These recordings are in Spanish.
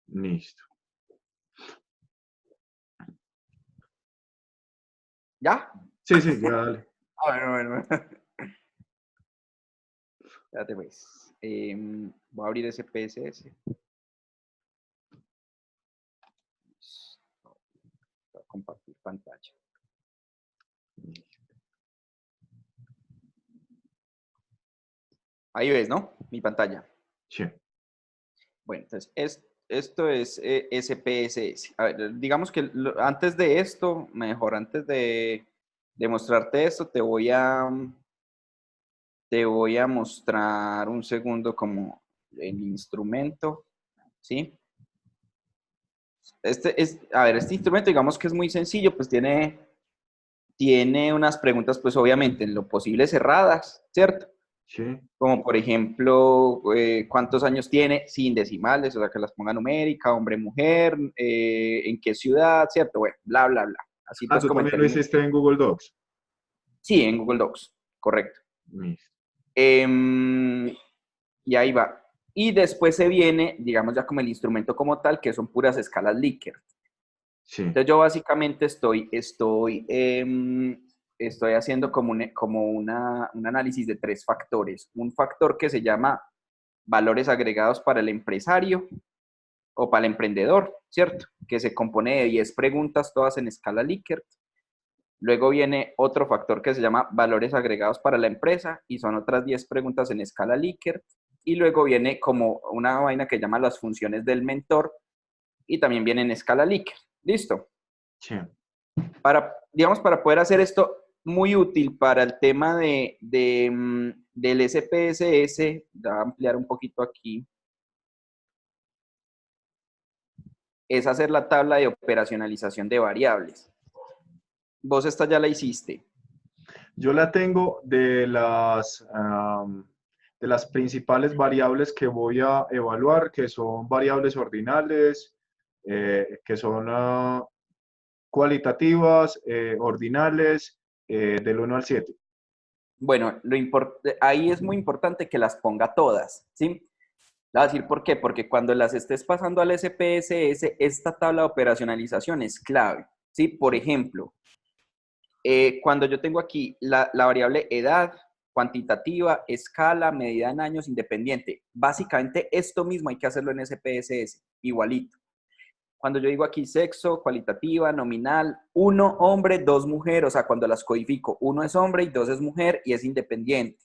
Listo. ¿Ya? Sí, sí, ya dale. Bueno. Espérate pues. Voy a abrir ese PSS. Voy a compartir pantalla. Ahí ves, ¿no? Mi pantalla. Sí. Bueno, entonces esto es SPSS. A ver, digamos que antes de esto, mejor, antes de mostrarte esto, te voy a mostrar un segundo como el instrumento, ¿sí? Este instrumento, digamos que es muy sencillo, pues tiene unas preguntas, pues obviamente en lo posible cerradas, ¿cierto? Sí. Como por ejemplo, ¿cuántos años tiene? Sin decimales, o sea, que las ponga numérica, hombre, mujer, en qué ciudad, ¿cierto? Bueno, bla, bla, bla. Así Ah, pues tú como en también lo términos. hiciste en Google Docs. Sí, en Google Docs, correcto. Listo. Y ahí va. Y después se viene, digamos, ya como el instrumento como tal, que son puras escalas Likert. Sí. Entonces yo básicamente estoy haciendo un análisis de tres factores. Un factor que se llama valores agregados para el empresario o para el emprendedor, ¿cierto? Que se compone de 10 preguntas, todas en escala Likert. Luego viene otro factor que se llama valores agregados para la empresa y son otras 10 preguntas en escala Likert. Y luego viene como una vaina que llama las funciones del mentor y también viene en escala Likert. ¿Listo? Sí. Digamos, para poder hacer esto muy útil para el tema del SPSS, voy a ampliar un poquito aquí, es hacer la tabla de operacionalización de variables. Vos esta ya la hiciste. Yo la tengo de las principales variables que voy a evaluar, que son variables ordinales, que son cualitativas, ordinales, del 1 al 7. Bueno, ahí es muy importante que las ponga todas, ¿sí? Le voy a decir por qué, porque cuando las estés pasando al SPSS, esta tabla de operacionalización es clave, ¿sí? Por Sí. ejemplo, cuando yo tengo aquí la variable edad, cuantitativa, escala, medida en años, independiente, básicamente esto mismo hay que hacerlo en SPSS, igualito. Cuando yo digo aquí sexo, cualitativa, nominal, 1 hombre, 2 mujer, o sea, cuando las codifico, 1 es hombre y 2 es mujer y es independiente.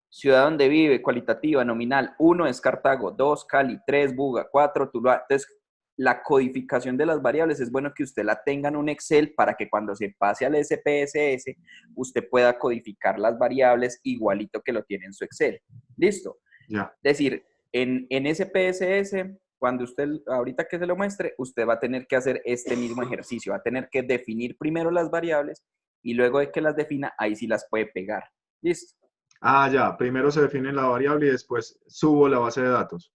Ciudad donde vive, cualitativa, nominal, 1 es Cartago, 2 Cali, 3 Buga, 4 Tuluá. Entonces, la codificación de las variables es bueno que usted la tenga en un Excel para que cuando se pase al SPSS, usted pueda codificar las variables igualito que lo tiene en su Excel. ¿Listo? Ya. Es decir, en SPSS, cuando usted, ahorita que se lo muestre, usted va a tener que hacer este mismo ejercicio, va a tener que definir primero las variables y luego de que las defina, ahí sí las puede pegar. ¿Listo? Ah, ya. Primero se define la variable y después subo la base de datos.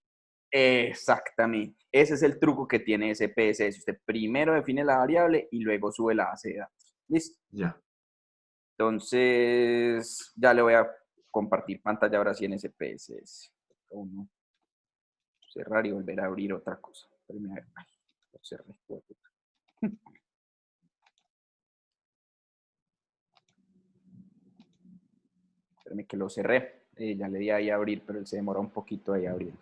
Exactamente. Ese es el truco que tiene SPSS. Usted primero define la variable y luego sube la base de datos. ¿Listo? Ya. Entonces, ya le voy a compartir pantalla ahora sí en SPSS. Uno, cerrar y volver a abrir otra cosa. Primero, ay, lo cerré. Espérame que lo cerré. Ya le di ahí a abrir, pero él se demora un poquito ahí abriendo.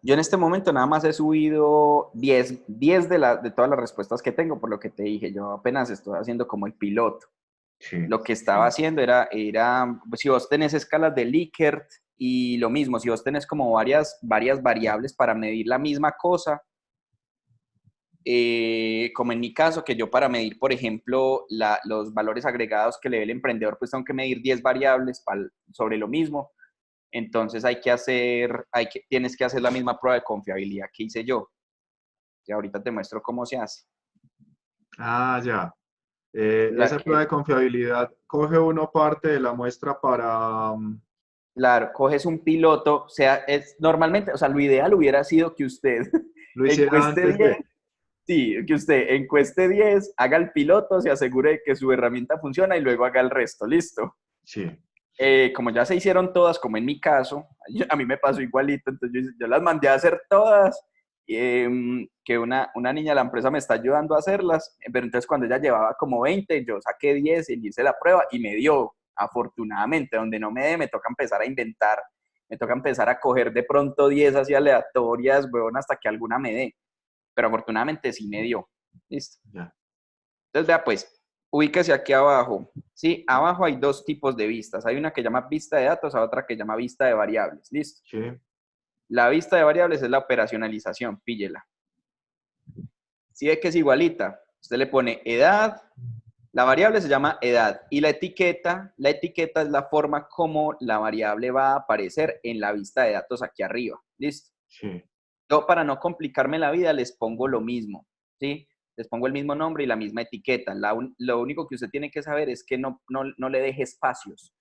Yo en este momento nada más he subido 10 de todas las respuestas que tengo, por lo que te dije, yo apenas estoy haciendo como el piloto. Sí. Lo que estaba haciendo pues, si vos tenés escalas de Likert y lo mismo, si vos tenés como varias variables para medir la misma cosa, como en mi caso, que yo para medir, por ejemplo, los valores agregados que le dé el emprendedor, pues tengo que medir 10 variables sobre lo mismo. Entonces tienes que hacer la misma prueba de confiabilidad que hice yo. Y ahorita te muestro cómo se hace. Ah, ya. La Esa prueba que, de confiabilidad, coge uno parte de la muestra para... claro, coges un piloto, o sea, normalmente, o sea, lo ideal hubiera sido que usted lo hiciera encueste antes 10. de... Sí, que usted encueste 10, haga el piloto, se asegure de que su herramienta funciona y luego haga el resto, listo. Sí, Como ya se hicieron todas, como en mi caso, a mí me pasó igualito, entonces yo las mandé a hacer todas, que una niña de la empresa me está ayudando a hacerlas, pero entonces cuando ella llevaba como 20, yo saqué 10 y hice la prueba y me dio, afortunadamente, donde no me dé, me toca empezar a inventar, me toca empezar a coger de pronto 10 así aleatorias, weón, hasta que alguna me dé, pero afortunadamente sí me dio, listo. ya. Entonces, vea pues, ubíquese aquí abajo. Sí, abajo hay dos tipos de vistas. Hay una que llama vista de datos, hay otra que llama vista de variables. Listo. Sí, La vista de variables es la operacionalización, píllela. Si ve que es igualita, usted le pone edad, la variable se llama edad y la etiqueta es la forma como la variable va a aparecer en la vista de datos aquí arriba. Listo. sí, Yo, para no complicarme la vida, les pongo lo mismo, ¿sí? Les pongo el mismo nombre y la misma etiqueta. Lo único que usted tiene que saber es que no le deje espacios.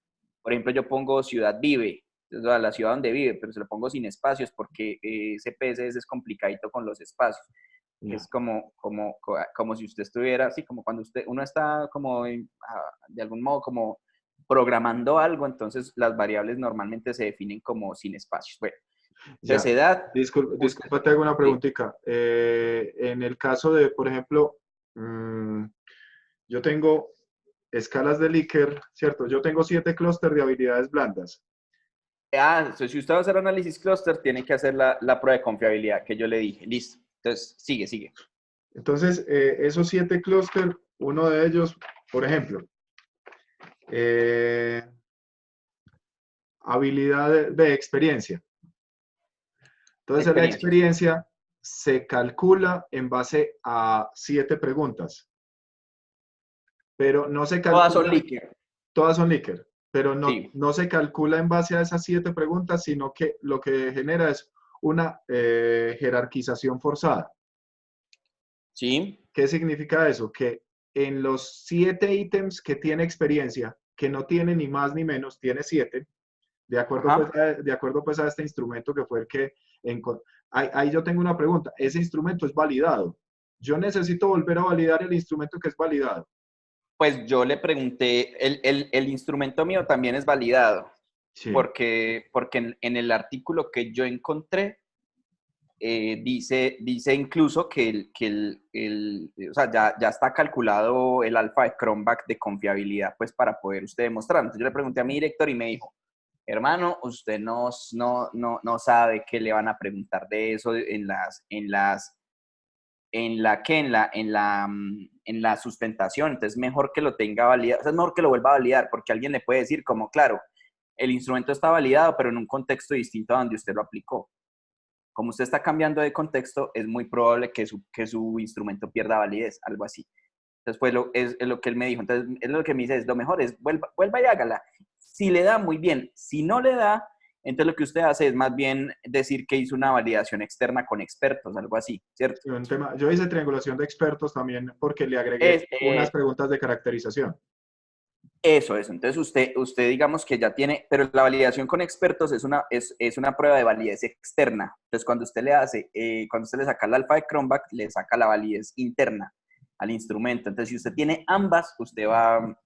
Por ejemplo, yo pongo ciudad vive, o sea, la ciudad donde vive, pero se lo pongo sin espacios porque ese CPSS es complicadito con los espacios. ya. Es como si usted estuviera así, como cuando uno está como de algún modo como programando algo, entonces las variables normalmente se definen como sin espacios. Bueno, entonces Ya. edad, usted, Disculpa, te hago una ¿sí? preguntita. En el caso de, por ejemplo, yo tengo escalas de Likert, ¿cierto? Yo tengo 7 clústeres de habilidades blandas. Entonces, si usted va a hacer análisis cluster, tiene que hacer la prueba de confiabilidad que yo le dije. Listo. Entonces, sigue. Entonces, esos 7 clústeres, uno de ellos, por ejemplo, eh, habilidad de experiencia. Entonces, la Experiencia, sí. experiencia se calcula en base a 7 preguntas, pero no se Todas son calcula, líquidas. todas son Likert, pero Sí. no se calcula en base a esas 7 preguntas, sino que lo que genera es una jerarquización forzada. Sí. ¿Qué significa eso? Que en los 7 ítems que tiene experiencia, que no tiene ni más ni menos, tiene 7, Ajá. de acuerdo pues a este instrumento que fue el que... Ahí yo tengo una pregunta. ¿Ese instrumento es validado? Yo necesito volver a validar el instrumento que es validado. Pues yo le pregunté, el instrumento mío también es validado, Sí. porque en el artículo que yo encontré, dice incluso o sea, ya está calculado el alfa de Cronbach de confiabilidad, pues para poder usted demostrar. Entonces yo le pregunté a mi director y me dijo, hermano, usted no sabe qué le van a preguntar de eso en la sustentación. Entonces, mejor que lo tenga validado, o sea, es mejor que lo vuelva a validar, porque alguien le puede decir como, claro, el instrumento está validado, pero en un contexto distinto a donde usted lo aplicó. Como usted está cambiando de contexto, es muy probable que su instrumento pierda validez, algo así. Entonces, pues es lo que él me dijo. Entonces, es lo que me dice, es lo mejor es vuelva y hágala. Si le da, muy bien. Si no le da, entonces lo que usted hace es más bien decir que hizo una validación externa con expertos, algo así, ¿cierto? Sí, un tema. Yo hice triangulación de expertos también porque le agregué Es, unas preguntas de caracterización. eso. Entonces usted digamos que ya tiene, pero la validación con expertos es una prueba de validez externa. Entonces cuando usted le saca el alfa de Cronbach, le saca la validez interna al instrumento. Entonces si usted tiene ambas, usted va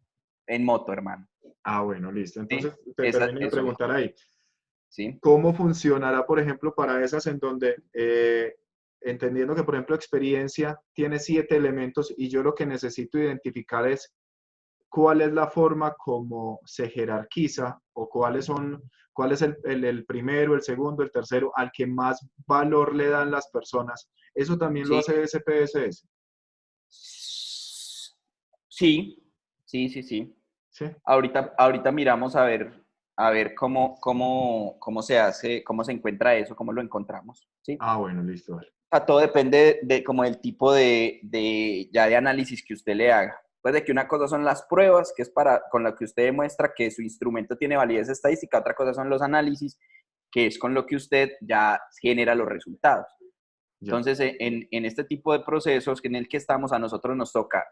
en moto, hermano. Ah, bueno, listo. ¿Sí? Entonces, te termino de Eso es. preguntar ahí. ¿Sí? ¿Cómo funcionará, por ejemplo, para esas en donde, entendiendo que, por ejemplo, experiencia tiene 7 elementos y yo lo que necesito identificar es cuál es la forma como se jerarquiza o cuál es el primero, el segundo, el tercero, al que más valor le dan las personas? Eso también lo ¿Sí? hace SPSS. Sí, sí. ¿Sí? Ahorita miramos a ver cómo se hace, cómo se encuentra eso, cómo lo encontramos. ¿Sí? Ah, bueno, listo. Vale. Todo depende de como del tipo ya de análisis que usted le haga. Pues de que una cosa son las pruebas, que es con lo que usted demuestra que su instrumento tiene validez estadística, otra cosa son los análisis, que es con lo que usted ya genera los resultados. Ya. Entonces, en este tipo de procesos en el que estamos, a nosotros nos toca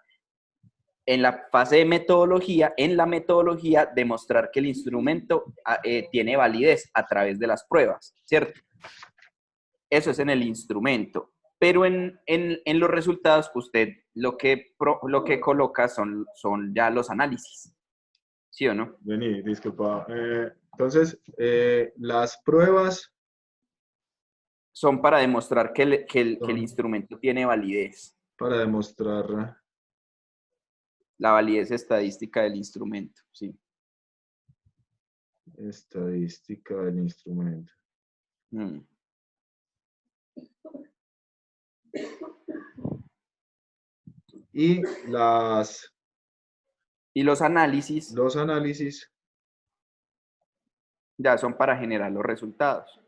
En la fase de metodología, en la metodología, demostrar que el instrumento tiene validez a través de las pruebas, ¿cierto? Eso es en el instrumento. Pero en los resultados, usted lo que coloca son ya los análisis, ¿sí o no? Vení, disculpa. Entonces, las pruebas Son para demostrar que el son instrumento tiene validez, para demostrar la validez estadística del instrumento, ¿sí? estadística del instrumento. Mm. Y Y los análisis los análisis, ya son para generar los resultados.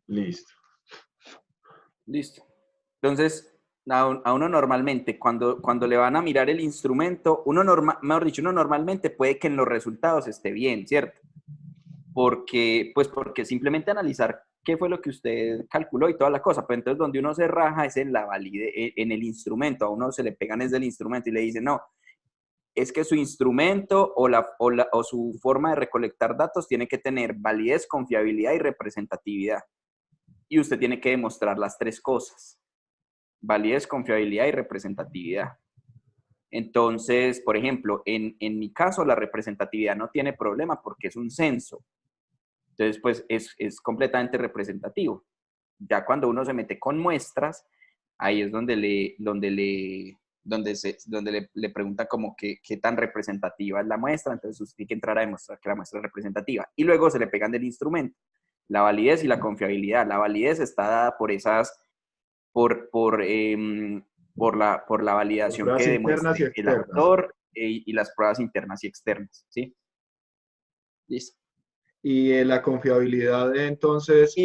listo. Listo. Entonces, a uno normalmente, cuando le van a mirar el instrumento, mejor dicho, uno normalmente puede que en los resultados esté bien, ¿cierto? Porque simplemente analizar qué fue lo que usted calculó y toda la cosa, pero entonces donde uno se raja es en la validez, en el instrumento, a uno se le pegan desde el instrumento y le dicen, no, es que su instrumento o su forma de recolectar datos tiene que tener validez, confiabilidad y representatividad. Y usted tiene que demostrar las tres cosas: validez, confiabilidad y representatividad. Entonces, por ejemplo, en mi caso, la representatividad no tiene problema porque es un censo. Entonces, pues es completamente representativo. Ya cuando uno se mete con muestras, ahí es donde le pregunta como qué tan representativa es la muestra. Entonces, usted tiene que entrar a demostrar que la muestra es representativa. Y luego se le pegan del instrumento la validez y la confiabilidad. La validez está dada por la Por validación pruebas que internas y demuestre el externas. autor y las pruebas internas y externas, ¿sí? Listo. Y la confiabilidad, entonces,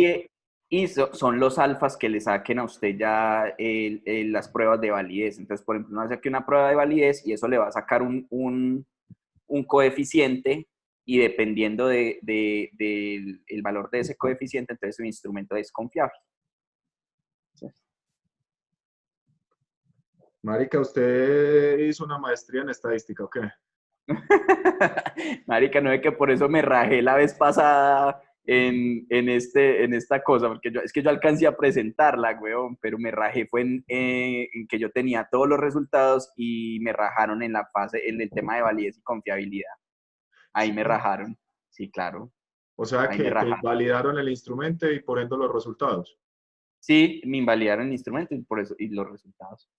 Son los alfas que le saquen a usted ya las pruebas de validez. Entonces, por ejemplo, uno saque una prueba de validez y eso le va a sacar un coeficiente, y dependiendo del valor de ese coeficiente, entonces su instrumento es confiable. ¿Sí? marica, ¿usted hizo una maestría en estadística o qué? Marica, no es que por eso me rajé la vez pasada en esta cosa, porque es que yo alcancé a presentarla, weón, pero me rajé fue en que yo tenía todos los resultados y me rajaron en el tema de validez y confiabilidad. Ahí me Sí. rajaron, sí, claro, O sea, ahí me que rajaron. validaron el instrumento y por ende los resultados. Sí, me invalidaron el instrumento y por eso, y los resultados.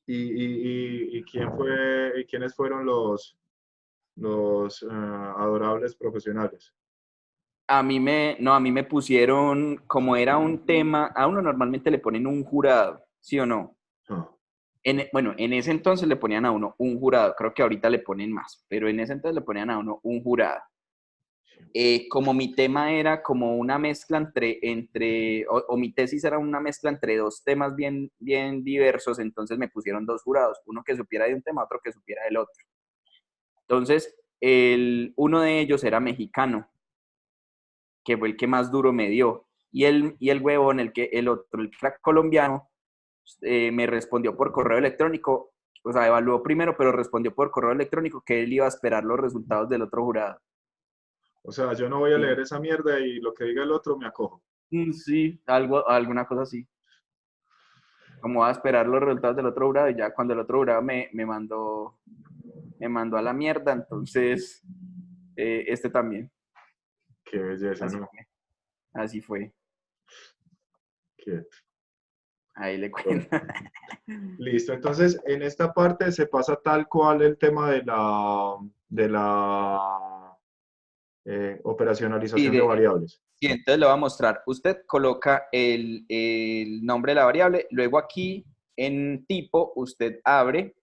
¿Y quién fue, y quiénes fueron los adorables profesionales? A mí me pusieron, como era un tema, a uno normalmente le ponen un jurado, ¿sí o no? Ah, Bueno, en ese entonces le ponían a uno un jurado, creo que ahorita le ponen más, pero en ese entonces le ponían a uno un jurado. sí. Como mi tema era como una mezcla o mi tesis era una mezcla entre dos temas bien, bien diversos, entonces me pusieron dos jurados, uno que supiera de un tema, otro que supiera del otro. Entonces, uno de ellos era mexicano, que fue el que más duro me dio, y el huevón, el otro, el crack colombiano, me respondió por correo electrónico, o sea, evaluó primero, pero respondió por correo electrónico que él iba a esperar los resultados del otro jurado. O sea, yo no voy a Sí, leer esa mierda y lo que diga el otro me acojo. sí, alguna cosa así. Como va a esperar los resultados del otro jurado, y ya cuando el otro jurado me mandó a la mierda, entonces este también. Qué belleza, Así ¿no? fue. Así fue. Quieto. Ahí le Bueno, cuento. listo. Entonces, en esta parte se pasa tal cual el tema de la Sí, operacionalización de variables. sí, entonces le voy a mostrar. Usted coloca el nombre de la variable, luego aquí en tipo usted abre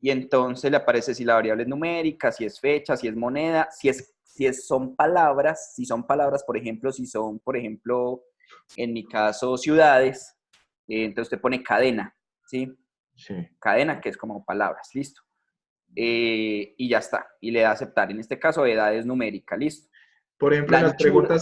y entonces le aparece si la variable es numérica, si es fecha, si es moneda, si son palabras, por ejemplo, en mi caso, ciudades, entonces usted pone cadena, ¿sí? Sí. Cadena, que es como palabras, listo. y ya está, y le da aceptar. En este caso, edad es numérica, listo. Por ejemplo, La anchura,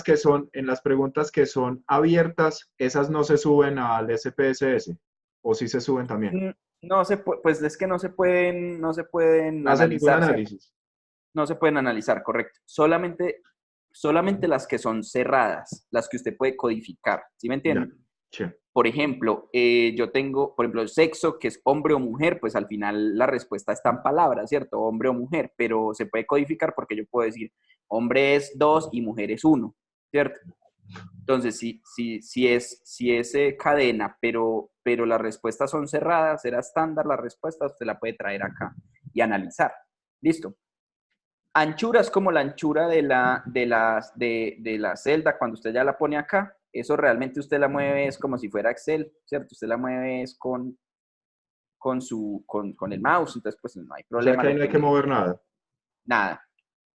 en las preguntas que son abiertas, esas no se suben al SPSS, o sí se suben también. no se pues es que no se pueden No hace ningún analizar, ¿cierto? análisis. No se pueden analizar, correcto. Solamente las que son cerradas, las que usted puede codificar, ¿sí me Ya, entiende? sí. Por ejemplo, yo tengo, por ejemplo, el sexo, que es hombre o mujer, pues al final la respuesta está en palabras, ¿cierto? Hombre o mujer, pero se puede codificar porque yo puedo decir, hombre es 2 y mujer es 1, ¿cierto? Entonces, si es cadena, pero las respuestas son cerradas, era estándar la respuesta, usted la puede traer acá y analizar. ¿Listo? Anchura es como la anchura de la celda cuando usted ya la pone acá. Eso realmente usted la mueve es como si fuera Excel, ¿cierto? Usted la mueve es con el mouse, entonces pues no hay O sea problema. que ahí Lo no hay que que mover nada. nada.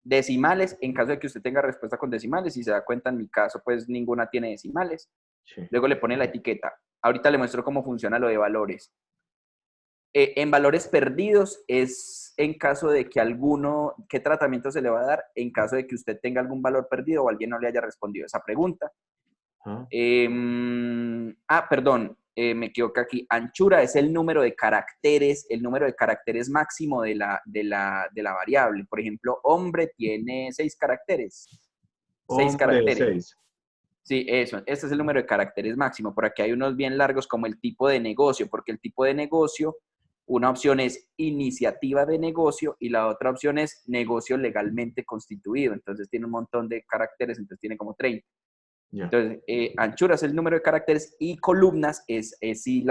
Decimales, en caso de que usted tenga respuesta con decimales, si se da cuenta, en mi caso, pues ninguna tiene decimales. Sí. Luego le pone la etiqueta. Ahorita le muestro cómo funciona lo de valores. En valores perdidos es en caso de que ¿qué tratamiento se le va a dar en caso de que usted tenga algún valor perdido o alguien no le haya respondido esa pregunta? Ah, Perdón, me equivoco aquí. Anchura es el número de caracteres máximo de la variable. Por ejemplo, hombre tiene 6 caracteres. 6 hombre, caracteres. 6. Sí, eso. Ese es el número de caracteres máximo. Por aquí hay unos bien largos como el tipo de negocio, porque el tipo de negocio, una opción es iniciativa de negocio y la otra opción es negocio legalmente constituido. Entonces tiene un montón de caracteres, entonces tiene como 30. Ya. Entonces, anchura es el número de caracteres y columnas es sí,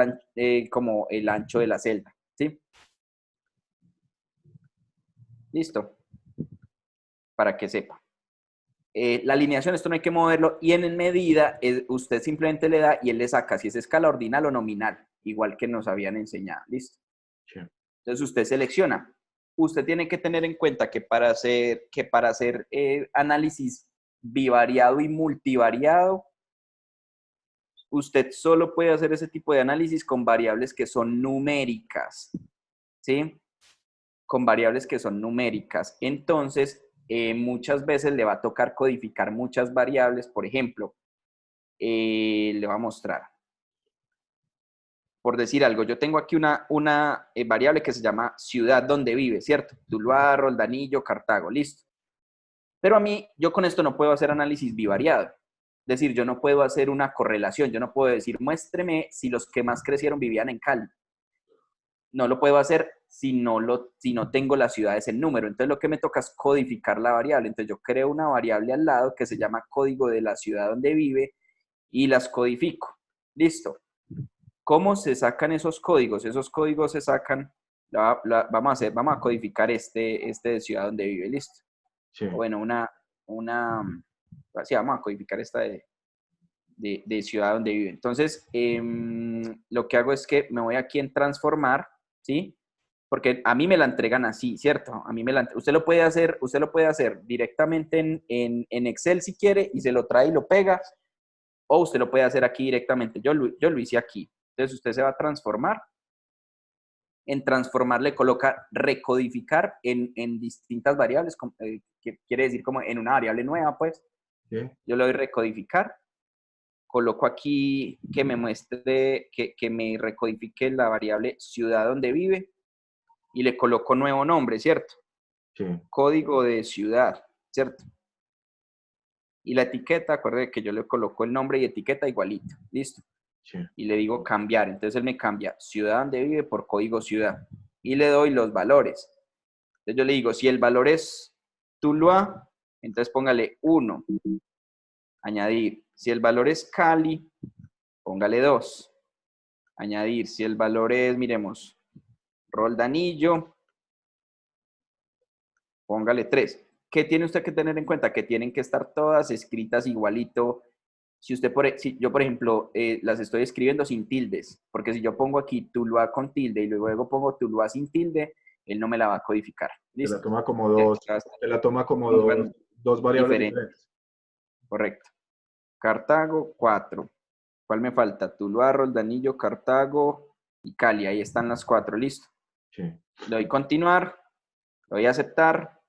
como el ancho de la celda. ¿Sí? Listo. Para que sepa. La alineación, esto no hay que moverlo, y en medida usted simplemente le da y él le saca si es escala ordinal o nominal, igual que nos habían enseñado, ¿listo? Sí. Entonces usted selecciona. Usted tiene que tener en cuenta que para hacer análisis bivariado y multivariado, usted solo puede hacer ese tipo de análisis con variables que son numéricas, ¿sí? Con variables que son numéricas. Entonces, muchas veces le va a tocar codificar muchas variables. Por ejemplo, le voy a mostrar. Por decir algo, yo tengo aquí una variable que se llama ciudad donde vive, ¿cierto? Tuluá, Roldanillo, Cartago, listo. Pero a mí, yo con esto no puedo hacer análisis bivariado. Es decir, yo no puedo hacer una correlación. Yo no puedo decir, muéstreme si los que más crecieron vivían en Cali. No lo puedo hacer si no tengo las ciudades en número. Entonces lo que me toca es codificar la variable. Entonces yo creo una variable al lado que se llama código de la ciudad donde vive y las codifico. Listo. ¿Cómo se sacan esos códigos? Esos códigos se sacan, vamos a codificar este de ciudad donde vive, listo. Sí. Bueno, sí, vamos a codificar esta de ciudad donde vive. Entonces, lo que hago es que me voy aquí en transformar, ¿sí? Porque a mí me la entregan así, ¿cierto? Usted lo puede hacer directamente en Excel si quiere y se lo trae y lo pega, o usted lo puede hacer aquí directamente. Yo lo hice aquí. Entonces usted se va a transformar. En transformar le coloca recodificar en distintas variables, que quiere decir como en una variable nueva, pues. Sí. Yo le doy recodificar, coloco aquí que me muestre, que me recodifique la variable ciudad donde vive y le coloco nuevo nombre, ¿cierto? Sí. Código de ciudad, ¿cierto? Y la etiqueta, acuérdate que yo le coloco el nombre y etiqueta igualito, ¿listo? Sí. Y le digo cambiar. Entonces él me cambia ciudad donde vive por código ciudad. Y le doy los valores. Entonces yo le digo, si el valor es Tuluá, entonces póngale 1, añadir. Si el valor es Cali, póngale 2, añadir. Si el valor es, miremos, Roldanillo, póngale 3. ¿Qué tiene usted que tener en cuenta? Que tienen que estar todas escritas igualito. Si yo, por ejemplo, las estoy escribiendo sin tildes, porque si yo pongo aquí Tuluá con tilde y luego pongo Tuluá sin tilde, él no me la va a codificar. Te la ¿Listo? toma como Entonces, dos, te la toma como dos, pongan dos variables diferente, diferentes. correcto. Cartago, 4. ¿Cuál me falta? Tuluá, Roldanillo, Cartago y Cali. Ahí están las 4, listo. Sí. Le doy continuar Lo voy a aceptar.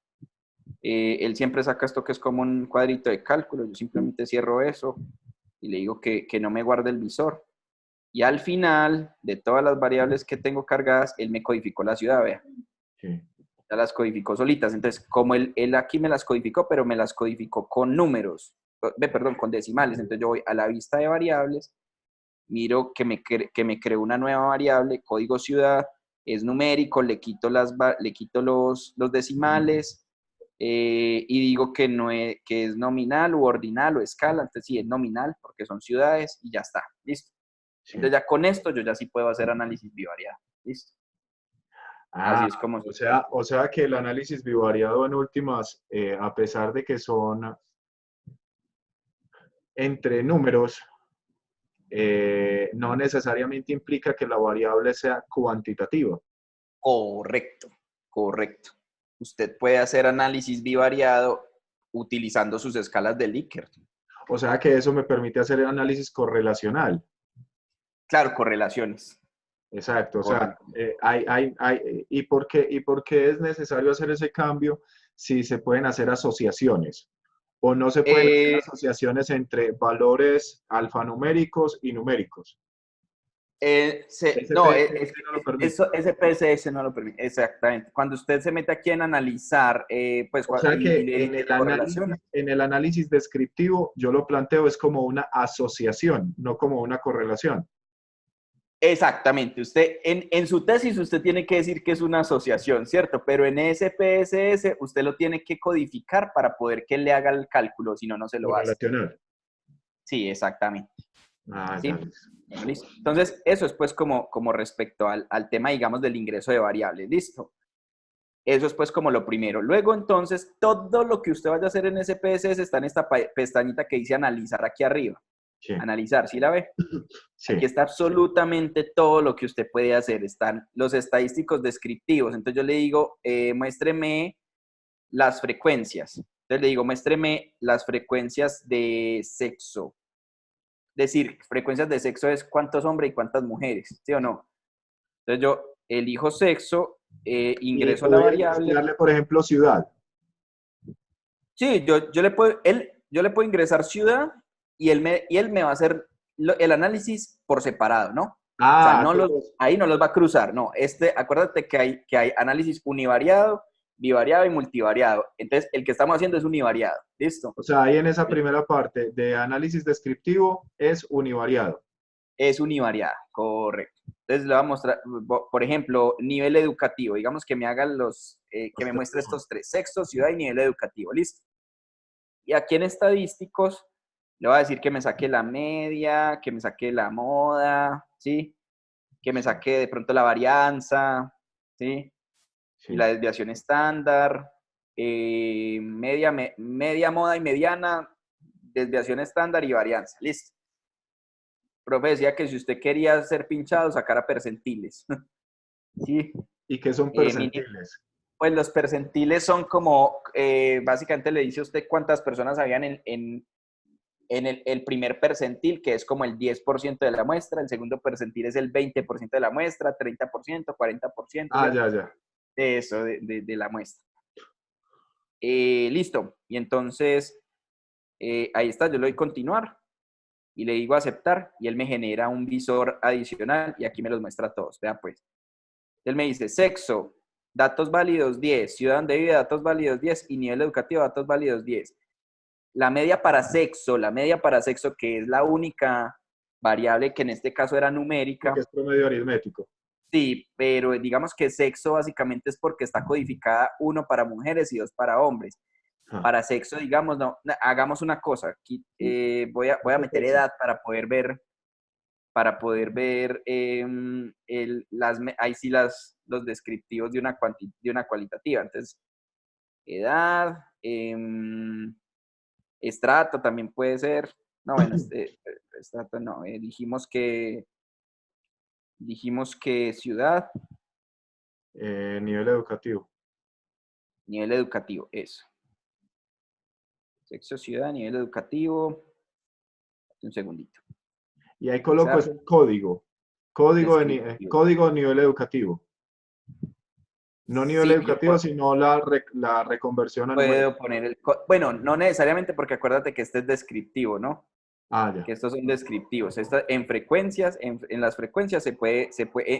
Él siempre saca esto que es como un cuadrito de cálculo. Yo simplemente cierro eso y le digo que no me guarde el visor. Y al final de todas las variables que tengo cargadas, él me codificó la ciudad, vea. Sí. Ya las codificó solitas. Entonces, como él aquí me las codificó, pero me las codificó con números, perdón, con decimales. Entonces yo voy a la vista de variables, miro que me creó una nueva variable, código ciudad, es numérico, le quito, le quito los decimales y digo que, no es, que es nominal u ordinal o escala. Entonces sí, es nominal porque son ciudades y ya está, listo. Sí. Entonces ya con esto yo ya sí puedo hacer análisis bivariado, listo. Así Ah, es como o se puede. sea, o sea que el análisis bivariado en últimas, a pesar de que son entre números, no necesariamente implica que la variable sea cuantitativa. Correcto, correcto. Usted puede hacer análisis bivariado utilizando sus escalas de Likert. O sea que eso me permite hacer el análisis correlacional. Claro, correlaciones. Exacto, o sea, Correcto. ¿y por qué es necesario hacer ese cambio si se pueden hacer asociaciones? ¿O no se pueden hacer Eh, asociaciones entre valores alfanuméricos y numéricos? no, SPSS no lo permite. eso, SPSS no lo permite. Exactamente. Cuando usted se mete aquí en analizar, pues, O sea y que le dice correlación. en el análisis descriptivo yo lo planteo es como una asociación, no como una correlación. Exactamente. Usted, en su tesis, usted tiene que decir que es una asociación, ¿cierto? Pero en SPSS, usted lo tiene que codificar para poder que le haga el cálculo, si no, no se lo hace. Correlacional. Sí, exactamente. Ah, ya. ¿Sí? Bueno, listo. Entonces, eso es pues como respecto al tema, digamos, del ingreso de variables. Listo. Eso es pues como lo primero. Luego, entonces, todo lo que usted vaya a hacer en SPSS está en esta pestañita que dice analizar aquí arriba. Sí, Analizar, ¿sí la ve? Aquí sí. está absolutamente todo lo que usted puede hacer. Están los estadísticos descriptivos. Entonces yo le digo, muéstreme las frecuencias. Entonces le digo, muéstreme las frecuencias de sexo. Decir, frecuencias de sexo es cuántos hombres y cuántas mujeres, ¿sí o no? Entonces yo elijo sexo, Y ingreso la podríamos variable. darle, por ejemplo, ciudad. Sí, yo le puedo ingresar ciudad y él me va a hacer el análisis por separado, ¿no? O sea, Ah, no los, todos. ahí no los va a cruzar, no. Acuérdate que hay análisis univariado, bivariado y multivariado. Entonces, el que estamos haciendo es univariado. ¿Listo? O sea, ahí en esa primera parte de análisis descriptivo es univariado. Es univariado, correcto. Entonces, le voy a mostrar, por ejemplo, nivel educativo. Digamos que me haga que me muestre estos tres, sexo, ciudad y nivel educativo. ¿Listo? Y aquí en estadísticos, le voy a decir que me saque la media, que me saque la moda, ¿sí? Que me saque de pronto la varianza, ¿sí? Y la Sí. desviación estándar, media, moda y mediana, desviación estándar y varianza. Listo. Profe decía que si usted quería ser pinchado, sacara percentiles. ¿Sí? ¿Y qué son Mínimo. percentiles? Pues los percentiles son como, básicamente le dice a usted cuántas personas habían en el primer percentil, que es como el 10% de la muestra, el segundo percentil es el 20% de la muestra, 30%, 40%, Ah, ¿cierto? ya, ya. De eso, de la muestra. Listo. Y entonces, ahí está, yo le doy continuar y le digo aceptar y él me genera un visor adicional y aquí me los muestra todos. Vean pues. Él me dice sexo, datos válidos 10, ciudad donde vive, datos válidos 10 y nivel educativo, datos válidos 10. La media para sexo, que es la única variable que en este caso era Sí, que numérica, es promedio aritmético. sí, pero digamos que sexo básicamente es porque está codificada uno para mujeres y dos para hombres. Ah, Para sexo, digamos, no, hagamos una cosa, aquí voy a meter sexo. edad para poder ver ahí sí los descriptivos de de una cualitativa. Entonces, edad, estrato también puede ser. No, bueno, estrato no. Dijimos que ciudad, Nivel educativo. nivel educativo, eso. Sexo, ciudad, nivel educativo. Un segundito. Y ahí coloco es Ingresar, un código. Código descriptivo. código de nivel educativo. No nivel Sí, yo educativo, sino la reconversión a numérico. puedo poner bueno, no necesariamente porque acuérdate que este es descriptivo, ¿no? Ah, ya. Que estos son descriptivos. En frecuencias, en las frecuencias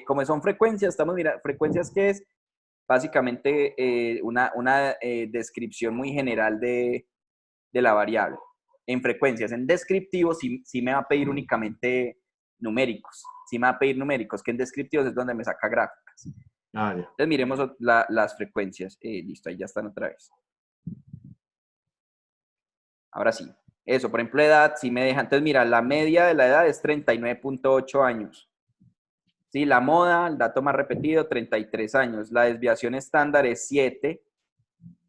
como son frecuencias, estamos mirando, frecuencias que es básicamente una descripción muy general de la variable. En frecuencias, en descriptivos sí me va a pedir únicamente numéricos, sí me va a pedir numéricos, que en descriptivos es donde me saca gráficas. Ah, ya. Entonces miremos las frecuencias. Listo, ahí ya están otra vez. Ahora sí. Eso, por ejemplo, edad, sí me deja. Entonces, mira, la media de la edad es 39.8 años. Sí, la moda, el dato más repetido, 33 años. La desviación estándar es 7.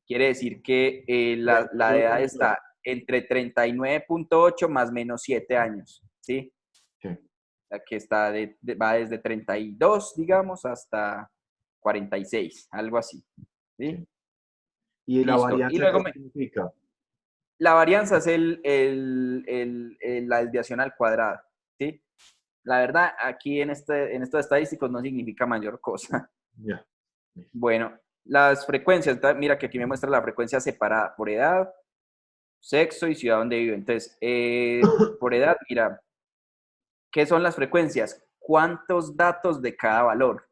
Quiere decir que la edad 38,9. está entre 39.8 más menos 7 años. ¿Sí? Sí, La que está va desde 32, digamos, hasta 46, algo así. ¿Sí? sí. ¿Y la Listo. Y varianza qué luego significa? la varianza es la desviación al cuadrado. ¿Sí? La verdad, aquí en estos estadísticos no significa mayor cosa. Ya. Bueno, las frecuencias, mira que aquí me muestra la frecuencia separada por edad, sexo y ciudad donde vive. Entonces, por edad, mira, ¿qué son las frecuencias? ¿Cuántos datos de cada valor?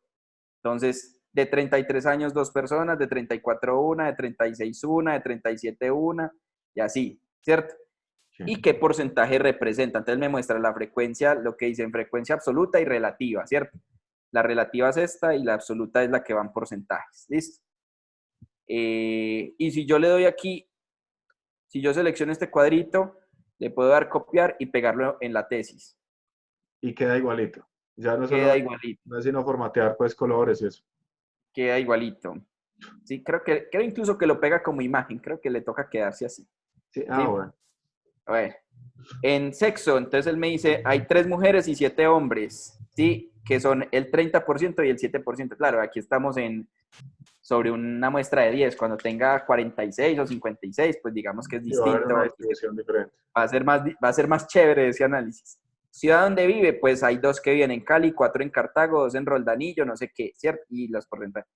Entonces, de 33 años, dos personas, de 34 una, de 36 una, de 37 una, y así, ¿cierto? Sí. ¿Y qué porcentaje representa? Entonces me muestra la frecuencia, lo que dice en frecuencia absoluta y relativa, ¿cierto? La relativa es esta y la absoluta es la que va en porcentajes, ¿listo? Y si yo le doy aquí, si yo selecciono este cuadrito, le puedo dar copiar y pegarlo en la tesis. Y queda igualito. Ya no Queda solo, igualito, no es sino formatear pues colores y eso. queda igualito. Sí, creo incluso que lo pega como imagen, creo que le toca quedarse así. Sí, ah, ¿Sí? bueno. A ver, en sexo, entonces él me dice, hay 3 mujeres y 7 hombres, ¿sí? Que son el 30% y el 7%. Claro, aquí estamos sobre una muestra de 10. Cuando tenga 46 o 56, pues digamos que es Sí, va a haber una distinto. distribución diferente. Va a ser más chévere ese análisis. Ciudad donde vive, pues hay 2 que viven en Cali, 4 en Cartago, 2 en Roldanillo, no sé qué, ¿cierto? Y los porcentajes.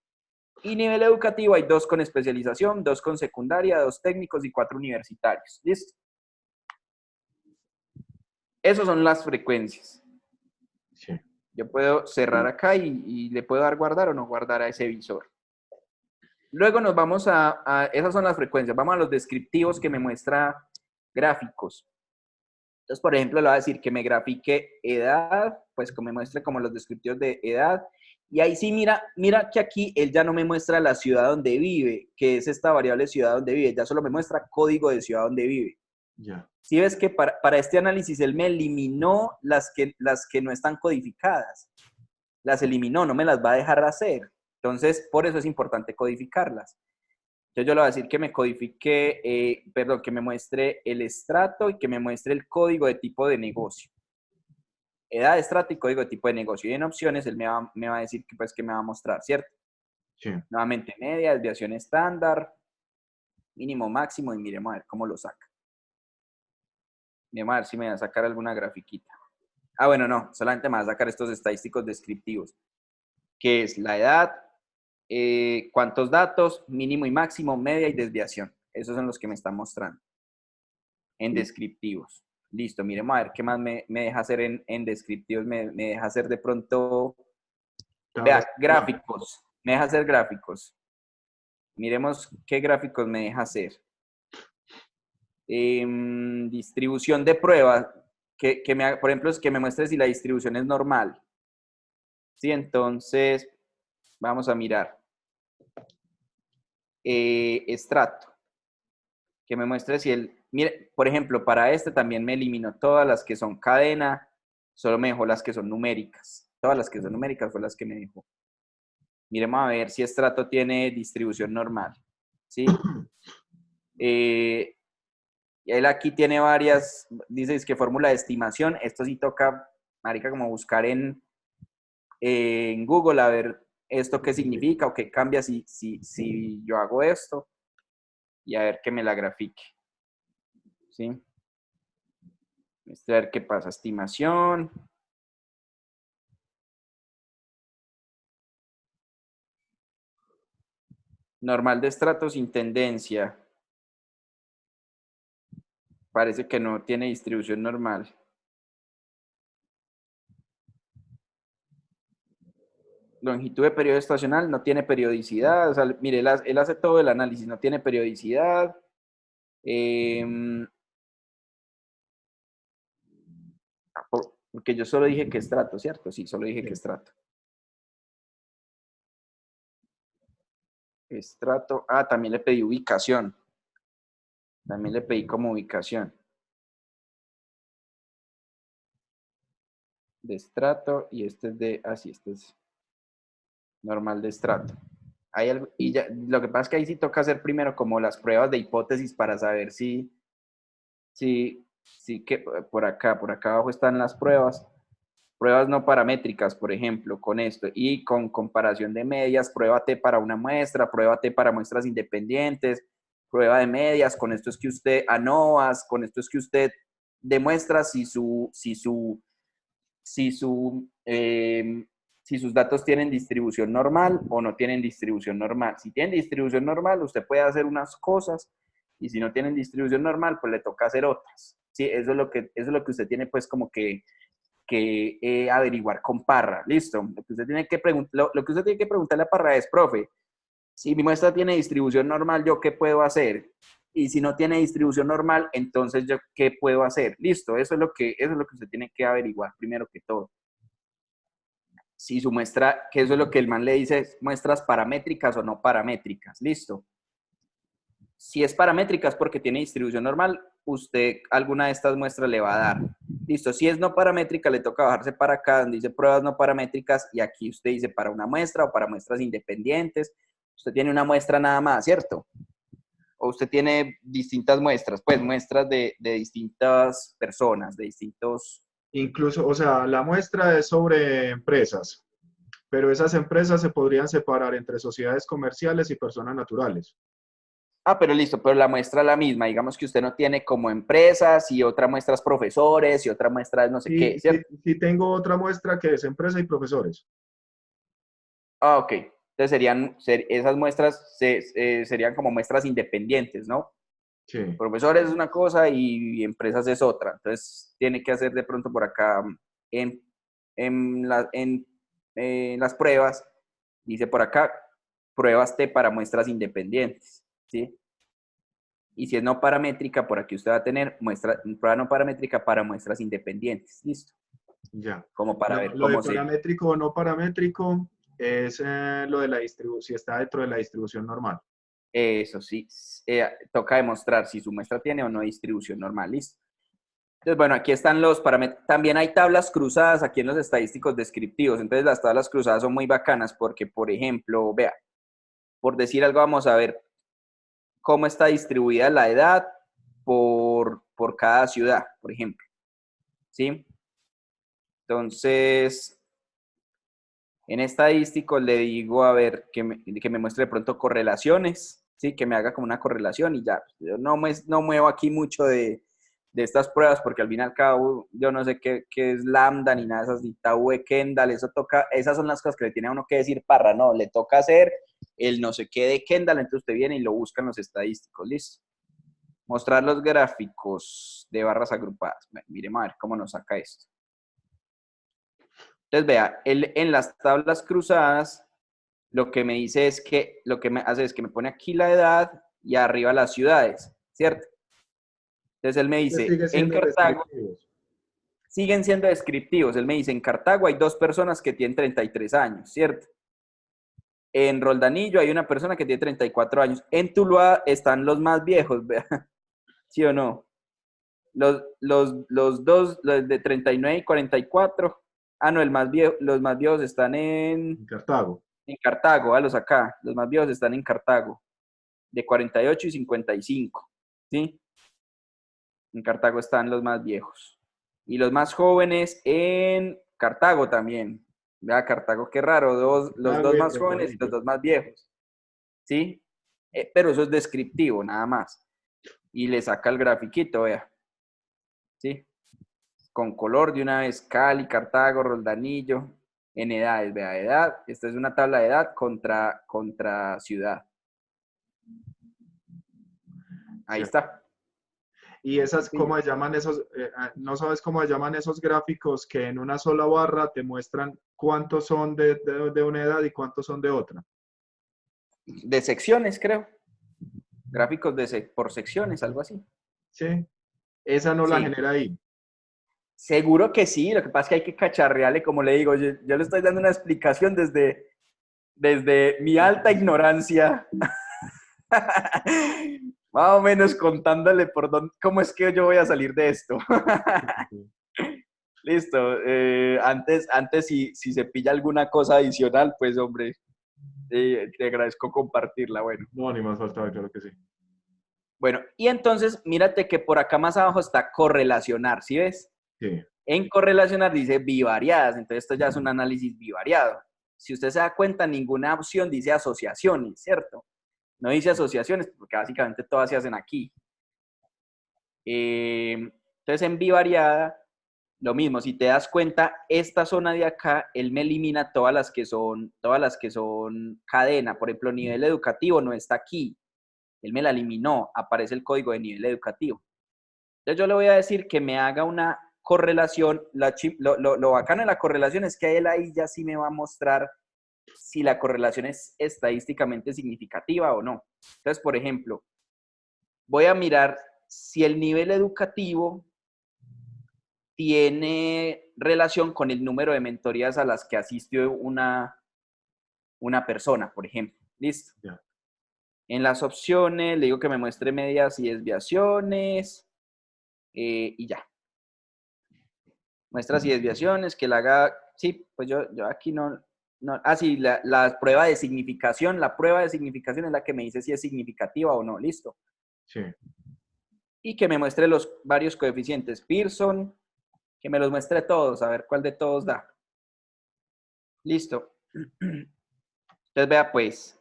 Y nivel educativo, hay 2 con especialización, 2 con secundaria, 2 técnicos y 4 universitarios. ¿Listo? Esas son las frecuencias. Sí. Yo puedo cerrar acá y le puedo dar guardar o no guardar a ese visor. Luego nos vamos esas son las frecuencias, vamos a los descriptivos que me muestra gráficos. Entonces, por ejemplo, le voy a decir que me grafique edad, pues que me muestre como los descriptivos de edad. Y ahí sí, mira que aquí él ya no me muestra la ciudad donde vive, que es esta variable ciudad donde vive, ya solo me muestra código de ciudad donde vive. Ya. Si ves que para este análisis él me eliminó las que no están codificadas. Las eliminó, no me las va a dejar hacer. Entonces, por eso es importante codificarlas. Entonces, yo le voy a decir que me codifique, perdón, que me muestre el estrato y que me muestre el código de tipo de negocio. Edad, estrato y código de tipo de negocio. Y en opciones, él me va a decir que, pues, que me va a mostrar, ¿cierto? Sí. Nuevamente, media, desviación estándar, mínimo, máximo, y miremos a ver cómo lo saca. Miremos a ver si me va a sacar alguna grafiquita. Ah, bueno, no, solamente me va a sacar estos estadísticos descriptivos, que es la edad, cuántos datos, mínimo y máximo, media y desviación. Esos son los que me están mostrando en descriptivos. Listo, miremos a ver qué más me deja hacer en descriptivos. Me deja hacer de pronto, Tablas. vea, gráficos. Me deja hacer gráficos. Miremos qué gráficos me deja hacer. Distribución de prueba, por ejemplo, es que me muestre si la distribución es normal. Sí, entonces, vamos a mirar. Estrato, que me muestre si mire, por ejemplo, para este también me eliminó todas las que son cadena, solo me dejó las que son numéricas. Todas las que son numéricas fue las que me dejó. Miremos a ver si estrato tiene distribución normal. ¿Sí? Él aquí tiene varias, dice que fórmula de estimación. Esto sí toca, marica, como buscar en Google a ver esto qué significa o qué cambia si yo hago esto y a ver que me la grafique. ¿Sí? A ver qué pasa. Estimación. Normal de estrato sin tendencia. Parece que no tiene distribución normal. Longitud de periodo estacional no tiene periodicidad. O sea, mire, él hace todo el análisis, no tiene periodicidad. Porque yo solo dije que estrato, ¿cierto? Sí, solo dije que Sí. estrato. Estrato. Ah, también le pedí ubicación. También le pedí como ubicación. De estrato y este es de, así, este es normal de estrato. Hay algo, y ya, lo que pasa es que ahí sí toca hacer primero como las pruebas de hipótesis para saber si que por acá abajo están las pruebas. Pruebas no paramétricas, por ejemplo, con esto, y con comparación de medias, prueba T para una muestra, prueba T para muestras independientes, prueba de medias, con esto es que usted, ANOVAs, con esto es que usted demuestra si, su, si sus datos tienen distribución normal o no tienen distribución normal. Si tienen distribución normal, usted puede hacer unas cosas y si no tienen distribución normal, pues le toca hacer otras. Sí, eso es lo que usted tiene pues como que averiguar con Parra. Listo. Lo que usted tiene que preguntarle a Parra es, profe, si mi muestra tiene distribución normal, ¿yo qué puedo hacer? Y si no tiene distribución normal, entonces ¿yo qué puedo hacer? Listo, eso es lo que usted tiene que averiguar primero que todo. Si su muestra, que eso es lo que el man le dice, muestras paramétricas o no paramétricas. Listo. Si es paramétrica es porque tiene distribución normal, usted alguna de estas muestras le va a dar. Listo, si es no paramétrica, le toca bajarse para acá donde dice pruebas no paramétricas y aquí usted dice para una muestra o para muestras independientes. Usted tiene una muestra nada más, ¿cierto? O usted tiene distintas muestras, pues muestras de distintas personas, de distintos... Incluso, o sea, la muestra es sobre empresas, pero esas empresas se podrían separar entre sociedades comerciales y personas naturales. Ah, pero listo, pero la muestra es la misma. Digamos que usted no tiene como empresas y otra muestra es profesores y otra muestra es no sé qué, Sí, sí, ¿cierto? sí tengo otra muestra que es empresa y profesores. Ah, ok. Entonces esas muestras serían como muestras independientes, ¿no? Sí, Profesores es una cosa y empresas es otra. Entonces tiene que hacer de pronto por acá en, en las pruebas, dice por acá, pruebas T para muestras independientes, ¿sí? Y si es no paramétrica, por aquí usted va a tener prueba no paramétrica para muestras independientes, ¿listo? ya. Como para ver Lo de cómo se... paramétrico o no paramétrico es lo de la distribución, si está dentro de la distribución normal. Eso sí, toca demostrar si su muestra tiene o no distribución normal, ¿listo? Entonces, bueno, aquí están los parámetros. También hay tablas cruzadas aquí en los estadísticos descriptivos. Entonces, las tablas cruzadas son muy bacanas porque, por ejemplo, vea, por decir algo, vamos a ver cómo está distribuida la edad por cada ciudad, por ejemplo. ¿Sí? Entonces, en estadísticos le digo, a ver, que me muestre de pronto correlaciones, ¿sí? Que me haga como una correlación y ya. Yo no muevo aquí mucho de estas pruebas porque al fin y al cabo yo no sé qué es lambda ni nada de esas, ni tau de Kendall, eso toca, esas son las cosas que le tiene a uno que decir Parra, no, le toca hacer el no sé qué de Kendall, entonces usted viene y lo busca en los estadísticos, listo. Mostrar los gráficos de barras agrupadas. Bueno, miremos a ver cómo nos saca esto. Entonces, vea, él en las tablas cruzadas, lo que me dice es que, lo que me hace es que me pone aquí la edad y arriba las ciudades, ¿cierto? Entonces él me Que dice, sigue en siendo Cartago, descriptivos. siguen siendo descriptivos. Él me dice, en Cartago hay dos personas que tienen 33 años, ¿cierto? En Roldanillo hay una persona que tiene 34 años. En Tuluá están los más viejos, ¿vea? ¿Sí o no? Los dos, los de 39 y 44. Ah, no, los más viejos están En Cartago. en Cartago, a los acá. Los más viejos están en Cartago, de 48 y 55, ¿sí? En Cartago están los más viejos. Y los más jóvenes en Cartago también. Vea, Cartago, qué raro, los Cartago dos y más jóvenes y los Roldanillo. dos más viejos, ¿sí? Pero eso es descriptivo, nada más. Y le saca el grafiquito, vea, ¿sí? Con color de una vez, Cali, Cartago, Roldanillo, en edades, vea, edad, esta es una tabla de edad contra ciudad. Ahí ¿cierto? está. Y esas, Sí. ¿cómo se llaman esos? ¿No sabes cómo se llaman esos gráficos que en una sola barra te muestran cuántos son de una edad y cuántos son de otra? De secciones, creo. Gráficos por secciones, algo así. Sí, esa no la Sí. genera ahí. Seguro que sí, lo que pasa es que hay que cacharrearle, como le digo, yo le estoy dando una explicación desde mi alta ignorancia, más o menos contándole cómo es que yo voy a salir de esto. Listo. Antes si se pilla alguna cosa adicional, pues hombre, te agradezco compartirla. No, ni más faltaba, claro que sí. Bueno, y entonces mírate que por acá más abajo está correlacionar, ¿sí ves? Sí, En correlacionar dice bivariadas, entonces esto ya es un análisis bivariado. Si usted se da cuenta, ninguna opción dice asociaciones, ¿cierto? No dice asociaciones, porque básicamente todas se hacen aquí. Entonces en bivariada, lo mismo, si te das cuenta, esta zona de acá, él me elimina todas las que son cadena. Por ejemplo, nivel educativo no está aquí. Él me la eliminó, aparece el código de nivel educativo. Entonces yo le voy a decir que me haga una correlación. Lo bacano de la correlación es que él ahí ya sí me va a mostrar si la correlación es estadísticamente significativa o no. Entonces, por ejemplo, voy a mirar si el nivel educativo tiene relación con el número de mentorías a las que asistió una persona, por ejemplo. ¿Listo? ya. En las opciones le digo que me muestre medias y desviaciones y ya. Muestras y desviaciones, que la haga, sí, pues yo aquí no, sí, la prueba de significación es la que me dice si es significativa o no, listo. Sí. Y que me muestre los varios coeficientes Pearson, que me los muestre todos, a ver cuál de todos da. Listo. Entonces vea pues,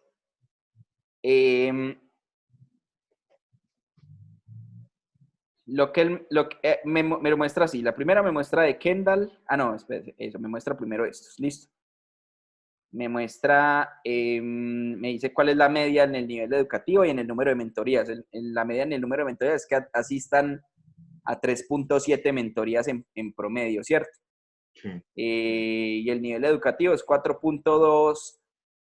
me lo muestra así, la primera me muestra de Kendall, no, espérate, eso, me muestra primero estos, listo. Me muestra, me dice cuál es la media en el nivel educativo y en el número de mentorías. En la media en el número de mentorías es que asistan a 3.7 mentorías en promedio, ¿cierto? Sí. Y el nivel educativo es 4.2,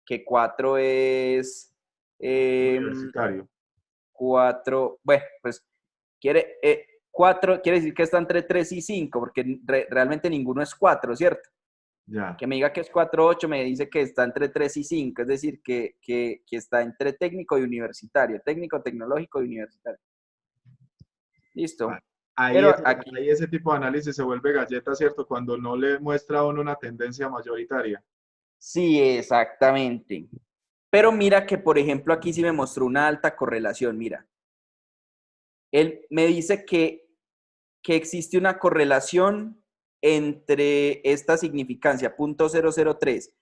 que 4 es Universitario. 4, bueno, pues 4 quiere decir que está entre 3 y 5, porque realmente ninguno es 4, ¿cierto? Ya. Que me diga que es 4.8 me dice que está entre 3 y 5, es decir, que está entre técnico y universitario, técnico, tecnológico y universitario. Ah, Listo. Ahí, Pero aquí, ahí ese tipo de análisis se vuelve galleta, ¿cierto? Cuando no le muestra a uno una tendencia mayoritaria. sí, exactamente. Pero mira que, por ejemplo, aquí sí me mostró una alta correlación, mira. Él me dice que existe una correlación entre esta significancia, 0.003.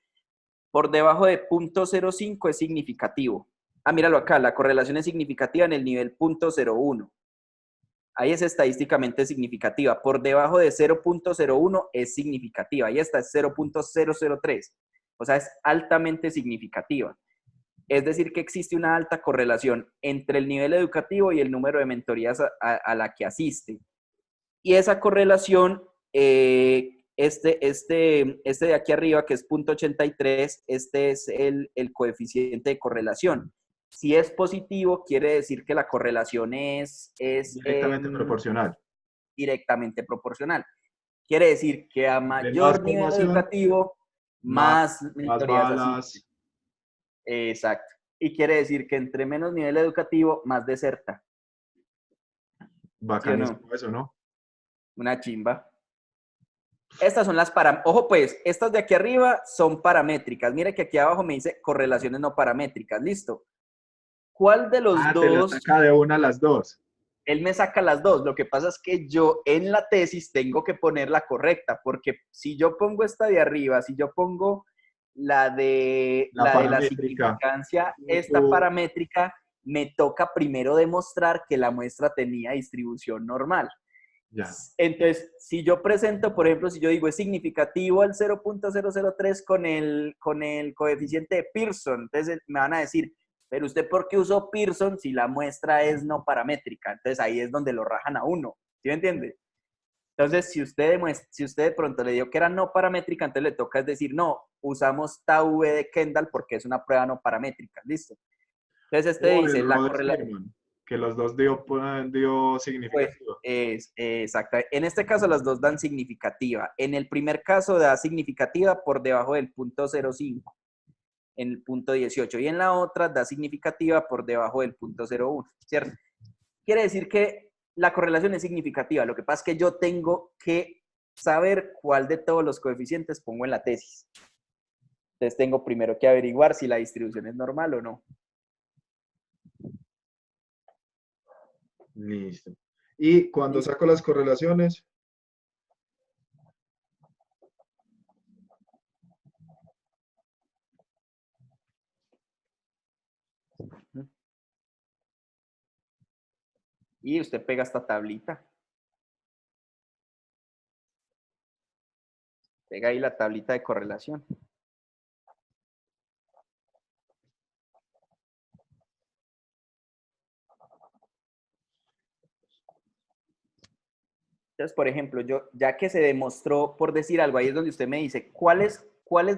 Por debajo de 0.05 es significativo. Ah, míralo acá, la correlación es significativa en el nivel 0.01. Ahí es estadísticamente significativa. Por debajo de 0.01 es significativa. Ahí está, es 0.003. O sea, es altamente significativa. Es decir, que existe una alta correlación entre el nivel educativo y el número de mentorías a la que asiste. Y esa correlación, este de aquí arriba, que es 0.83, este es el coeficiente de correlación. Si es positivo, quiere decir que la correlación es Directamente proporcional. directamente proporcional. Quiere decir que a Entre más mayor nivel formación, educativo, más, más más mentorías asisten. balas. Exacto. Y quiere decir que entre menos nivel educativo, más deserta. ¿Sí o no? Bacanísimo eso, ¿no? Una chimba. Estas son las Ojo pues, estas de aquí arriba son paramétricas. Mire que aquí abajo me dice correlaciones no paramétricas. Listo. ¿Cuál de los Ah, te la dos? saca de una a las dos. Él me saca las dos. Lo que pasa es que yo en la tesis tengo que poner la correcta, porque si yo pongo esta de arriba, si yo pongo La la de la paramétrica. significancia, esta Uh, paramétrica, me toca primero demostrar que la muestra tenía distribución normal. ya. Entonces, si yo presento, por ejemplo, si yo digo es significativo el 0.003 con el coeficiente de Pearson, entonces me van a decir, Pero usted, ¿por qué usó Pearson si la muestra es no paramétrica? Entonces ahí es donde lo rajan a uno. ¿Sí me entiende? Entonces, si usted de pronto le dio que era no paramétrica, entonces le toca es decir, no, usamos tau v de Kendall porque es una prueba no paramétrica. ¿Listo? Entonces este O el dice, la correlación, Rode-Spearman, que los dos dio pues, significativa. es exacto. En este caso las dos dan significativa. En el primer caso da significativa por debajo del punto 0,5, en el punto 18, y en la otra da significativa por debajo del punto 0,1, ¿cierto? Quiere decir que la correlación es significativa. Lo que pasa es que yo tengo que saber cuál de todos los coeficientes pongo en la tesis. Entonces tengo primero que averiguar si la distribución es normal o no. Listo. Y cuando saco las correlaciones, Y usted pega esta tablita. Pega ahí la tablita de correlación. Entonces, por ejemplo, ya que se demostró, por decir algo, ahí es donde usted me dice, ¿cuáles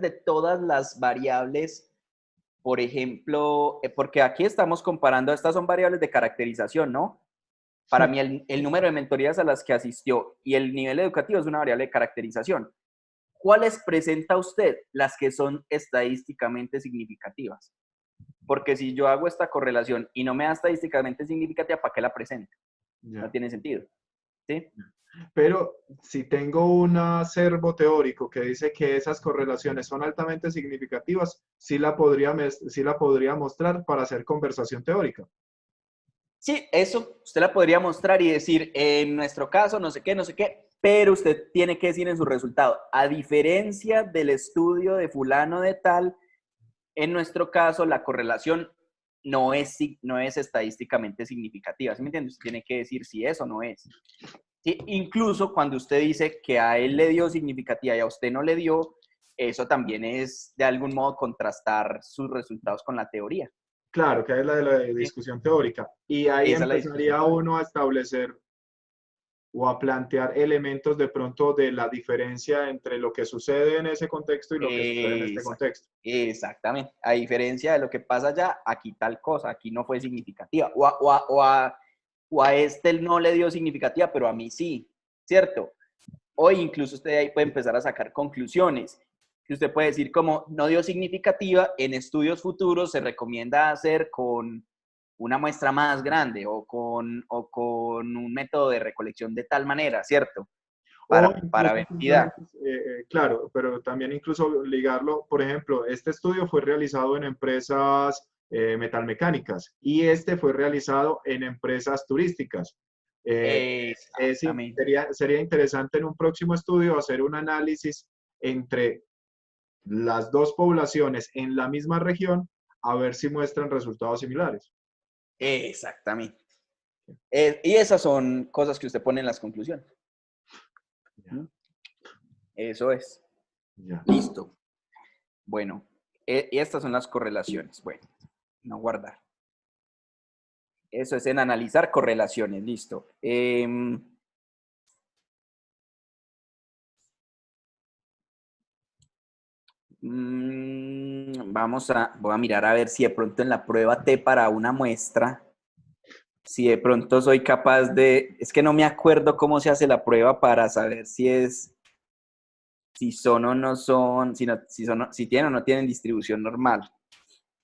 de todas las variables, por ejemplo, porque aquí estamos comparando, estas son variables de caracterización, ¿no? Para mí, el número de mentorías a las que asistió y el nivel educativo es una variable de caracterización. ¿Cuáles presenta usted? Las que son estadísticamente significativas. Porque si yo hago esta correlación y no me da estadísticamente significativa, ¿para qué la presento? ya. No tiene sentido. ¿Sí? Pero si tengo un acervo teórico que dice que esas correlaciones son altamente significativas, sí la podría mostrar para hacer conversación teórica. Sí, eso usted la podría mostrar y decir, en nuestro caso, no sé qué, pero usted tiene que decir en su resultado, a diferencia del estudio de fulano de tal, en nuestro caso la correlación no es estadísticamente significativa. ¿Sí me entiende? Usted tiene que decir si es o no es. ¿Sí? Incluso cuando usted dice que a él le dio significativa y a usted no le dio, eso también es de algún modo contrastar sus resultados con la teoría. Claro, que es la de la ¿Sí? discusión teórica. Y ahí Esa es la discusión empezaría teórica. uno a establecer o a plantear elementos de pronto de la diferencia entre lo que sucede en ese contexto y lo que sucede en este contexto. Exactamente. A diferencia de lo que pasa allá, aquí tal cosa, aquí no fue significativa. O a este no le dio significativa, pero a mí sí, ¿cierto? O incluso usted ahí puede empezar a sacar conclusiones. Que usted puede decir como no dio significativa, en estudios futuros se recomienda hacer con una muestra más grande o con un método de recolección de tal manera, ¿cierto? O Para incluso veracidad. simplemente, claro, pero también incluso ligarlo, por ejemplo, este estudio fue realizado en empresas metalmecánicas y este fue realizado en empresas turísticas. Eh, Exactamente. sería interesante en un próximo estudio hacer un análisis entre las dos poblaciones en la misma región a ver si muestran resultados similares. Exactamente. Y esas son cosas que usted pone en las conclusiones. Ya, Eso es. ya. Listo. Bueno, y estas son las correlaciones. Bueno, no guardar. Eso es en analizar correlaciones. Listo. Voy a mirar a ver si de pronto en la prueba T para una muestra, si de pronto soy capaz es que no me acuerdo cómo se hace la prueba para saber si son o no son, si tienen o no tienen distribución normal.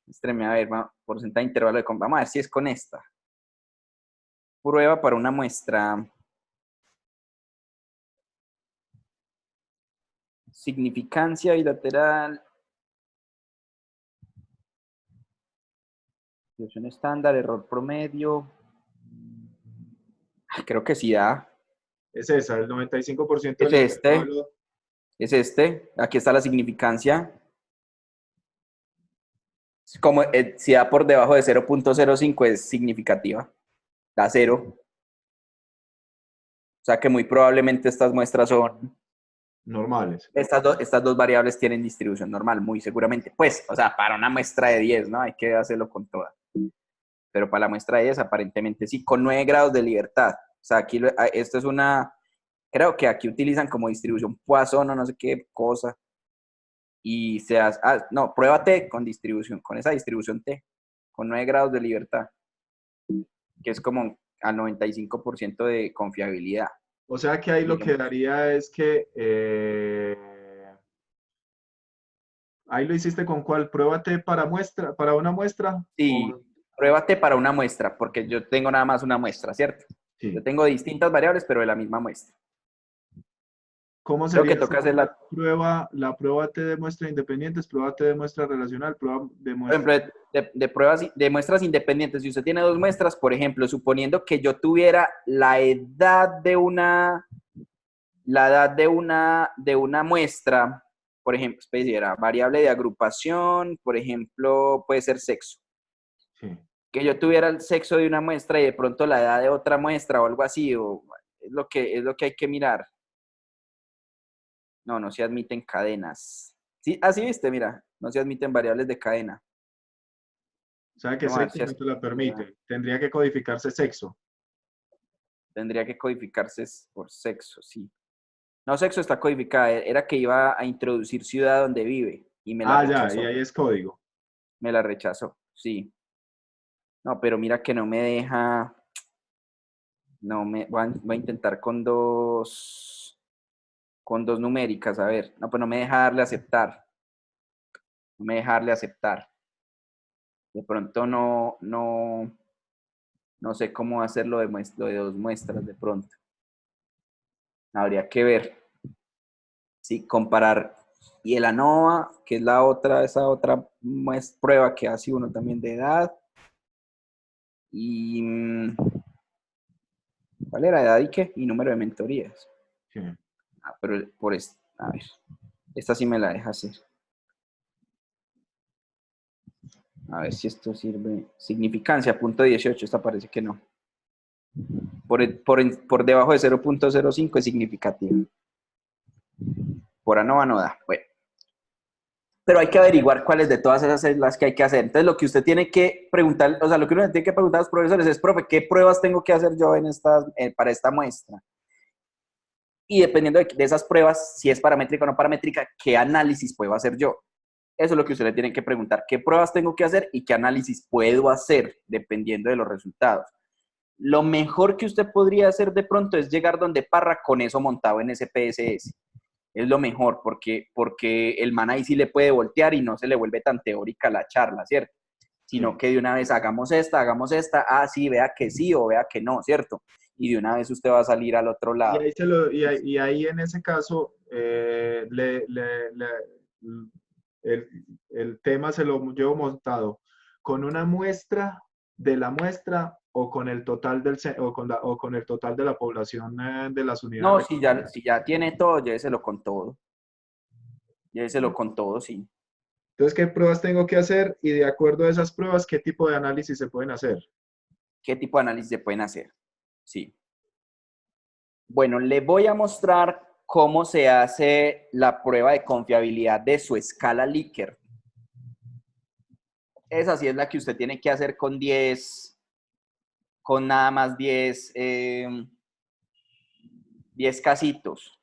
Muéstreme, a ver, porcentaje de intervalo vamos a ver si es con esta. Prueba para una muestra. Significancia bilateral. Distribución estándar, error promedio. Creo que sí da. Es esa, el 95% Es del este. intervalo. Es este. Aquí está la significancia. Como si da por debajo de 0,05 es significativa. Da 0. O sea que muy probablemente estas muestras son. Normales. Estas dos variables tienen distribución normal, muy seguramente. Pues, o sea, para una muestra de 10, ¿no? Hay que hacerlo con todas. pero para la muestra de 10 aparentemente sí, con 9 grados de libertad. O sea, aquí esto es una, creo que aquí utilizan como distribución Poisson o no sé qué cosa. Y se hace, no, prueba T con distribución, con esa distribución T, con 9 grados de libertad, que es como al 95% de confiabilidad. O sea que ahí lo que Digamos. daría es que ahí lo hiciste con cuál, pruébate para muestra, para una muestra. Sí, pruébate para una muestra, porque yo tengo nada más una muestra, ¿cierto? Yo Sí. tengo distintas variables, pero de la misma muestra. ¿Cómo Creo sería que esta toca hacer la prueba T de muestra independientes, prueba T de muestra relacional, prueba de por muestra? ejemplo, de pruebas, de muestras independientes. Si usted tiene dos muestras, por ejemplo, suponiendo que yo tuviera la edad de de una muestra, por ejemplo, era variable de agrupación, por ejemplo, puede ser sexo. Sí. Que yo tuviera el sexo de una muestra y de pronto la edad de otra muestra o algo así, o es lo que hay que mirar. No, no se admiten cadenas. Sí, así viste, mira, no se admiten variables de cadena. O sea que Vamos a ver sexo si no así te la me da. permite. Tendría que codificarse sexo. Tendría que codificarse por sexo, sí. No, sexo está codificada, era que iba a introducir ciudad donde vive y me la Ah, ya, y rechazó. ahí es código. Me la rechazó, sí. No, pero mira que no me deja, no me, voy a intentar con dos numéricas, a ver. No, pues no me deja darle a aceptar. No me deja darle a aceptar. De pronto no sé cómo hacerlo lo de dos muestras de pronto. Habría que ver. Sí, comparar. Y el ANOVA, que es la otra, esa otra prueba que hace uno también de edad. Y ¿cuál era? ¿Edad y qué? Y número de mentorías. Sí. Pero a ver, esta sí me la deja hacer. A ver si esto sirve. Significancia, punto 18, esta parece que no. Por debajo de 0.05 es significativo. Por ANOVA no da. Bueno. Pero hay que averiguar cuáles de todas esas es las que hay que hacer. Entonces, lo que usted tiene que preguntar, o sea, lo que uno tiene que preguntar a los profesores es, profe, ¿qué pruebas tengo que hacer yo para esta muestra? Y dependiendo de esas pruebas, si es paramétrica o no paramétrica, ¿qué análisis puedo hacer yo? Eso es lo que usted le tiene que preguntar. ¿Qué pruebas tengo que hacer y qué análisis puedo hacer dependiendo de los resultados? Lo mejor que usted podría hacer de pronto es llegar donde Parra con eso montado en SPSS. Es lo mejor, porque el man ahí sí le puede voltear y no se le vuelve tan teórica la charla, ¿cierto? Sino Sí. que de una vez hagamos esta, sí, vea que sí o vea que no, ¿cierto? Y de una vez usted va a salir al otro Y lado. ahí, y ahí en ese caso, el, el tema se lo llevo montado con una muestra de la muestra o con el total o con el total de la población de las unidades No, recogidas. si ya tiene todo, lléveselo con todo. Lléveselo con todo, sí. Entonces, ¿qué pruebas tengo que hacer? Y de acuerdo a esas pruebas, ¿qué tipo de análisis se pueden hacer? ¿Qué tipo de análisis se pueden hacer? Sí. Bueno, le voy a mostrar cómo se hace la prueba de confiabilidad de su escala Likert. Esa sí es la que usted tiene que hacer con 10, con nada más 10 casitos.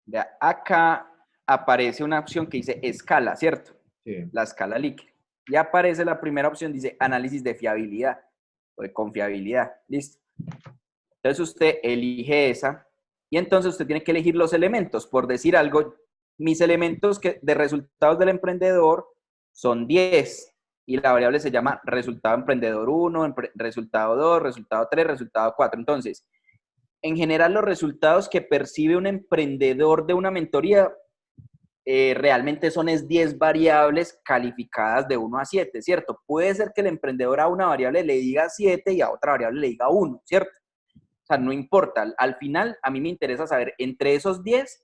Ya, acá aparece una opción que dice escala, ¿cierto? Sí. La escala Likert. Y aparece la primera opción, dice análisis de fiabilidad o de confiabilidad. ¿Listo? Entonces usted elige esa y entonces usted tiene que elegir los elementos. Por decir algo, mis elementos de resultados del emprendedor son 10 y la variable se llama resultado emprendedor 1, resultado 2, resultado 3, resultado 4. Entonces, en general los resultados que percibe un emprendedor de una mentoría realmente son 10 variables calificadas de 1 a 7, ¿cierto? Puede ser que el emprendedor a una variable le diga 7 y a otra variable le diga 1, ¿cierto? O sea, no importa. Al final, a mí me interesa saber entre esos 10,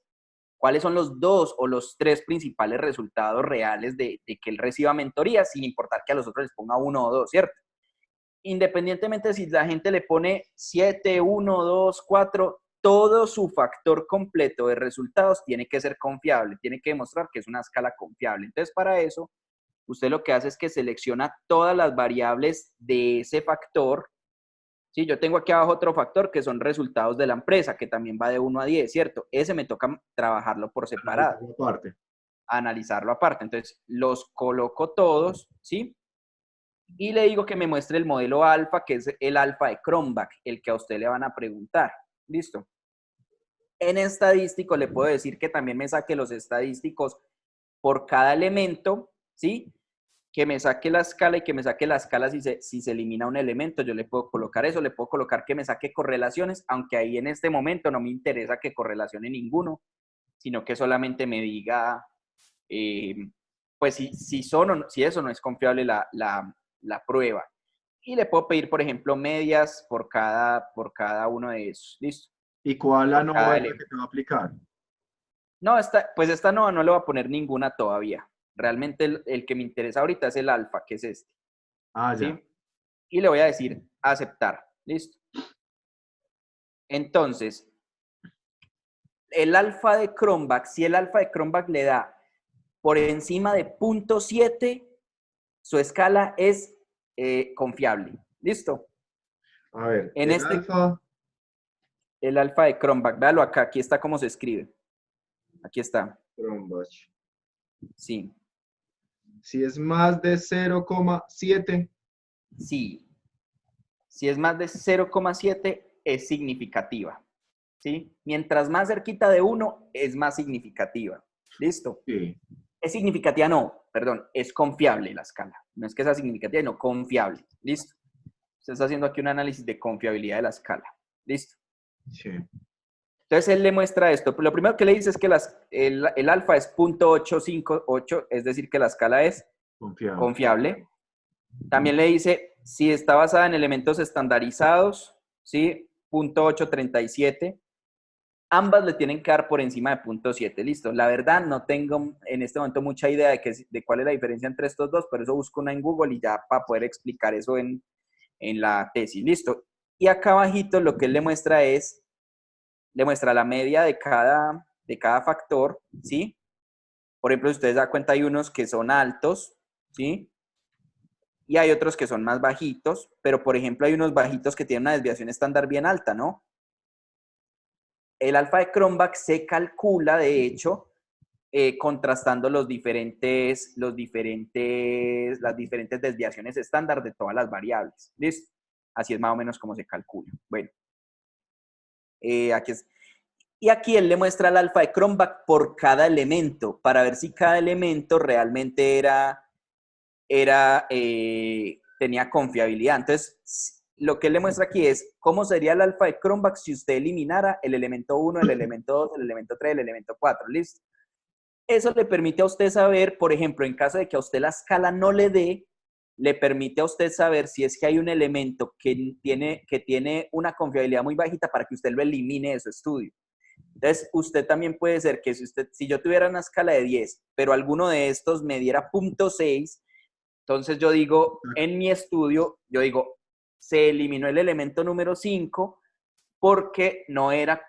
cuáles son los 2 o los 3 principales resultados reales de que él reciba mentoría, sin importar que a los otros les ponga 1 o 2, ¿cierto? independientemente si la gente le pone 7, 1, 2, 4, todo su factor completo de resultados tiene que ser confiable, tiene que demostrar que es una escala confiable. Entonces, para eso, usted lo que hace es que selecciona todas las variables de ese factor. Sí, yo tengo aquí abajo otro factor que son resultados de la empresa, que también va de 1 a 10, ¿cierto? Ese me toca trabajarlo por separado, Analizarlo aparte. analizarlo aparte. Entonces, los coloco todos, ¿sí? Y le digo que me muestre el modelo alfa, que es el alfa de Cronbach, el que a usted le van a preguntar. ¿Listo? En estadístico le puedo decir que también me saque los estadísticos por cada elemento, ¿sí? Que me saque la escala y que me saque la escala si se elimina un elemento. Yo le puedo colocar eso, le puedo colocar que me saque correlaciones, aunque ahí en este momento no me interesa que correlacione ninguno, sino que solamente me diga, eh, pues si eso no es confiable la prueba. Y le puedo pedir, por ejemplo, medias por cada uno de esos. ¿Listo? ¿Y cuál la Por nova cada es la que elemento. te va a aplicar? No, pues esta no le voy a poner ninguna todavía. Realmente el que me interesa ahorita es el alfa, que es este. Ah, ya. ¿Sí? Y le voy a decir aceptar. ¿Listo? Entonces, el alfa de Cronbach, si el alfa de Cronbach le da por encima de 0.7, su escala es confiable. ¿Listo? A ver, En el este, alfa, el alfa de Cronbach, véalo acá, aquí está cómo se escribe. Aquí está. Cronbach. Sí, Si es más de 0,7, sí. Si es más de 0,7, es significativa. ¿Sí? Mientras más cerquita de 1, es más significativa. ¿Listo? sí. Es significativa, no, perdón, es confiable la escala. No es que sea significativa, no, confiable. ¿Listo? Usted está haciendo aquí un análisis de confiabilidad de la escala. ¿Listo? Sí, Entonces él le muestra esto. Lo primero que le dice es que el alfa es 0.858, es decir, que la escala es confiable. confiable. También le dice si está basada en elementos estandarizados, ¿sí? 0.837. Ambas le tienen que dar por encima de 0.7. Listo. La verdad, no tengo en este momento mucha idea de cuál es la diferencia entre estos dos, pero eso busco una en Google y ya para poder explicar eso en la tesis. Listo. Y acá abajito lo que él le muestra la media de cada factor, ¿sí? Por ejemplo, si ustedes dan cuenta, hay unos que son altos, ¿sí? Y hay otros que son más bajitos, pero por ejemplo hay unos bajitos que tienen una desviación estándar bien alta, ¿no? El alfa de Cronbach se calcula, de hecho, contrastando las diferentes desviaciones estándar de todas las variables. ¿Listo? Así es más o menos como se calcula. Bueno, aquí es. Y aquí él le muestra el alfa de Cronbach por cada elemento, para ver si cada elemento realmente tenía confiabilidad. Entonces, lo que él le muestra aquí es cómo sería el alfa de Cronbach si usted eliminara el elemento 1, el elemento 2, el elemento 3, el elemento 4. ¿Listo? Eso le permite a usted saber, por ejemplo, en caso de que a usted la escala no le dé, le permite a usted saber si es que hay un elemento que tiene una confiabilidad muy bajita para que usted lo elimine de su estudio. Entonces, usted también puede ser que si yo tuviera una escala de 10, pero alguno de estos me diera 0.6, entonces yo digo, en mi estudio, yo digo, se eliminó el elemento número 5 porque no era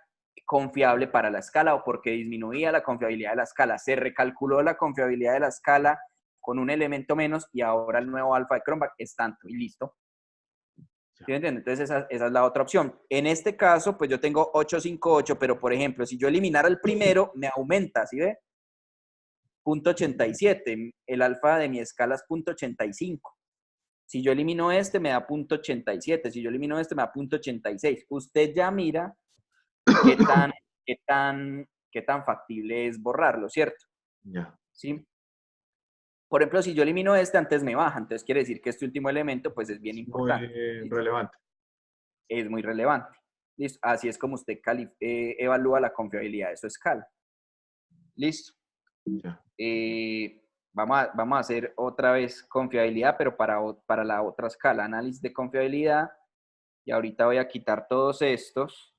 confiable para la escala o porque disminuía la confiabilidad de la escala. Se recalculó la confiabilidad de la escala con un elemento menos y ahora el nuevo alfa de Cronbach es tanto y listo. ¿Sí me entiendes? Entonces esa es la otra opción. En este caso, pues yo tengo 858, pero por ejemplo, si yo eliminara el primero, me aumenta, ¿sí ve? 0.87. El alfa de mi escala es 0.85. Si yo elimino este, me da 0.87. Si yo elimino este, me da 0.86. Usted ya mira qué tan, qué tan factible es borrarlo, ¿cierto? Ya. ¿Sí? Por ejemplo, si yo elimino este, antes me baja. Entonces quiere decir que este último elemento, pues es bien Es muy importante. ¿Listo? relevante. Es muy relevante. ¿Listo? Así es como usted evalúa la confiabilidad de su escala. ¿Listo? Ya. Vamos a hacer otra vez confiabilidad, pero para la otra escala, análisis de confiabilidad. Y ahorita voy a quitar todos estos.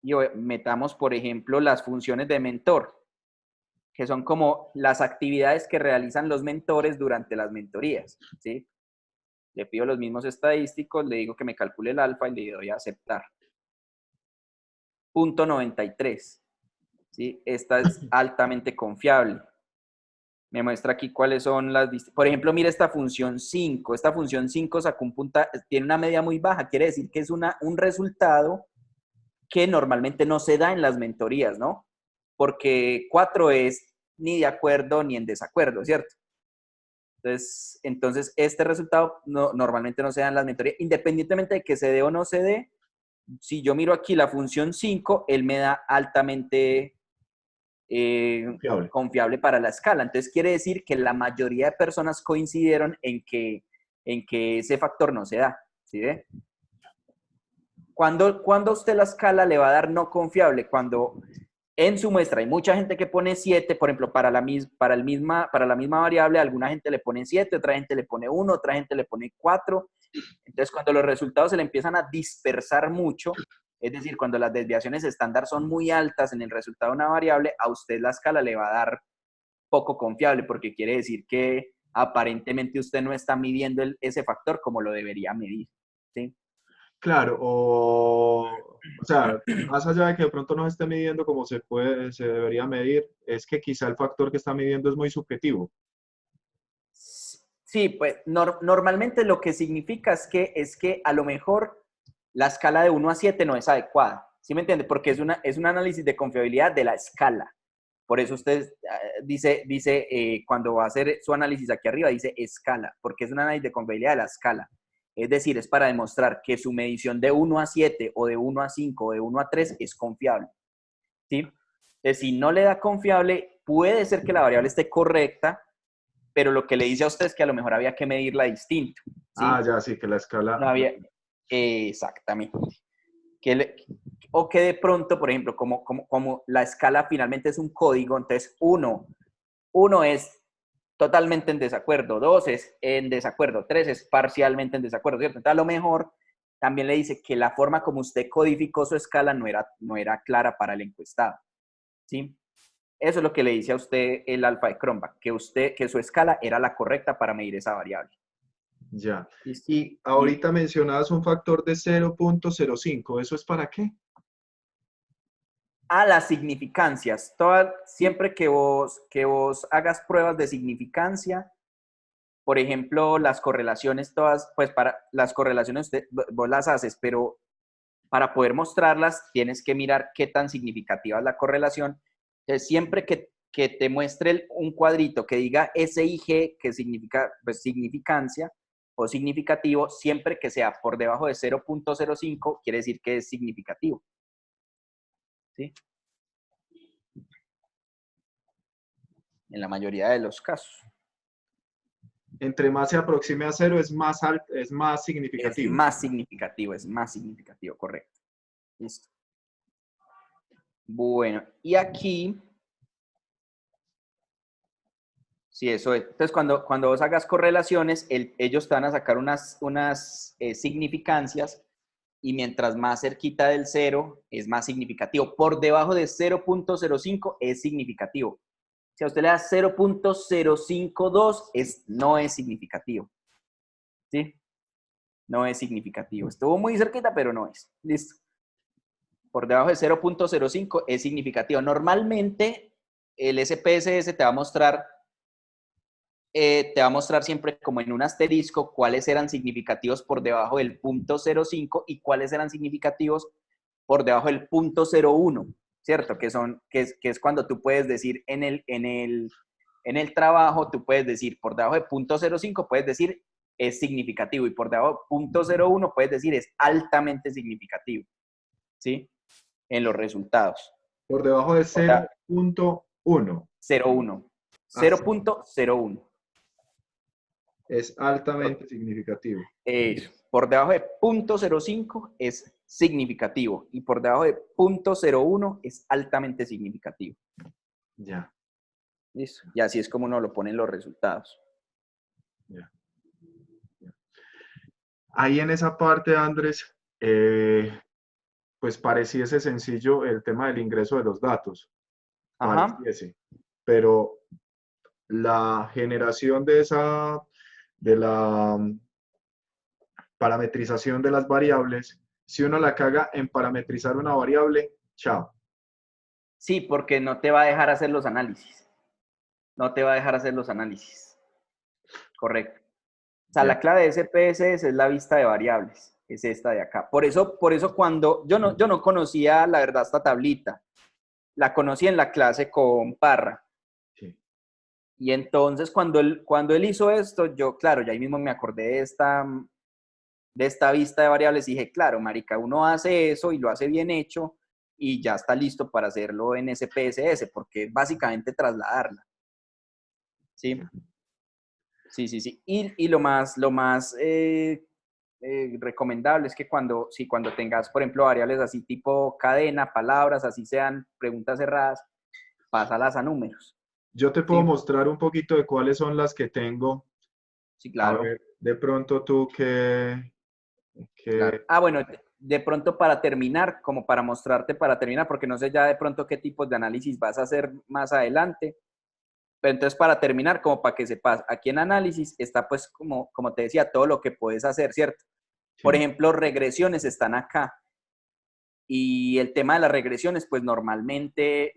Y metamos, por ejemplo, las funciones de mentor, que son como las actividades que realizan los mentores durante las mentorías, ¿sí? Le pido los mismos estadísticos, le digo que me calcule el alfa y le doy a aceptar. Punto 93. ¿Sí? Esta es altamente confiable. Me muestra aquí cuáles son las... Por ejemplo, mira esta función 5. Esta función 5 sacó un tiene una media muy baja. Quiere decir que es un resultado que normalmente no se da en las mentorías, ¿no? Porque 4 es ni de acuerdo ni en desacuerdo, ¿cierto? Entonces este resultado normalmente no se da en las mentorías. Independientemente de que se dé o no se dé, si yo miro aquí la función 5, él me da altamente confiable para la escala. Entonces quiere decir que la mayoría de personas coincidieron en que ese factor no se da. ¿Sí ve? ¿Cuándo a usted la escala le va a dar no confiable? Cuando en su muestra hay mucha gente que pone 7, por ejemplo, para la misma variable, alguna gente le pone 7, otra gente le pone 1, otra gente le pone 4. Entonces, cuando los resultados se le empiezan a dispersar mucho, es decir, cuando las desviaciones estándar son muy altas en el resultado de una variable, a usted la escala le va a dar poco confiable, porque quiere decir que aparentemente usted no está midiendo ese factor como lo debería medir. ¿Sí? Claro, o sea, más allá de que de pronto no se esté midiendo como se debería medir, es que quizá el factor que está midiendo es muy subjetivo. Sí, pues normalmente lo que significa es que a lo mejor la escala de 1 a 7 no es adecuada. ¿Sí me entiende? Porque es un análisis de confiabilidad de la escala. Por eso usted dice cuando va a hacer su análisis aquí arriba, dice escala, porque es un análisis de confiabilidad de la escala. Es decir, es para demostrar que su medición de 1 a 7 o de 1 a 5 o de 1 a 3 es confiable. ¿Sí? Entonces, si no le da confiable, puede ser que la variable esté correcta, pero lo que le dice a usted es que a lo mejor había que medirla distinto. ¿Sí? Ah, ya, sí, que la escala... No había... Exactamente. O que de pronto, por ejemplo, como la escala finalmente es un código, entonces uno es totalmente en desacuerdo, 2 es en desacuerdo, 3 es parcialmente en desacuerdo, ¿cierto? Entonces a lo mejor también le dice que la forma como usted codificó su escala no era clara para el encuestado, ¿sí? Eso es lo que le dice a usted el alfa de Cronbach, que su escala era la correcta para medir esa variable. Ya. ¿Listo? Y ahorita mencionabas un factor de 0.05. ¿Eso es para qué? A las significancias. Siempre que vos hagas pruebas de significancia, por ejemplo, las correlaciones todas, pues para las correlaciones vos las haces, pero para poder mostrarlas tienes que mirar qué tan significativa es la correlación. Entonces, siempre que te muestre un cuadrito que diga SIG, que significa pues, significancia o significativo, siempre que sea por debajo de 0.05, quiere decir que es significativo. ¿Sí? En la mayoría de los casos. Entre más se aproxime a 0 es más alto, es más significativo. Es más significativo, correcto. Listo. Bueno, y aquí, sí, eso es. Entonces, cuando vos hagas correlaciones, ellos te van a sacar unas significancias y mientras más cerquita del 0 es más significativo. Por debajo de 0.05 es significativo. Si a usted le da 0.052, no es significativo. ¿Sí? No es significativo. Estuvo muy cerquita, pero no es. Listo. Por debajo de 0.05 es significativo. Normalmente el SPSS te va a mostrar siempre como en un asterisco cuáles eran significativos por debajo del 0.05 y cuáles eran significativos por debajo del 0.01, ¿cierto? Que es cuando tú puedes decir en el trabajo, tú puedes decir por debajo de 0.05, puedes decir es significativo y por debajo de 0.01 puedes decir es altamente significativo, ¿sí? En los resultados. Por debajo de 0.1. 0.1. Ah, 0.01. es altamente significativo. Por debajo de 0.05 es significativo y por debajo de 0.01 es altamente significativo. Ya. ¿Listo? Y así es como uno lo pone en los resultados. Ya. Ahí en esa parte, Andrés, pues pareciese sencillo el tema del ingreso de los datos. Ajá. Pareciese. Pero la generación de esa, de la, parametrización de las variables. Si uno la caga en parametrizar una variable, chao. Sí, porque no te va a dejar hacer los análisis. No te va a dejar hacer los análisis. Correcto. O sea, Ya. la clave de SPSS es la vista de variables. Es esta de acá. Por eso cuando yo no conocía, la verdad, esta tablita. La conocí en la clase con Parra. Sí. Y entonces cuando él hizo esto, yo, claro, ya ahí mismo me acordé de esta vista de variables y dije, claro, marica, uno hace eso y lo hace bien hecho y ya está listo para hacerlo en SPSS, porque es básicamente trasladarla. ¿Sí? Sí, sí, sí. Y lo más recomendable es que cuando tengas, por ejemplo, variables así tipo cadena, palabras, así sean preguntas cerradas, pásalas a números. Yo te puedo ¿Sí? mostrar un poquito de cuáles son las que tengo. Sí, A claro. ver, de pronto tú Claro. Ah, bueno, de pronto para terminar, como para mostrarte para terminar, porque no sé ya de pronto qué tipos de análisis vas a hacer más adelante, pero entonces para terminar, como para que sepas, aquí en análisis está pues como te decía, todo lo que puedes hacer, ¿cierto? Por sí, ejemplo, regresiones están acá. Y el tema de las regresiones, pues normalmente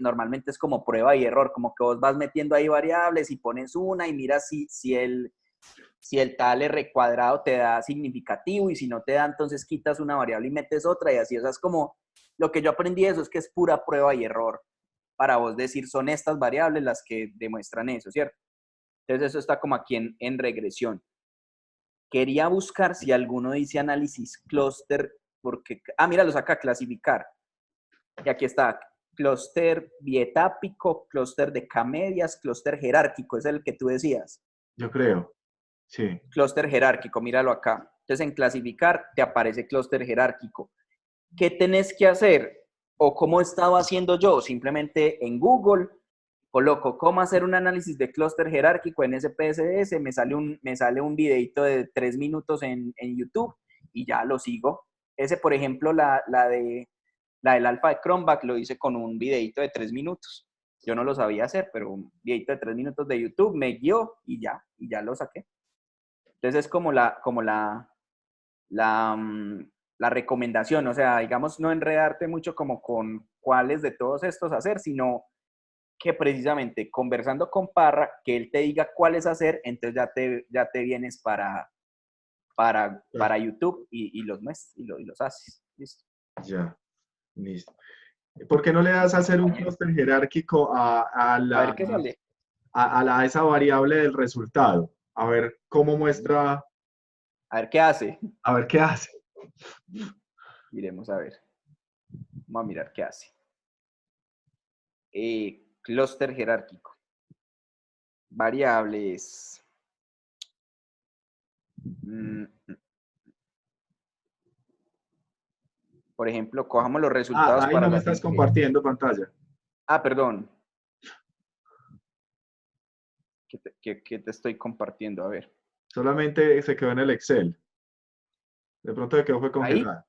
es como prueba y error, como que vos vas metiendo ahí variables y pones una y miras si el tal R cuadrado te da significativo y si no te da, entonces quitas una variable y metes otra y así. O sea, es como lo que yo aprendí de eso es que es pura prueba y error para vos decir son estas variables las que demuestran eso, ¿cierto? Entonces eso está como aquí en regresión. Quería buscar si alguno dice análisis clúster, porque, míralos acá, clasificar. Y aquí está, clúster bietápico, clúster de K-medias, clúster jerárquico, es el que tú decías. yo creo. Sí. Clúster jerárquico, míralo acá. Entonces en clasificar te aparece clúster jerárquico. ¿Qué tenés que hacer? ¿O cómo estaba haciendo yo? Simplemente en Google coloco cómo hacer un análisis de clúster jerárquico en SPSS, me sale un videito de 3 minutos en YouTube y ya lo sigo. Ese, por ejemplo, la del alfa de Cronbach lo hice con un videito de 3 minutos. Yo no lo sabía hacer, pero un videito de 3 minutos de YouTube me guió y ya lo saqué. Entonces es la recomendación, o sea, digamos, no enredarte mucho como con cuáles de todos estos hacer, sino que precisamente conversando con Parra, que él te diga cuáles hacer, entonces ya te vienes para YouTube y los muestras y los haces. ¿Listo? Ya, listo. ¿Por qué no le das a hacer un clúster jerárquico A ver qué sale. a esa variable del resultado? A ver cómo muestra, A ver qué hace. a ver qué hace. Miremos a ver. Vamos a mirar qué hace. Clúster jerárquico. Variables. Por ejemplo, cojamos los Ah, resultados ahí para no me la estás gente. compartiendo pantalla. Perdón. ¿Qué te estoy compartiendo? A ver. Solamente se quedó en el Excel. De pronto se quedó fue Ahí, congelada.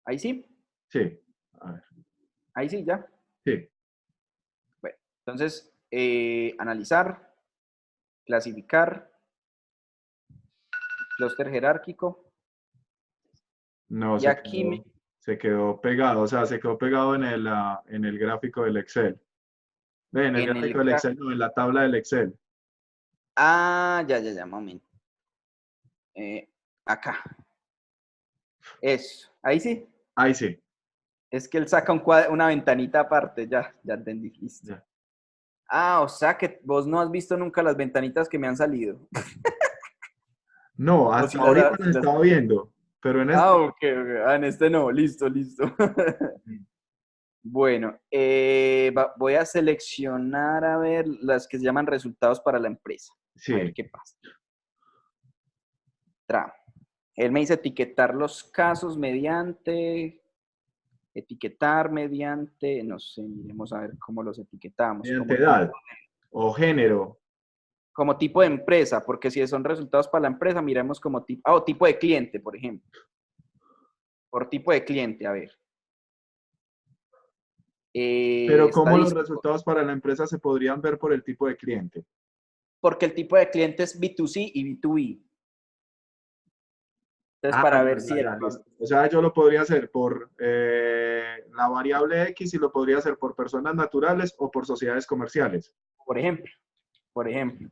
ahí sí, Sí, a ver. ahí sí, ya. Sí. Bueno, entonces, analizar, clasificar, clúster jerárquico. No, Y aquí, se quedó pegado, o sea, se quedó pegado en el gráfico del Excel. Ve, en el en gráfico el... del Excel, no, en la tabla del Excel. ya, momento. Acá. Eso. Ahí sí. Ahí sí. Es que él saca una ventanita aparte. Ya entendí. Listo. Ya. O sea que vos no has visto nunca las ventanitas que me han salido. No, O hasta si ahorita las si las... estaba viendo, pero en este. Ok, ok. En este no. Listo, listo. Bueno, voy a seleccionar a ver las que se llaman resultados para la empresa. A ver Sí, qué pasa. Él me dice etiquetar los casos etiquetar mediante, no sé, miremos a ver cómo los etiquetamos, mediante edad o género. como tipo de empresa, porque si son resultados para la empresa, miremos como tipo, tipo de cliente, por ejemplo. Por tipo de cliente, a ver. Pero ¿cómo los Estadístico, resultados para la empresa se podrían ver por el tipo de cliente? porque el tipo de cliente es B2C y B2B. Entonces, Ah, para ya, ver ya, si de ya, listo. pronto, O sea, yo lo podría hacer por la variable X y lo podría hacer por personas naturales o por sociedades comerciales. por ejemplo, por ejemplo,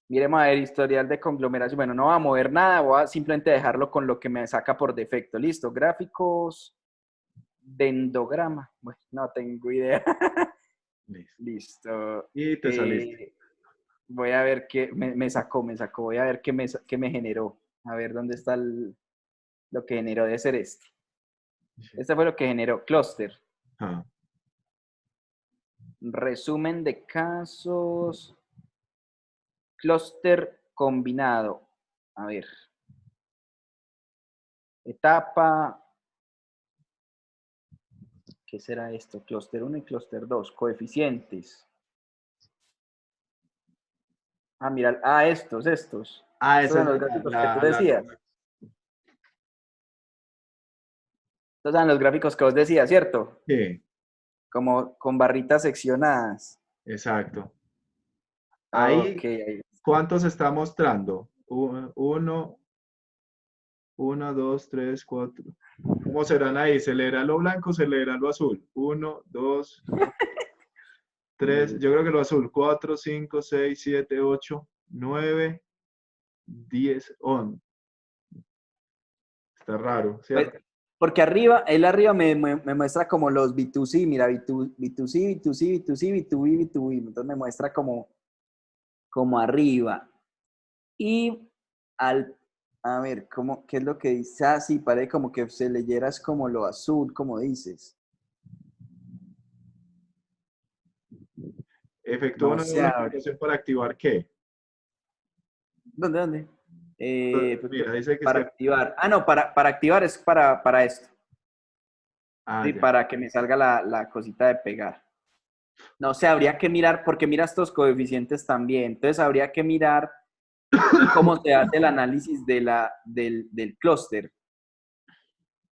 miremos a ver historial de conglomeración. Bueno, no voy a mover nada, voy a simplemente dejarlo con lo que me saca por defecto. Listo, gráficos, dendograma. Bueno, no tengo idea. Listo. Listo. Y te saliste. Voy a ver qué me sacó. Voy a ver qué me generó. A ver dónde está lo que generó. Debe ser este. Sí. Este fue lo que generó. Cluster. Ah, Resumen de casos. Clúster combinado. A ver. Etapa. ¿Qué será esto? Clúster 1 y clúster 2. Coeficientes. Ah, mira. Ah, estos. Estos esa son es los gráficos que tú la decías. Estos eran los gráficos que vos decías, ¿cierto? sí, Como con barritas seccionadas. exacto. Ok. Ahí, ¿cuántos está mostrando? Uno, uno, dos, tres, cuatro. ¿Cómo serán ahí? ¿Se leerá lo blanco o se leerá lo azul? Uno, dos, tres, yo creo que lo azul. Cuatro, cinco, seis, siete, ocho, nueve, 10, 11. Está raro, Pues, ¿cierto? porque arriba, él arriba me muestra como los B2C, mira, B2C, B2C, B2C, B2B, B2B. Entonces me muestra como arriba. Y a ver, ¿qué es lo que dice? Ah, sí, parece como que se leyeras como lo azul, como dices. Efectúa No una sé, doble a ver, operación para activar ¿qué? ¿dónde? Mira, dice que Para está. activar. Ah, no, para activar es para esto. Ah, Sí, ya. para que me salga la cosita de pegar. No sé, habría que mirar, porque mira estos coeficientes también. Entonces habría que mirar cómo se hace el análisis del clúster.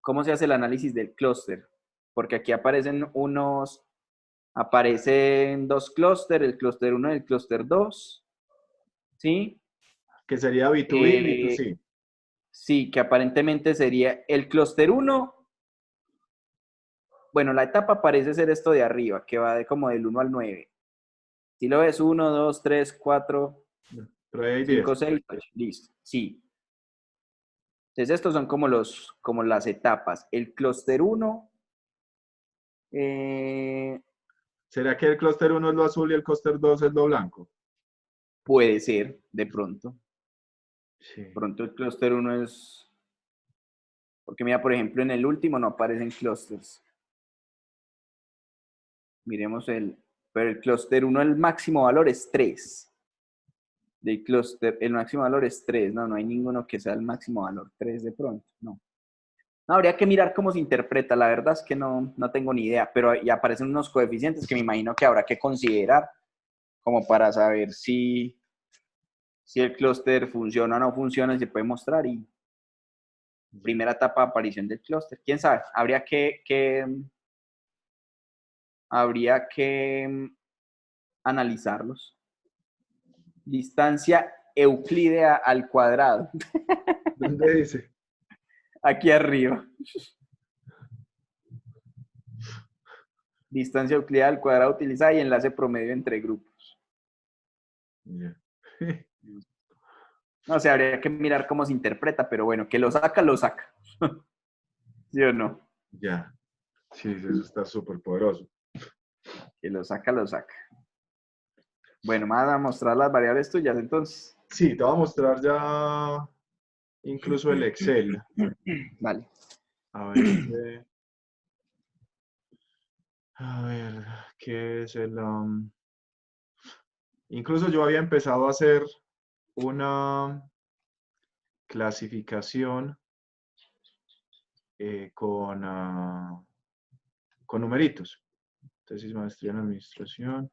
¿Cómo se hace el análisis del clúster? Porque aquí aparecen dos clústeres, el clúster 1 y el clúster 2, ¿sí? Que sería B2B y Eh, B2C. sí, que aparentemente sería el clúster 1. Bueno, la etapa parece ser esto de arriba, que va como del 1 al 9. Si lo ves, 1, 2, 3, 4, Pero ahí hay 10. 5, 6, 8, listo, sí. Entonces estos son como las etapas. El clúster 1 ¿Será que el clúster uno es lo azul y el clúster 2 es lo blanco? puede ser, de pronto. Sí. Pronto el clúster 1 es... Porque mira, por ejemplo, en el último no aparecen clústeres. Miremos pero el clúster 1, el máximo valor es 3. Del clúster, el máximo valor es 3. No, no hay ninguno que sea el máximo valor 3 de pronto. No. No, habría que mirar cómo se interpreta. La verdad es que no tengo ni idea, pero ya aparecen unos coeficientes que me imagino que habrá que considerar como para saber si el clúster funciona o no funciona, se puede mostrar. Y primera etapa de aparición del clúster. ¿Quién sabe? Habría que analizarlos. Distancia euclídea al cuadrado. ¿Dónde dice? Aquí arriba. Distancia euclídea al cuadrado utilizada y enlace promedio entre grupos. Ya. No sé, habría que mirar cómo se interpreta, pero bueno, que lo saca, lo saca. ¿Sí o no? Ya. Sí, sí, eso está súper poderoso. Que lo saca, lo saca. Bueno, me vas a mostrar las variables tuyas entonces. Sí, te voy a mostrar ya incluso el Excel. Vale. A ver, a ver, ¿qué es el? Incluso yo había empezado a hacer una clasificación con numeritos. Tesis, maestría en administración,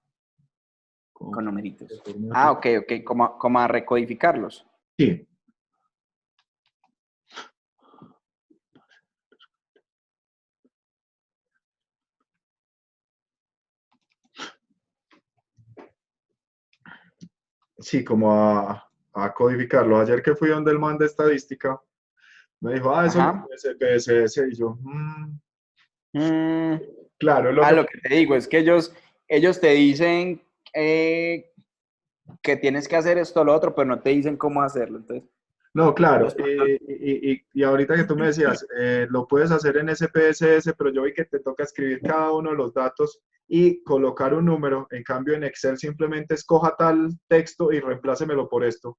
con Con numeritos. Ah, formato. ok, ok. Como a recodificarlos. Sí, sí, como a codificarlo. Ayer que fui donde el man de estadística, Me dijo, ah, eso lo Ajá. hace PSS. Y yo, Mm, claro, lo que... lo que te digo es que ellos te dicen que tienes que hacer esto o lo otro, pero no te dicen cómo hacerlo. Entonces, No, claro. los proyectos- Y ahorita que tú me decías, lo puedes hacer en SPSS, pero yo vi que te toca escribir cada uno de los datos y colocar un número. En cambio, en Excel simplemente escoja tal texto y reemplácemelo por esto.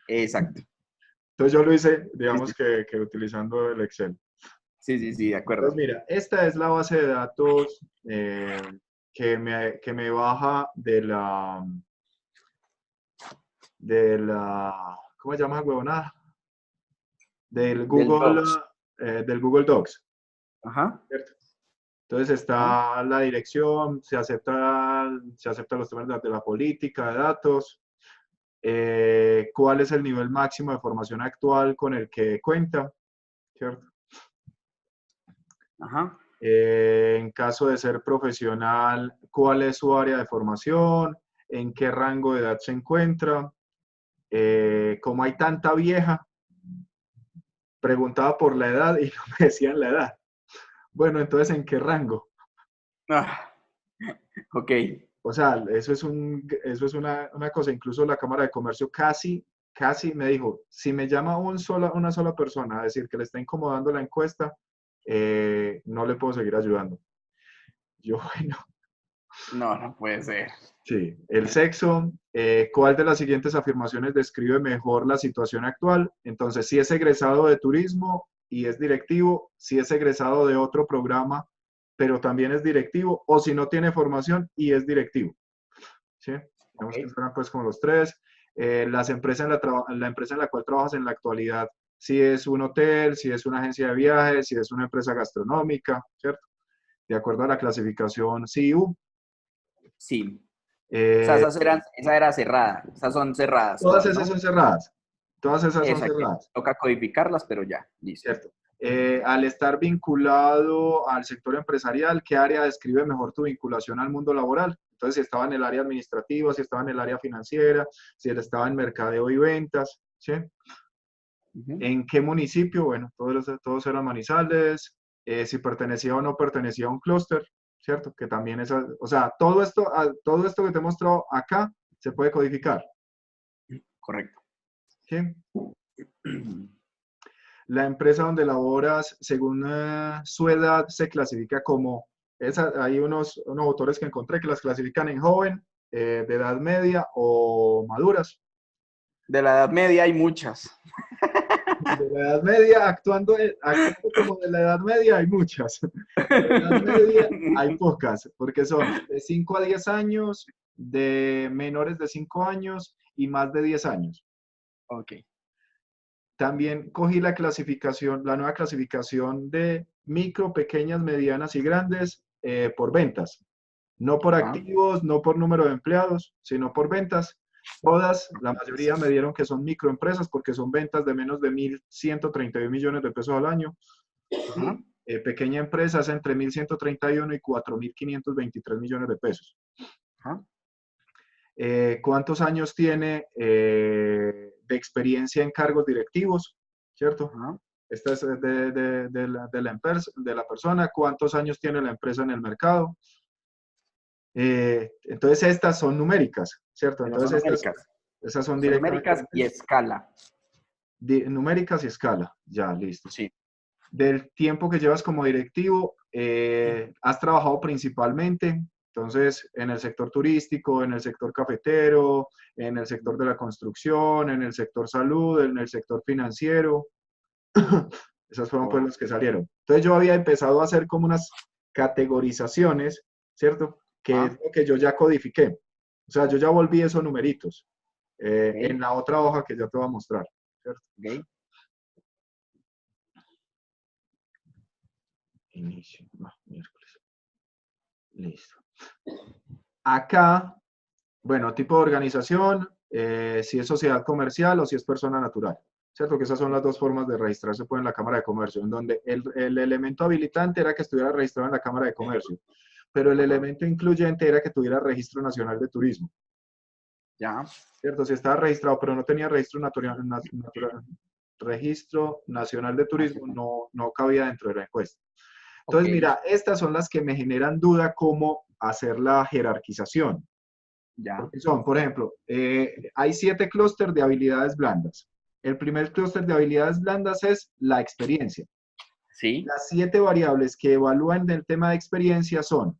Exacto. Entonces yo lo hice, Sí, digamos sí, que utilizando el Excel. sí, sí, sí, de Entonces, acuerdo. mira, esta es la base de datos que me baja de la, ¿cómo se llama, huevonada? Del Docs. Del Google Docs, Ajá. ¿cierto? Entonces Ajá. está la dirección, se aceptan los temas de la política de datos, cuál es el nivel máximo de formación actual con el que cuenta, ¿cierto? Ajá. En caso de ser profesional, cuál es su área de formación, en qué rango de edad se encuentra. Como hay tanta vieja, preguntaba por la edad y no me decían la edad. Bueno, entonces, ¿en qué rango? Ah, ok. O sea, eso es una cosa. Incluso la Cámara de Comercio casi me dijo, si me llama una sola persona a decir que le está incomodando la encuesta, no le puedo seguir ayudando. Yo, bueno, No, no puede ser. sí. El sexo, ¿cuál de las siguientes afirmaciones describe mejor la situación actual? Entonces, si es egresado de turismo y es directivo, si es egresado de otro programa, pero también es directivo, o si no tiene formación y es directivo. ¿Sí? Ok. Digamos que fueran pues como los tres. Las empresas la empresa en la cual trabajas en la actualidad, si es un hotel, si es una agencia de viajes, si es una empresa gastronómica, ¿cierto? De acuerdo a la clasificación CIU. Sí. O sea, Eh, esa era cerrada. Esas son cerradas todas todas, esas ¿no? son cerradas. Todas esas son Esa que cerradas, toca codificarlas, pero ya, listo. ¿cierto? Al estar vinculado al sector empresarial, ¿qué área describe mejor tu vinculación al mundo laboral? Entonces, si estaba en el área administrativa, si estaba en el área financiera, si él estaba en mercadeo y ventas, ¿sí? Ujú. ¿En qué municipio? Bueno, todos eran Manizales, si pertenecía o no pertenecía a un clúster, ¿cierto? Que también es, o sea, todo esto que te he mostrado acá se puede codificar, Correcto. ¿sí? La empresa donde laboras, según su edad, se clasifica como, hay unos autores que encontré que las clasifican en joven, de edad media o maduras. De la Edad Media hay muchas. De la Edad Media, actuando como de la Edad Media, hay muchas. De la Edad Media hay pocas, porque son de 5 a 10 años, de menores de 5 años y más de 10 años. Ok. También cogí la nueva clasificación de micro, pequeñas, medianas y grandes por ventas. No por Ajá. activos, no por número de empleados, sino por ventas. Todas, la mayoría me dieron que son microempresas porque son ventas de menos de 1.131 millones de pesos al año. Ajá. Y pequeña empresa es entre 1.131 y 4.523 millones de pesos. Ajá. ¿Cuántos años tiene de experiencia en cargos directivos? ¿Cierto? Ajá. Esta es de la persona. ¿Cuántos años tiene la empresa en el mercado? Entonces, estas son numéricas, ¿cierto? Esas son Entonces, numéricas. estas son Son numéricas directamente y escala. numéricas y escala. Ya, listo. Sí. Del tiempo que llevas como directivo, has trabajado principalmente, entonces, en el sector turístico, en el sector cafetero, en el sector de la construcción, en el sector salud, en el sector financiero. Esas fueron pues Oh, los que salieron. Entonces yo había empezado a hacer como unas categorizaciones, ¿cierto? Que es ajá. lo que yo ya codifiqué. O sea, yo ya volví esos numeritos Ok. en la otra hoja que ya te voy a mostrar, ¿cierto? Ok. Inicio, miércoles. Listo. Acá, bueno, tipo de organización, si es sociedad comercial o si es persona natural, ¿cierto? Que esas son las dos formas de registrarse pues, en la Cámara de Comercio, en donde el elemento habilitante era que estuviera registrado en la Cámara de Comercio, pero el Ajá. elemento incluyente era que tuviera registro nacional de turismo, Ya. ¿cierto? Si estaba registrado pero no tenía registro Registro Nacional de Turismo no cabía dentro de la encuesta. Ok, Entonces, mira, estas son las que me generan duda cómo hacer la jerarquización. ya. Porque son, por ejemplo, hay 7 clústeres de habilidades blandas. El primer clúster de habilidades blandas es la experiencia. Sí, Las 7 variables que evalúan del tema de experiencia son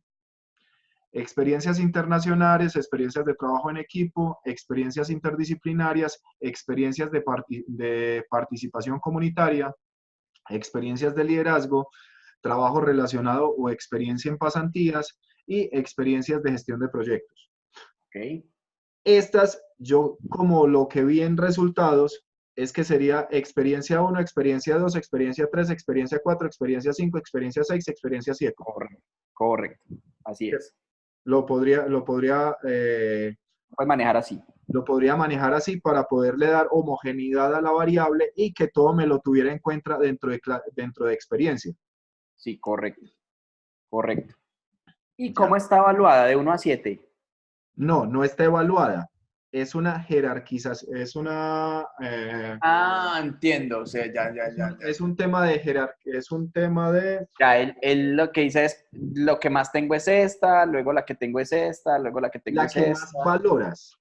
experiencias internacionales, experiencias de trabajo en equipo, experiencias interdisciplinarias, experiencias de participación comunitaria, experiencias de liderazgo, trabajo relacionado o experiencia en pasantías y experiencias de gestión de proyectos. ok. Estas, yo como lo que vi en resultados, es que sería experiencia 1, experiencia 2, experiencia 3, experiencia 4, experiencia 5, experiencia 6, experiencia 7. Correcto, correcto. Así es. Puedes manejar así. Lo podría manejar así para poderle dar homogeneidad a la variable y que todo me lo tuviera en cuenta dentro de experiencia. Sí, correcto, correcto. ¿Y Ya. cómo está evaluada de 1 a 7? No, no está evaluada. Es una jerarquización, Ah, entiendo, o sea, ya. es un tema de jerarquía, es un tema de Ya, él lo que dice es, lo que más tengo es esta, luego la que tengo es esta, luego la que tengo la es que más esta. valoras.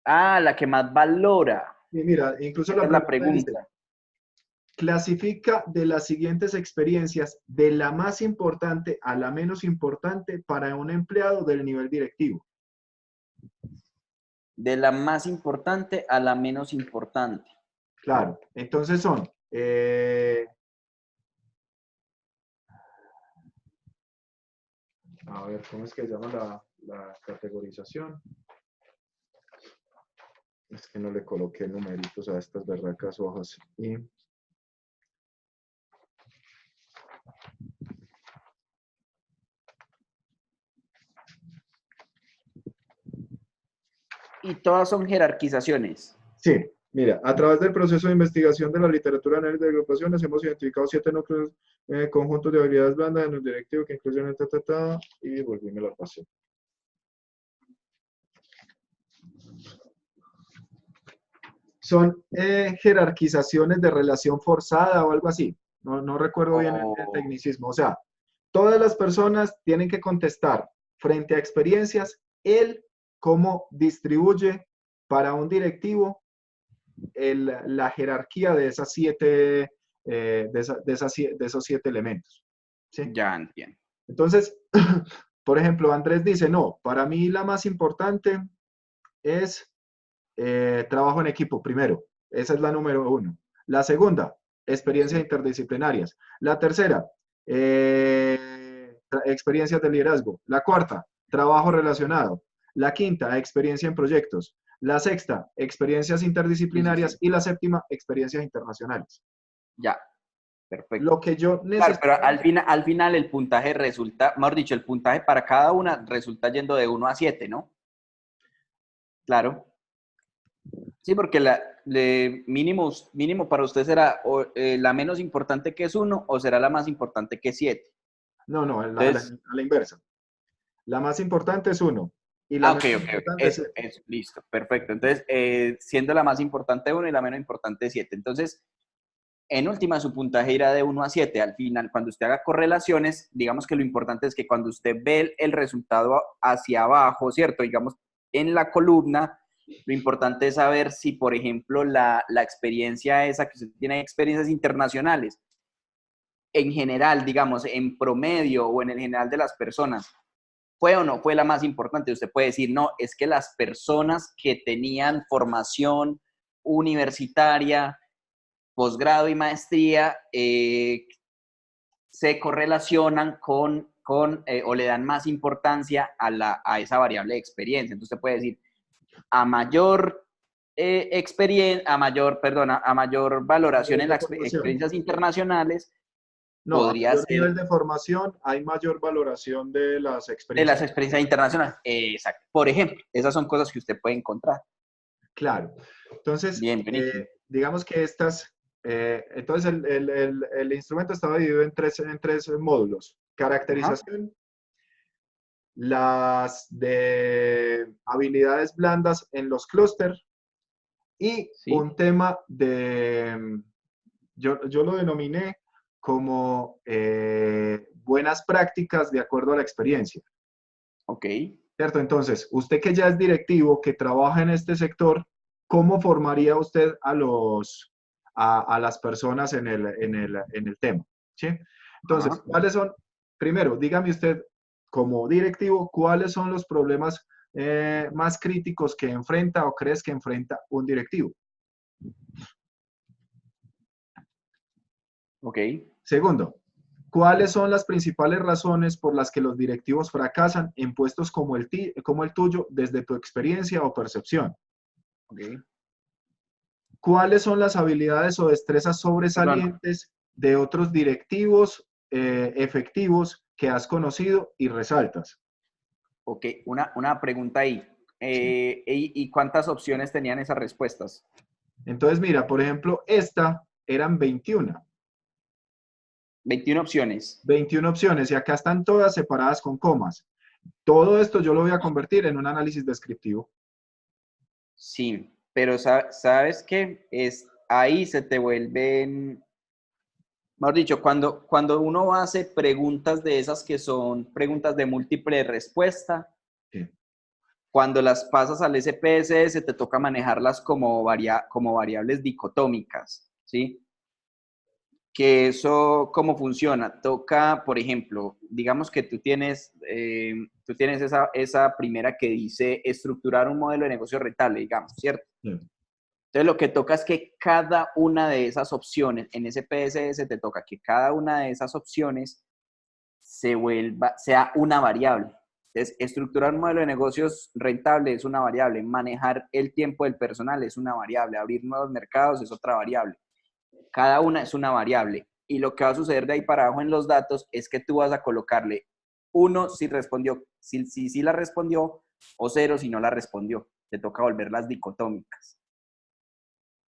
Ah, la que más valora. Y mira, incluso Esa la es la pregunta dice, pregunta. clasifica de las siguientes experiencias de la más importante a la menos importante para un empleado del nivel directivo. De la más importante a la menos importante. Claro, entonces son, a ver, ¿cómo es que se llama la categorización? Es que no le coloqué numeritos a estas berracas hojas. Y todas son jerarquizaciones. Sí, mira, a través del proceso de investigación de la literatura análisis de agrupaciones hemos identificado 7 núcleos conjuntos de habilidades blandas en el directivo que incluyen el y volvíme la pasión. Son jerarquizaciones de relación forzada o algo así. No recuerdo bien el O tecnicismo. O sea, todas las personas tienen que contestar frente a experiencias el cómo distribuye para un directivo la jerarquía de esas 7 de esos 7 elementos. ¿Sí? ya entiendo. Entonces, por ejemplo, Andrés dice, no, para mí la más importante es trabajo en equipo, primero. Esa es la número 1. La segunda, experiencias Sí, interdisciplinarias. La tercera, experiencias de liderazgo. La cuarta, trabajo relacionado. La quinta, experiencia en proyectos. La sexta, experiencias sí. interdisciplinarias. Y la séptima, experiencias internacionales. Ya, perfecto. Lo que yo Claro, pero necesito... al final el puntaje resulta, mejor dicho, el puntaje para cada una resulta yendo de 1 a 7, ¿no? Claro. Sí, porque mínimo para usted será la menos importante que es 1 o será la más importante que es 7. No, no, Entonces, a la inversa. La más importante es 1 y la menos ok. importante es Eso, 7. eso, listo, perfecto. Entonces, siendo la más importante 1 y la menos importante 7. Entonces, en última, su puntaje irá de 1 a 7. Al final, cuando usted haga correlaciones, digamos que lo importante es que cuando usted ve el resultado hacia abajo, ¿cierto? Digamos, en la columna, lo importante es saber si, por ejemplo, la experiencia esa que usted tiene, experiencias internacionales, en general, digamos, en promedio o en el general de las personas, fue o no fue la más importante. Usted puede decir, no, es que las personas que tenían formación universitaria, posgrado y maestría se correlacionan con o le dan más importancia a esa variable de experiencia. Entonces usted puede decir, a mayor experiencia, a mayor valoración Nivel en de las formación. experiencias internacionales, No, a podría mayor ser nivel de formación hay mayor valoración de las de experiencias. las experiencias internacionales. Exacto. Por ejemplo, esas son cosas que usted puede encontrar. Claro. Entonces, Bien, buenísimo. digamos que entonces el instrumento estaba dividido en tres módulos. Ajá. Caracterización, las de habilidades blandas en los clústeres y Sí, un tema de, yo lo denominé como buenas prácticas de acuerdo a la experiencia, ok. ¿cierto? Entonces, usted que ya es directivo, que trabaja en este sector, ¿cómo formaría usted a las personas en el tema? ¿Sí? Entonces, Ajá. ¿cuáles son? Primero, dígame usted, como directivo, ¿cuáles son los problemas más críticos que enfrenta o crees que enfrenta un directivo? Ok. Segundo, ¿cuáles son las principales razones por las que los directivos fracasan en puestos como el tuyo desde tu experiencia o percepción? Ok. ¿Cuáles son las habilidades o destrezas Perdón. sobresalientes de otros directivos efectivos que has conocido y resaltas? Ok, una pregunta ahí. Sí. ¿Y cuántas opciones tenían esas respuestas? Entonces, mira, por ejemplo, esta eran 21, 21 opciones. 21 opciones y acá están todas separadas con comas. Todo esto yo lo voy a convertir en un análisis descriptivo. Sí, pero ¿sabes qué? Ahí se te vuelven, mejor dicho, cuando uno hace preguntas de esas que son preguntas de múltiple respuesta, Sí. cuando las pasas al SPSS te toca manejarlas como variables dicotómicas, ¿sí? Que eso, ¿cómo funciona? Toca, por ejemplo, digamos que tú tienes esa primera que dice estructurar un modelo de negocio rentable, digamos, ¿cierto? Sí. Entonces lo que toca es que cada una de esas opciones, en ese PSS te toca que cada una de esas opciones sea una variable. Entonces, estructurar un modelo de negocios rentable es una variable, manejar el tiempo del personal es una variable, abrir nuevos mercados es otra variable. Cada una es una variable. Y lo que va a suceder de ahí para abajo en los datos es que tú vas a colocarle uno si respondió, si la respondió, o cero si no la respondió. Te toca volverlas dicotómicas.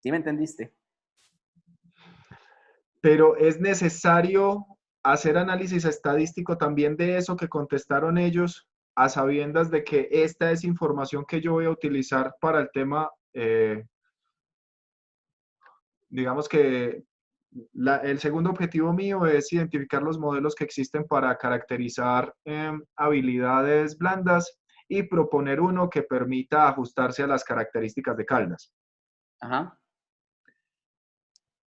¿Sí me entendiste? Pero es necesario hacer análisis estadístico también de eso que contestaron ellos, a sabiendas de que esta es información que yo voy a utilizar para el tema, digamos que el segundo objetivo mío es identificar los modelos que existen para caracterizar habilidades blandas y proponer uno que permita ajustarse a las características de Caldas. Ajá.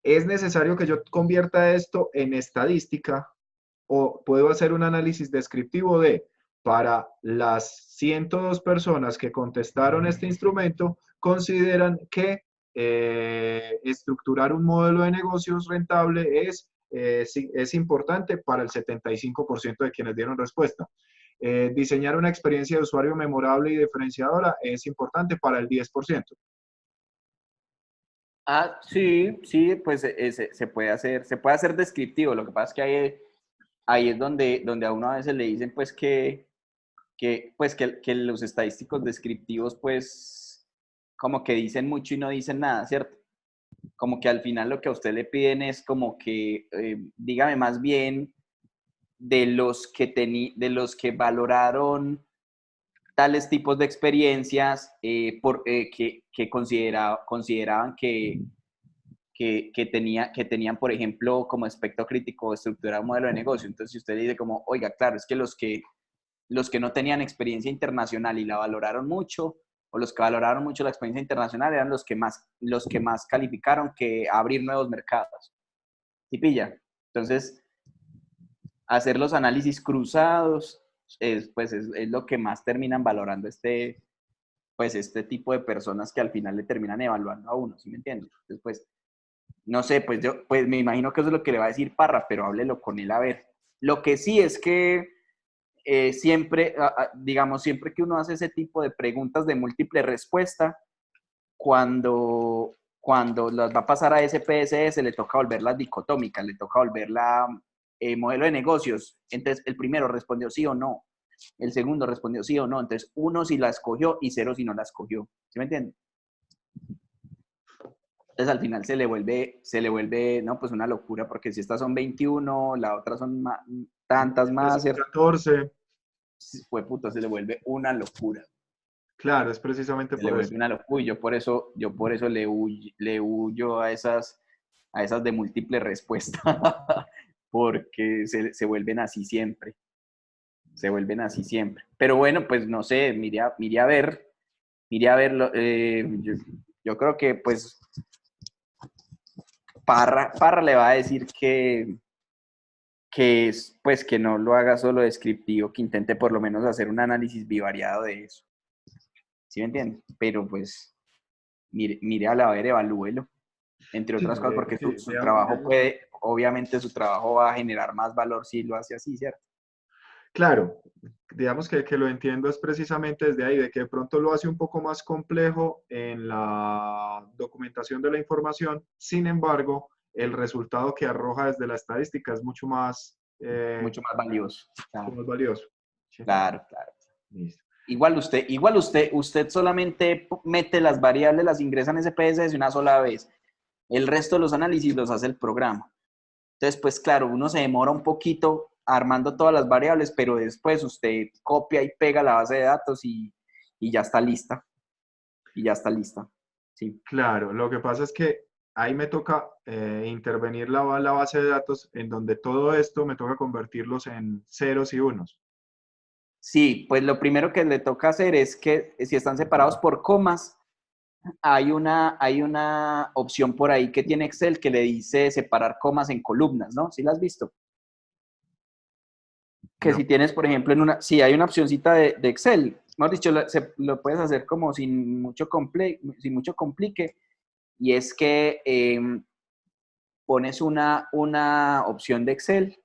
¿Es necesario que yo convierta esto en estadística o puedo hacer un análisis descriptivo de, para las 102 personas que contestaron este instrumento, consideran que estructurar un modelo de negocios rentable es importante para el 75% de quienes dieron respuesta? Diseñar una experiencia de usuario memorable y diferenciadora es importante para el 10%. Ah, sí, sí, pues se puede hacer descriptivo. Lo que pasa es que ahí es donde a uno a veces le dicen pues que los estadísticos descriptivos pues como que dicen mucho y no dicen nada, ¿cierto? Como que al final lo que a usted le piden es como que dígame más bien de los que valoraron tales tipos de experiencias que consideraban que tenían, por ejemplo, como aspecto crítico estructurar un modelo de negocio. Entonces, si usted dice como, oiga, claro, es que los que no tenían experiencia internacional y la valoraron mucho, o los que valoraron mucho la experiencia internacional eran los que más calificaron que abrir nuevos mercados. ¿Sí pilla? Entonces, hacer los análisis cruzados pues es lo que más terminan valorando este tipo de personas que al final le terminan evaluando a uno, ¿sí me entiendes? Entonces, pues, no sé, pues yo, pues me imagino que eso es lo que le va a decir Parra, pero háblelo con él a ver. Lo que sí es que siempre, digamos, siempre que uno hace ese tipo de preguntas de múltiple respuesta, cuando las va a pasar a SPSS, le toca volverlas dicotómicas, le toca volverla modelo de negocios. Entonces, el primero respondió sí o no, el segundo respondió sí o no. Entonces, uno si la escogió y cero si no la escogió. ¿Sí me entiende? Entonces, al final se le vuelve, no, pues una locura, porque si estas son 21, la otra son tantas Estas más, son ¿cierto? 14. Fue puta, se le vuelve una locura. Claro, es precisamente Se le por eso. vuelve una locura. Y yo por eso le huyo a esas de múltiple respuesta, porque se vuelven así siempre. Se vuelven así siempre. Pero bueno, pues no sé, miré a verlo. Yo creo que pues Parra le va a decir que es, pues que no lo haga solo descriptivo, que intente por lo menos hacer un análisis bivariado de eso. ¿Sí me entiende? Pero pues mire a ver, evalúelo, entre Sí, otras cosas, porque sí, su digamos, trabajo puede, obviamente su trabajo va a generar más valor si lo hace así, ¿cierto? claro, digamos que lo entiendo es precisamente desde ahí, de que de pronto lo hace un poco más complejo en la documentación de la información, sin embargo, el resultado que arroja desde la estadística es Mucho más valioso. mucho Claro, más valioso. Sí, claro, claro. listo. Igual usted solamente mete las variables, las ingresa en SPSS una sola vez. El resto de los análisis los hace el programa. Entonces, pues claro, uno se demora un poquito armando todas las variables, pero después usted copia y pega la base de datos y ya está lista. Y ya está lista. Sí. Claro, lo que pasa es que ahí me toca intervenir la base de datos en donde todo esto me toca convertirlos en ceros y unos. Sí, pues lo primero que le toca hacer es que si están separados por comas, hay una opción por ahí que tiene Excel que le dice separar comas en columnas, ¿no? ¿Sí la has visto? Que No. si tienes, por ejemplo, si hay una opcioncita de Excel, mejor dicho, lo puedes hacer como sin mucho complique, y es que pones una opción de Excel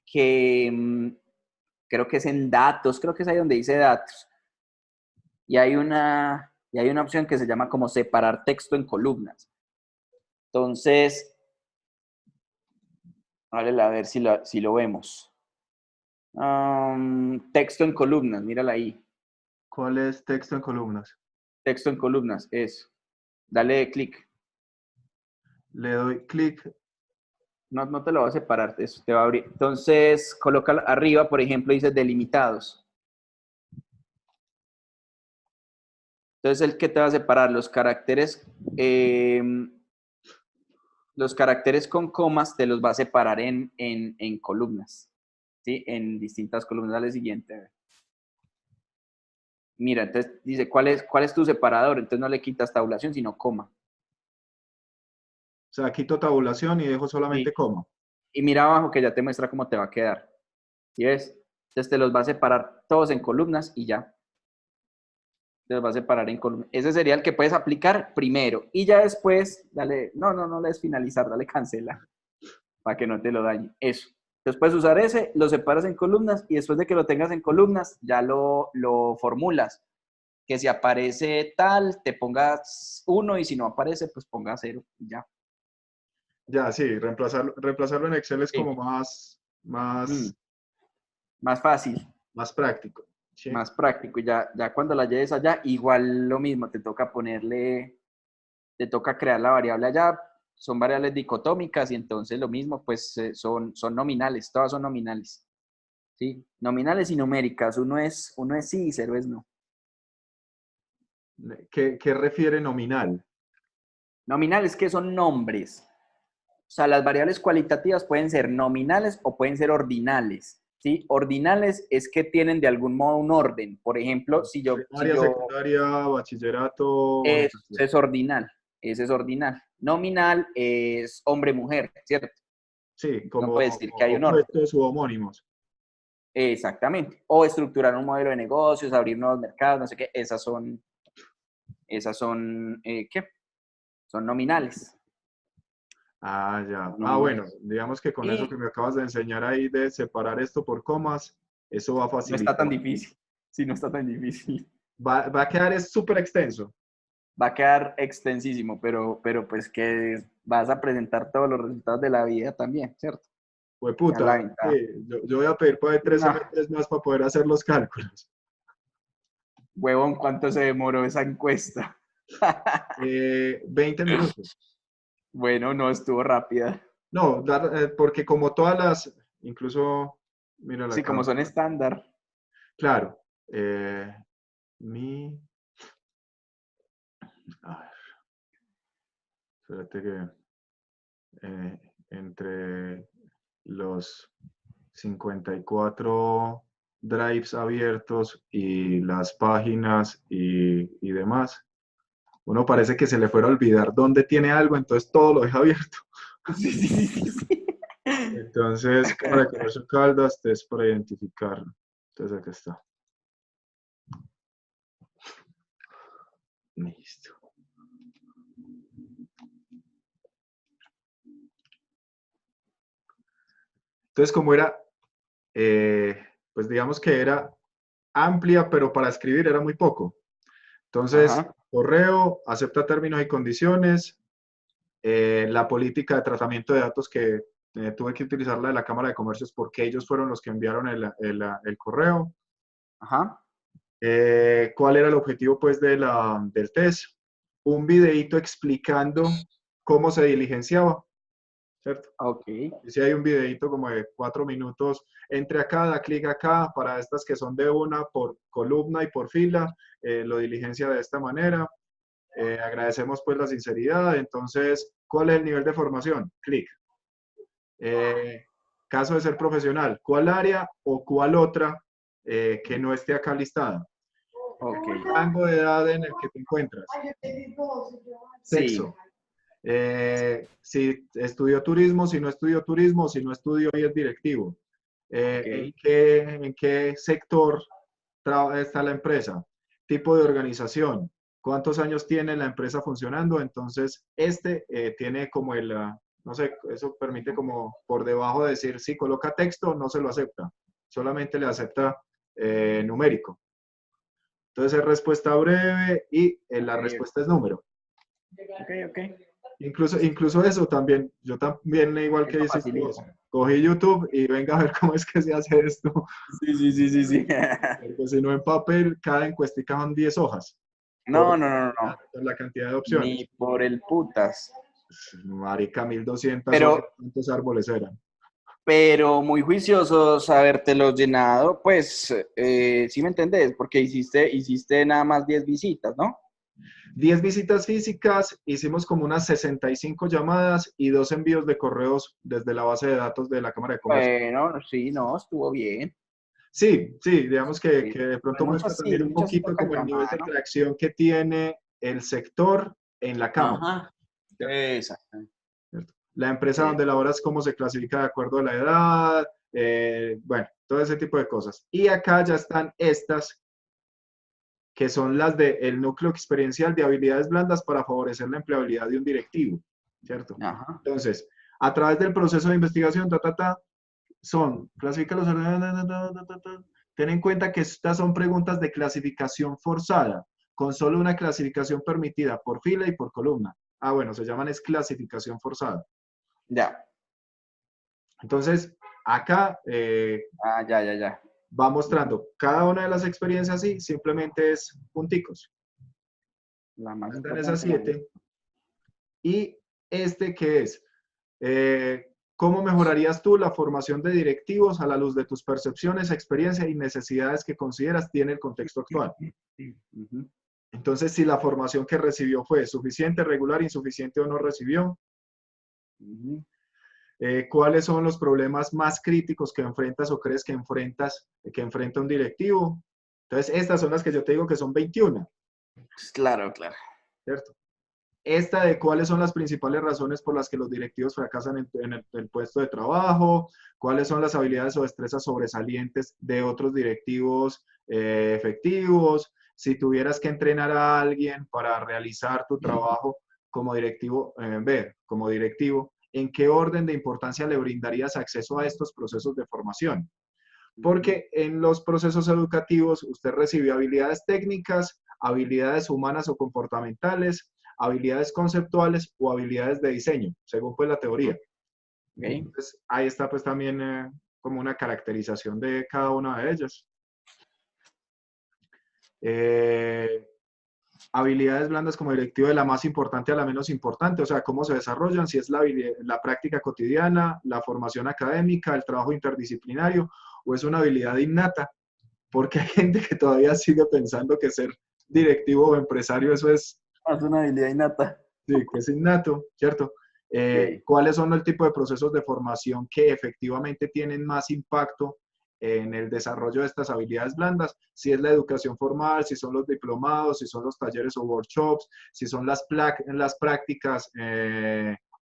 que creo que es en datos, creo que es ahí donde dice datos, y hay una opción que se llama como separar texto en columnas. Entonces, vale, a ver si lo vemos. Texto en columnas, mírala ahí. ¿Cuál es texto en columnas? Texto en columnas, eso. Dale clic. Le doy clic. No te lo va a separar, eso te va a abrir. Entonces, coloca arriba, por ejemplo, dice delimitados. Entonces, el que te va a separar eh, los caracteres con comas te los va a separar en columnas, ¿sí? En distintas columnas. Dale siguiente. Mira, entonces dice, ¿cuál es tu separador? Entonces no le quitas tabulación, sino coma. O sea, quito tabulación y dejo Sí. solamente coma. Y mira abajo que ya te muestra cómo te va a quedar. ¿Sí ves? Entonces te los va a separar todos en columnas y ya. Te los va a separar en columnas. Ese sería el que puedes aplicar primero. Y ya después, dale, no le des finalizar, dale cancela, para que no te lo dañe. Eso. Entonces puedes usar ese, lo separas en columnas y después de que lo tengas en columnas, ya lo formulas. Que si aparece tal, te pongas 1 y si no aparece, pues pongas 0 y ya. Ya, sí, reemplazarlo en Excel es como Sí. Mm, más fácil, más práctico. ¿Sí? más práctico. Ya cuando la lleves allá, igual lo mismo, te toca crear la variable allá. Son variables dicotómicas y entonces lo mismo, pues son nominales, todas son nominales. ¿Sí? Nominales y numéricas. Uno es sí y cero es no. ¿Qué refiere nominal? Nominales que son nombres. O sea, las variables cualitativas pueden ser nominales o pueden ser ordinales. ¿Sí? Ordinales es que tienen de algún modo un orden. Por ejemplo, si yo, si Primaria, yo secundaria, bachillerato, Eso universidad. es ordinal. Ese es ordinal. Nominal es hombre-mujer, ¿cierto? Sí, No como puede decir que hay un orden. opuestos u homónimos. Exactamente. O estructurar un modelo de negocios, abrir nuevos mercados, no sé qué. Esas son ¿qué? Son nominales. Ah, ya. Son Ah, bueno, nominales. digamos que con eso Y que me acabas de enseñar ahí de separar esto por comas, eso va a no está tan facilitar. difícil. Sí, no está tan difícil. Va a quedar es súper extenso. Va a quedar extensísimo, pero pues que vas a presentar todos los resultados de la vida también, ¿cierto? Pues Ya la puta, sí, ventaja. yo voy a pedir por ahí tres No, semestres más para poder hacer los cálculos. huevón, ¿cuánto se demoró esa encuesta? 20 minutos. Bueno, no estuvo rápida. No, porque como todas incluso, mira Sí, acá, como son estándar. claro, eh, Mi, a ver, espérate que entre los 54 drives abiertos y las páginas y demás, uno parece que se le fuera a olvidar dónde tiene algo, entonces todo lo deja abierto. Sí, sí, sí, sí, sí. Entonces, Cámara de Comercio Caldas, test para identificarlo. Entonces, acá está. Listo. Entonces, como era, pues digamos que era amplia, pero para escribir era muy poco. Entonces, Ajá, correo, acepta términos y condiciones, la política de tratamiento de datos que tuve que utilizar la de la Cámara de Comercios porque ellos fueron los que enviaron el correo. ajá. ¿Cuál era el objetivo pues del test? Un videíto explicando cómo se diligenciaba, ¿cierto? Ok, Y si hay un videito como de 4 minutos, entre acá, da clic acá, para estas que son de una por columna y por fila, lo diligencia de esta manera. Agradecemos pues la sinceridad. Entonces, ¿cuál es el nivel de formación? Clic. Eh, Caso de ser profesional, ¿cuál área o cuál otra que no esté acá listada? ok. Rango de edad en el que te encuentras. Sí, Sexo. Si estudió turismo, si no estudió turismo, si no estudió y es directivo. ok. En qué sector está la empresa? Tipo de organización. ¿Cuántos años tiene la empresa funcionando? Entonces, tiene como no sé, eso permite como por debajo de decir, si coloca texto, no se lo acepta. Solamente le acepta numérico. Entonces, es respuesta breve y Ok, la respuesta es número. ok, ok. Incluso eso también, yo también, igual que Eso dices vos, facilita. cogí YouTube y venga a ver cómo es que se hace esto, Sí, sí, sí, sí, sí. porque si no en papel, cada encuestica son 10 hojas, No, no, no, no, no. por la cantidad de Ni opciones. por el putas. Marica, 1200 hojas, Pero, ¿cuántos árboles eran? pero muy juiciosos habértelo llenado, pues, sí me entendés, porque hiciste nada más 10 visitas, ¿no? 10 visitas físicas, hicimos como unas 65 llamadas y 2 envíos de correos desde la base de datos de la Cámara de Comercio. Bueno, sí, no, estuvo bien. Sí, sí, digamos que, Sí. que de Hay pronto muestra muchas, sí, también un muchas sí poquito tocan como el nivel de llamada, ¿no? tracción que tiene el sector en la Cámara. Ajá. ¿Cierto? Exacto. ¿Cierto? La empresa Sí. donde laboras, cómo se clasifica de acuerdo a la edad, bueno, todo ese tipo de cosas. Y acá ya están estas, que son las del núcleo experiencial de habilidades blandas para favorecer la empleabilidad de un directivo, ¿cierto? Ajá. Entonces, a través del proceso de investigación, son, clasifícalos, ten en cuenta que estas son preguntas de clasificación forzada, con solo una clasificación permitida por fila y por columna. Ah, bueno, se llaman es clasificación forzada. Ya. Entonces, acá Ah, ya, ya, ya. va mostrando cada una de las experiencias y simplemente es punticos. La más Están esas importante, la más. 7. ¿Y qué es? ¿Cómo mejorarías tú la formación de directivos a la luz de tus percepciones, experiencias y necesidades que consideras tiene el contexto actual? Ujú, Entonces, si la formación que recibió fue suficiente, regular, insuficiente o no recibió, ujú. ¿cuáles son los problemas más críticos que enfrentas o crees que enfrenta un directivo? Entonces, estas son las que yo te digo que son 21, Claro, claro. ¿cierto? Esta de cuáles son las principales razones por las que los directivos fracasan en el puesto de trabajo, cuáles son las habilidades o destrezas sobresalientes de otros directivos efectivos, si tuvieras que entrenar a alguien para realizar tu trabajo como directivo, como directivo, ¿en qué orden de importancia le brindarías acceso a estos procesos de formación? Ujú, Porque en los procesos educativos usted recibe habilidades técnicas, habilidades humanas o comportamentales, habilidades conceptuales o habilidades de diseño, según pues la teoría. ok. Entonces, ahí está pues también como una caracterización de cada una de ellas. Eh, Habilidades blandas como directivo de la más importante a la menos importante, o sea, cómo se desarrollan, si es la práctica cotidiana, la formación académica, el trabajo interdisciplinario o es una habilidad innata. porque hay gente que todavía sigue pensando que ser directivo o empresario, eso es, Es una habilidad innata. sí, que es innato, ¿cierto? Sí. ¿Cuáles son el tipo de procesos de formación que efectivamente tienen más impacto en el desarrollo de estas habilidades blandas? Si es la educación formal, si son los diplomados, si son los talleres o workshops, si son las prácticas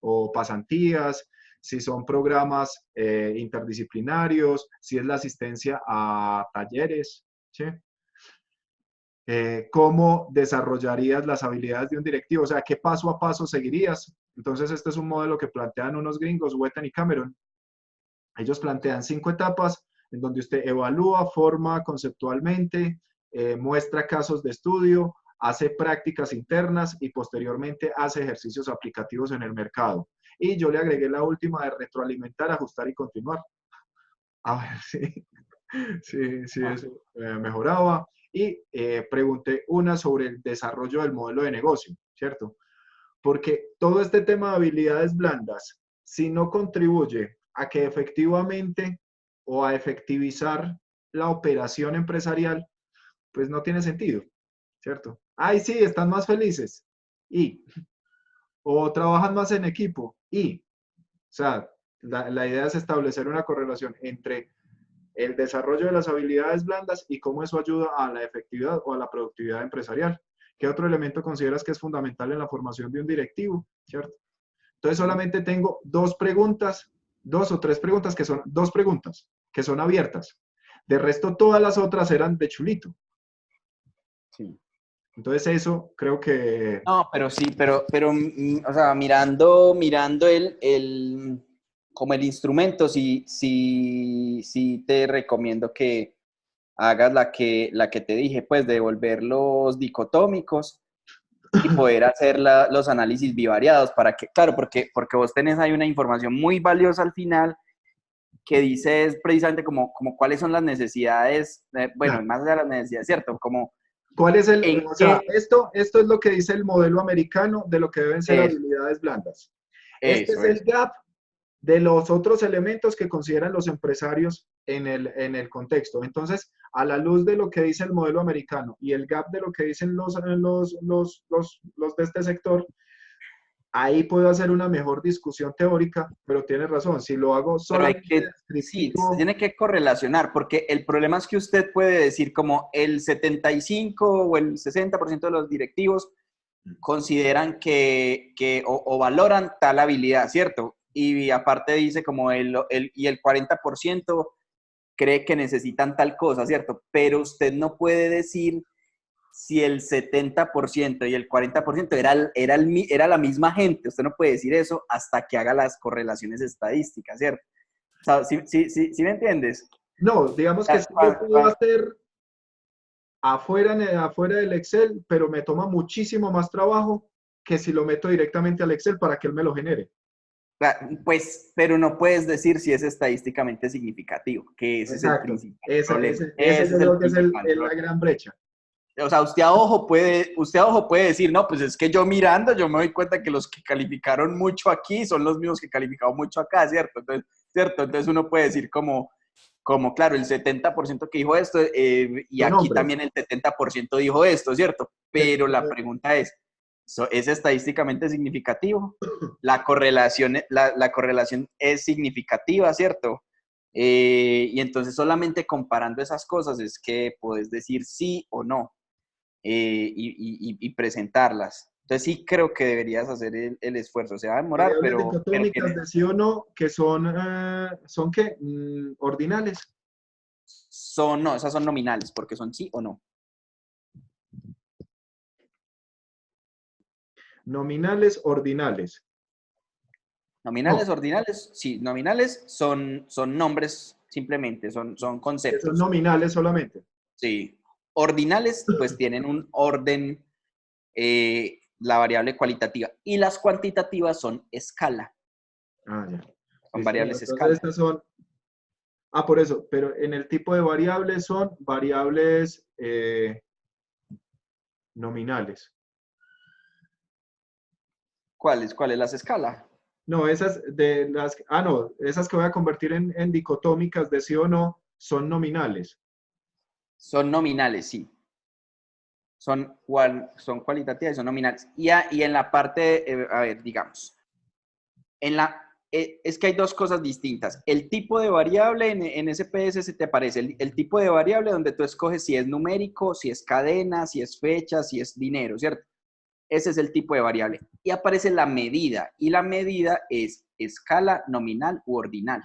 o pasantías, si son programas interdisciplinarios, si es la asistencia a talleres, ¿sí? ¿Cómo desarrollarías las habilidades de un directivo? O sea, ¿qué paso a paso seguirías? Entonces, este es un modelo que plantean unos gringos, Wetton y Cameron. Ellos plantean 5 etapas en donde usted evalúa, forma conceptualmente, muestra casos de estudio, hace prácticas internas y posteriormente hace ejercicios aplicativos en el mercado. Y yo le agregué la última de retroalimentar, ajustar y continuar. A ver si Ah, eso mejoraba. Y pregunté una sobre el desarrollo del modelo de negocio, ¿cierto? Porque todo este tema de habilidades blandas, si no contribuye a que efectivamente o a efectivizar la operación empresarial, pues no tiene sentido, ¿cierto? Ay, sí, están más felices. Y, o trabajan más en equipo. Y, o sea, la idea es establecer una correlación entre el desarrollo de las habilidades blandas y cómo eso ayuda a la efectividad o a la productividad empresarial. ¿Qué otro elemento consideras que es fundamental en la formación de un directivo? ¿Cierto? Entonces solamente tengo dos preguntas, dos o tres preguntas que son dos preguntas que son abiertas. De resto, todas las otras eran de chulito. sí. Entonces eso creo que... No, pero sí, pero o sea, mirando como el instrumento, sí te recomiendo que hagas la que te dije, pues, de volver los dicotómicos y poder hacer los análisis bivariados para que, claro, porque vos tenés ahí una información muy valiosa al final que dice es precisamente como cuáles son las necesidades, bueno, más allá de las necesidades, ¿cierto? Como ¿Cuál es el, en o sea, qué, esto es lo que dice el modelo americano de lo que deben ser eso, habilidades blandas? Este es eso, el eso. gap de los otros elementos que consideran los empresarios en el contexto. Entonces, a la luz de lo que dice el modelo americano y el gap de lo que dicen los de este sector, ahí puedo hacer una mejor discusión teórica, pero tienes razón, si lo hago Pero hay solamente que, sí, se descriptivo, tiene que correlacionar, porque el problema es que usted puede decir como el 75 o el 60% de los directivos consideran o valoran tal habilidad, ¿cierto? Y aparte dice como y el 40% cree que necesitan tal cosa, ¿cierto? Pero usted no puede decir si el 70% y el 40% era la misma gente. Usted no puede decir eso hasta que haga las correlaciones estadísticas, ¿cierto? O sea, ¿sí me entiendes? no, digamos que sí lo puedo hacer afuera del Excel, pero me toma muchísimo más trabajo que si lo meto directamente al Excel para que él me lo genere. Pues, pero no puedes decir si es estadísticamente significativo, que ese es el Exacto. principal Ese, problema. ese, ese Ese yo es el creo que es principal la problema. gran brecha. O sea, usted a ojo puede decir, no, pues es que yo mirando, yo me doy cuenta que los que calificaron mucho aquí son los mismos que calificaron mucho acá, ¿cierto? Entonces uno puede decir como claro, el 70% que dijo esto, y Son aquí hombres. también el 70% dijo esto, ¿cierto? Pero la pregunta ¿es estadísticamente significativo? La correlación es significativa, ¿cierto? Y entonces solamente comparando esas cosas es que puedes decir sí o no, y presentarlas. Entonces sí creo que deberías hacer el esfuerzo. Se va a demorar, Variables pero dicotómicas de sí o no, que ¿son qué? Ordinales. no, esas son nominales, porque son sí o no. Nominales, ordinales. No, Nominales, ordinales, sí, nominales son nombres simplemente, son que son conceptos. nominales solamente. Sí. Ordinales, pues tienen un orden, la variable cualitativa. Y las cuantitativas son escala, Ah, ya. son Listo. No, variables entonces escala. estas son, por eso, pero en el tipo de variables son variables nominales. ¿Cuáles las escala? No, no, esas que voy a convertir en dicotómicas de sí o no son nominales. Son nominales, sí. Son cualitativas y son nominales. Y en la parte, a ver, digamos, es que hay dos cosas distintas. El tipo de variable en SPS se te aparece el tipo de variable donde tú escoges si es numérico, si es cadena, si es fecha, si es dinero, ¿cierto? Ese es el tipo de variable. Y aparece la medida, y la medida es escala, nominal u ordinal,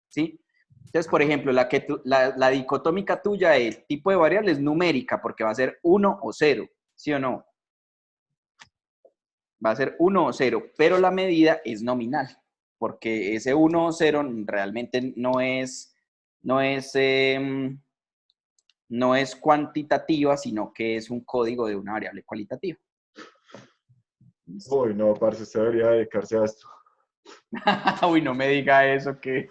¿sí? Entonces, por ejemplo, la dicotómica tuya, el tipo de variable es numérica, porque va a ser 1 o 0, ¿sí o no? Va a ser 1 o 0, pero la medida es nominal, porque ese 1 o 0 realmente no es cuantitativa, sino que es un código de una variable cualitativa. Uy, no, parce, usted debería dedicarse a esto. Uy, no me diga eso, que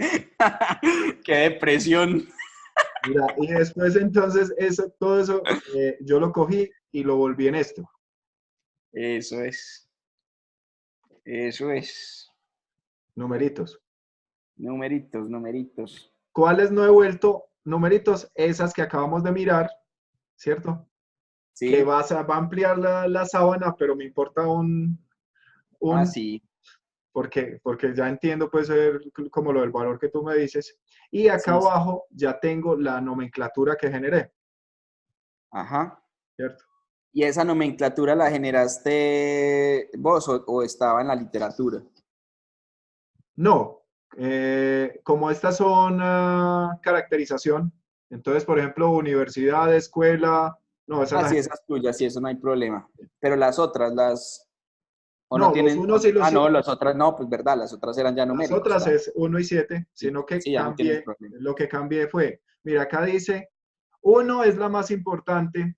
qué depresión. Mira, y después entonces todo eso yo lo cogí y lo volví en esto. Eso es, eso es. Numeritos. Numeritos, numeritos. ¿Cuáles no he vuelto? Numeritos, esas que acabamos de mirar, ¿cierto? Que ¿Sí? va a ampliar la sábana, pero me importa Ah, un sí, porque ya entiendo, puede ser como lo del valor que tú me dices. Y acá sí, sí. abajo ya tengo la nomenclatura que generé, Ajá. ¿cierto? ¿Y esa nomenclatura la generaste vos o estaba en la literatura? No, como estas son caracterización, entonces, por ejemplo, universidad, escuela, no, esa Ah, la sí, generé. esa es tuya, sí, eso no hay problema. Pero las otras, o no No, los tienen, unos y los no, 7. las otras no, pues verdad, las otras eran ya Las numéricos, otras claro. es 1 y 7, Sí, sino que sí, ya no tienen cambié, problema. lo que cambié fue, mira, acá dice, 1 es la más importante,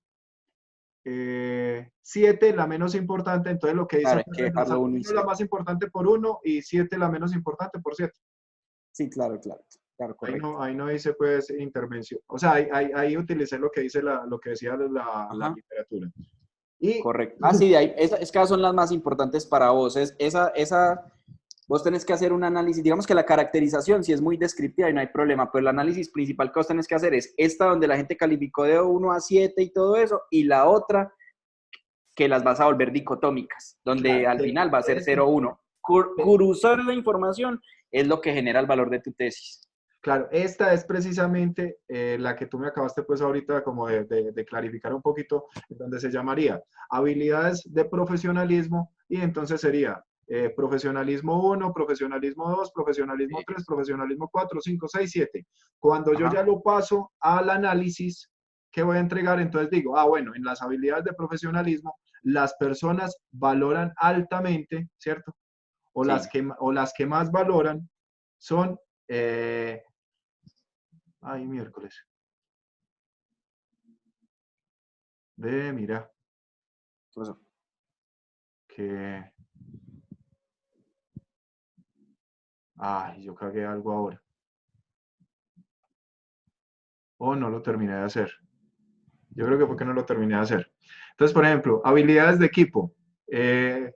7 la menos importante, entonces lo que hice Claro, hay fue que reemplazar dejarlo uno y 1 la siete. más importante por 1 y 7 la menos importante por 7. Sí, claro, claro, claro, correcto. Ahí no hice pues intervención. O sea, ahí utilicé lo que dice lo que decía la Ajá. literatura. Y Correcto. Ah, sí, de ahí, esas son las más importantes para vos. Vos tenés que hacer un análisis, digamos que la caracterización sí es muy descriptiva y no hay problema, pero el análisis principal que vos tenés que hacer es esta donde la gente calificó de 1 a 7 y todo eso, y la otra que las vas a volver dicotómicas, donde claro, al final va a ser esta, 0, 1. Cruzar la información es lo que genera el valor de tu tesis. claro, esta es precisamente la que tú me acabaste pues ahorita como de clarificar un poquito, donde se llamaría habilidades de profesionalismo y entonces sería profesionalismo 1, profesionalismo 2, profesionalismo 3, profesionalismo 4, 5, 6, 7. Cuando yo ya Ajá. lo paso al análisis que voy a entregar, entonces digo, bueno, en las habilidades de profesionalismo, las personas valoran altamente, ¿cierto? Sí. O las que más valoran son eh, ay, miércoles. Mira, Pues, que... Ay, yo cagué algo ahora. O no lo terminé de hacer. Yo creo que fue que no lo terminé de hacer. Entonces, por ejemplo, habilidades de equipo.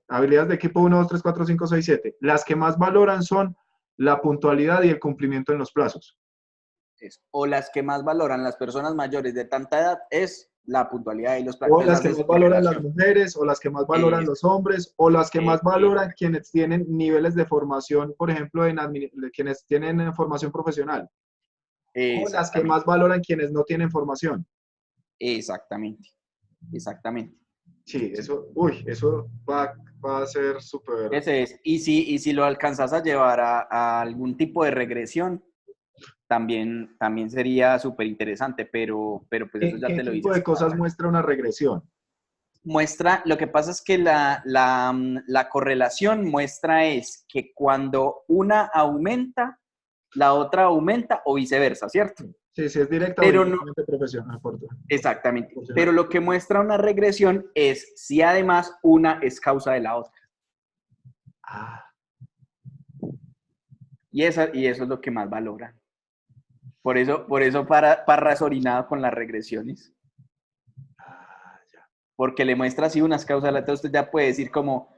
Habilidades de equipo 1, 2, 3, 4, 5, 6, 7. Las que más valoran son la puntualidad y el cumplimiento en los plazos. eso. O las que más valoran las personas mayores de tanta edad es la puntualidad y los plazos. O Entonces las que haces más una valoran las relación. mujeres, o las que más valoran Es, los hombres, o las que más es, valoran quienes tienen niveles de formación, por ejemplo, quienes tienen formación profesional. O las que exactamente, más valoran quienes no tienen formación. exactamente, exactamente. Sí, eso va a ser súper. Ese es. Y si lo alcanzas a llevar a algún tipo de regresión, también sería súper interesante, pero pues eso ya ¿Qué te lo tipo de dices. cosas muestra una regresión? Lo que pasa es que la correlación muestra es que cuando una aumenta, la otra aumenta o viceversa, ¿cierto? Sí, si es directa o Pero no, indirectamente profesional, exactamente. Pero proporcional. lo que muestra una regresión es si además una es causa de la otra. Ah, Y eso es lo que más valoran. Por eso Parra orinado con las regresiones. ya. Porque le muestra así unas causas de la otra. Usted ya puede decir como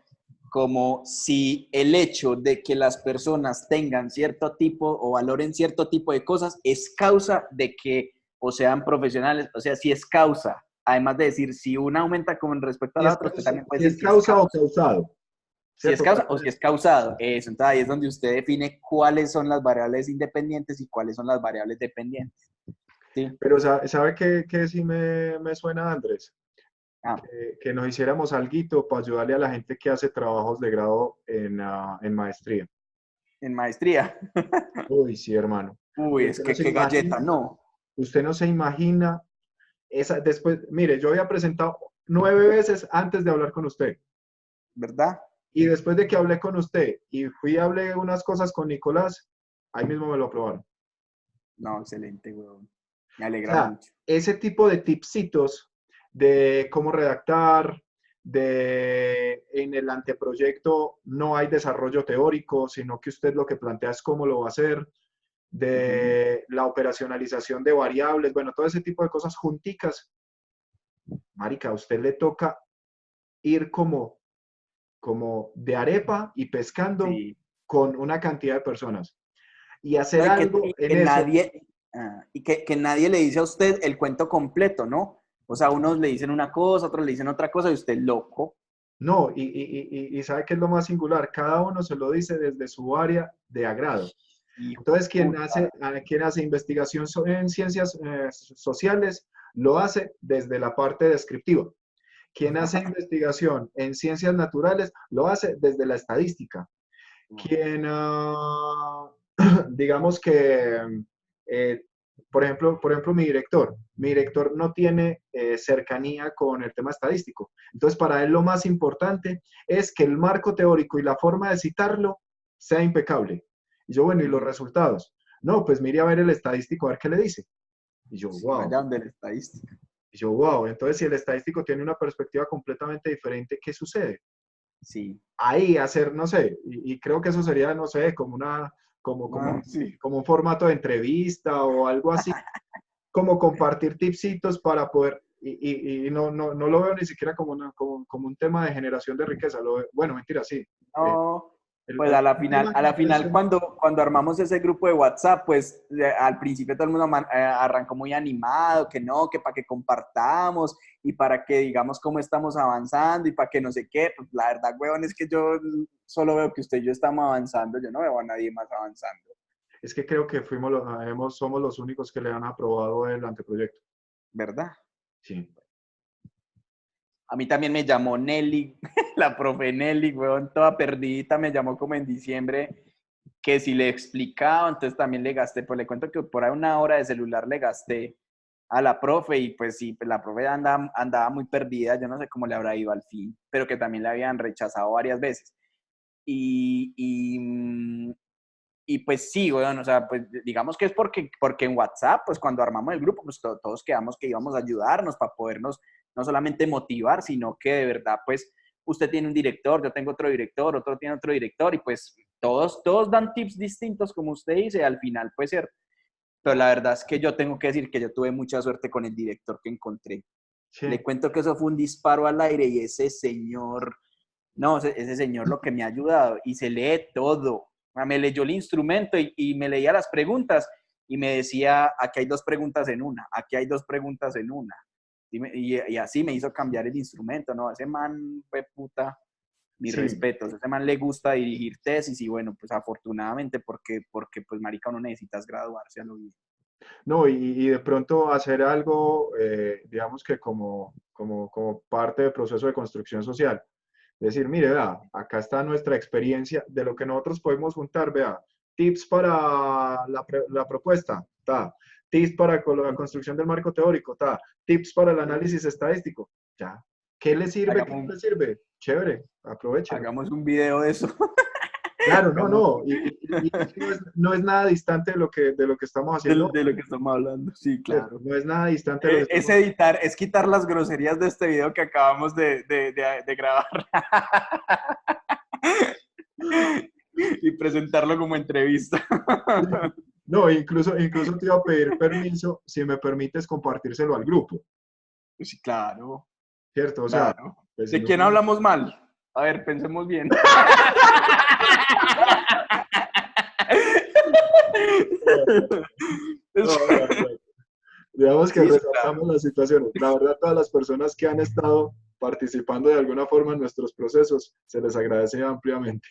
si el hecho de que las personas tengan cierto tipo o valoren cierto tipo de cosas es causa de que o sean profesionales, o sea, si es causa, además de decir si una aumenta con respecto a Si la es otra, usted causa, también puede si es decir si es causa o causa. causado, Si es ¿cierto? causa o si es causado, eso. Entonces ahí es donde usted define cuáles son las variables independientes y cuáles son las variables dependientes. ¿Sí? Pero ¿sabe qué sí me suena, Andrés? Ah, Que nos hiciéramos alguito para ayudarle a la gente que hace trabajos de grado en maestría. en maestría. Uy, sí, hermano. Uy, es Usted no que se qué galleta, imagina, no, usted no se imagina después, mire, yo había presentado 9 veces antes de hablar con usted. ¿verdad? Y después de que hablé con usted y fui a hablé unas cosas con Nicolás, ahí mismo me lo aprobaron. No, excelente, weón. Me O alegra sea, mucho. ese tipo de tipsitos de cómo redactar, de en el anteproyecto no hay desarrollo teórico, sino que usted lo que plantea es cómo lo va a hacer, Ujú. de la operacionalización de variables, bueno, todo ese tipo de cosas junticas. Marica, a usted le toca ir como de arepa y pescando Sí. con una cantidad de personas y No, hacer algo y en que eso. nadie, que nadie le dice a usted el cuento completo, ¿no? O sea, unos le dicen una cosa, otros le dicen otra cosa y usted loco. No, y ¿sabe qué es lo más singular? Cada uno se lo dice desde su área de agrado. Hijo de Entonces, puta. quien hace investigación en ciencias sociales, lo hace desde la parte descriptiva. Quien hace investigación en ciencias naturales, lo hace desde la estadística. Quien, digamos que, eh, por ejemplo, mi director no tiene cercanía con el tema estadístico. Entonces, para él lo más importante es que el marco teórico y la forma de citarlo sea impecable. Y yo, bueno, ¿y los Ujú. resultados? No, pues mire a ver el estadístico, a ver qué le dice. Y yo, Sí, wow. vaya donde la estadística. Y yo, wow. Entonces, si el estadístico tiene una perspectiva completamente diferente, ¿qué sucede? Sí. Ahí hacer, no sé, y creo que eso sería, no sé, como, como, Sí. como un formato de entrevista o algo así, como compartir tipsitos para poder, y no lo veo ni siquiera como un tema de generación de riqueza, bueno, mentira, sí. eh, No, el, pues el a tema la final intencional cuando armamos ese grupo de WhatsApp, pues al principio todo el mundo arrancó muy animado, que no, que para que compartamos y para que digamos cómo estamos avanzando y para que no sé qué. Pues la verdad, weón, es que yo solo veo que usted y yo estamos avanzando, yo no veo a nadie más avanzando, es que creo que somos los únicos que le han aprobado el anteproyecto. ¿verdad? Sí. A mí también me llamó Nelly, la profe Nelly, weón, toda perdidita, me llamó como en diciembre, que si le explicaba, entonces también le gasté, pues le cuento que por ahí 1 hora de celular le gasté a la profe y pues sí, pues la profe andaba muy perdida, yo no sé cómo le habrá ido al fin, pero que también le habían rechazado varias veces. Y, y, y pues sí, weón, o sea, pues digamos que es porque en WhatsApp, pues cuando armamos el grupo, pues todos quedamos que íbamos a ayudarnos para podernos no solamente motivar, sino que de verdad, pues usted tiene un director, yo tengo otro director, otro tiene otro director y pues todos dan tips distintos, como usted dice, al final puede ser. Pero la verdad es que yo tengo que decir que yo tuve mucha suerte con el director que encontré. Le Sí. cuento que eso fue un disparo al aire y ese señor, no, ese señor lo que me ha ayudado y se lee todo. Me leyó el instrumento y me leía las preguntas y me decía, aquí hay 2 preguntas en una, aquí hay 2 preguntas en una. Y así me hizo cambiar el instrumento, ¿no? Ese man fue puta, mis Sí. respetos. Ese man le gusta dirigir tesis y bueno, pues afortunadamente porque pues marica, no necesitas graduarse a lo bien. No, y de pronto hacer algo, digamos que como parte del proceso de construcción social. Decir, mire, vea, acá está nuestra experiencia de lo que nosotros podemos juntar, vea, tips para la propuesta, ta, tips para la construcción del marco teórico, ta, tips para el análisis estadístico, ya. ¿Qué le sirve? ¿Qué no Hagamos, le sirve? Chévere, aprovechelo. hagamos un video de eso. Claro, no, Hagamos no, y es que no es nada distante de lo que estamos haciendo, de lo que estamos hablando. Sí, ¿cierto? claro. No es nada distante de lo que Es estamos haciendo. editar, es quitar las groserías de este video que acabamos de grabar y presentarlo como entrevista. No, incluso te iba a pedir permiso si me permites compartírselo al grupo, Sí, claro, ¿cierto? O sea, claro. pues si ¿De no. quién hablamos mal? A ver, pensemos bien. No, no, no. Digamos que Sí, sí, claro. resaltamos las situaciones. La verdad, todas las personas que han estado participando de alguna forma en nuestros procesos, se les agradece ampliamente.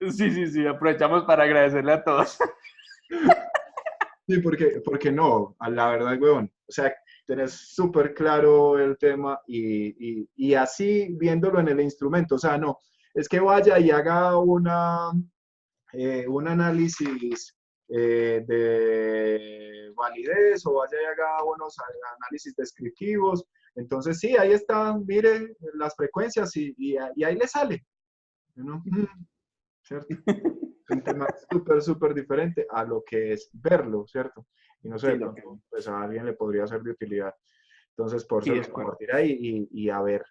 Sí, sí, sí, aprovechamos para agradecerle a todos. Sí, porque no, a la verdad, weón. O sea, tenés súper claro el tema y así viéndolo en el instrumento. O sea, no, es que vaya y haga un análisis de validez o vaya y haga buenos análisis descriptivos. Entonces, sí, ahí está, mire las frecuencias y ahí le sale. ¿No? ¿Cierto? Es un tema súper, súper diferente a lo que es verlo, ¿cierto? Y no sé, Sí, de lo que... pronto, pues a alguien le podría ser de utilidad. Entonces, por Sí, se de los acuerdo. compartir ahí y a ver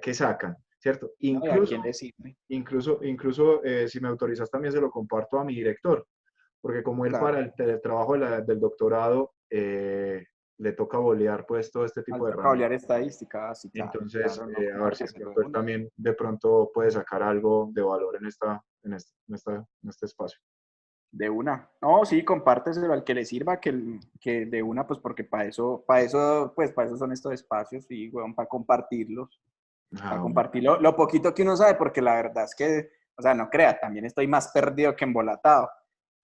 qué sacan, ¿cierto? ¿No? ¿Y a Incluso, quién le sirve? incluso si me autorizas, también se lo comparto a mi director, porque como él para Claro. el trabajo del doctorado le toca bolear pues todo este tipo Al de cablear herramientas. estadística, sí, claro, Entonces, claro, no, a ver si de compártaselo de pronto él una. también de pronto puede sacar algo de valor en este espacio. De una. No, sí, compárteselo al que le sirva, que de una, pues porque pues para eso son estos espacios, y, weón, para Ah, bueno. compartirlo, lo poquito que uno sabe, porque la verdad es que, o sea, no crea, también estoy más perdido que embolatado,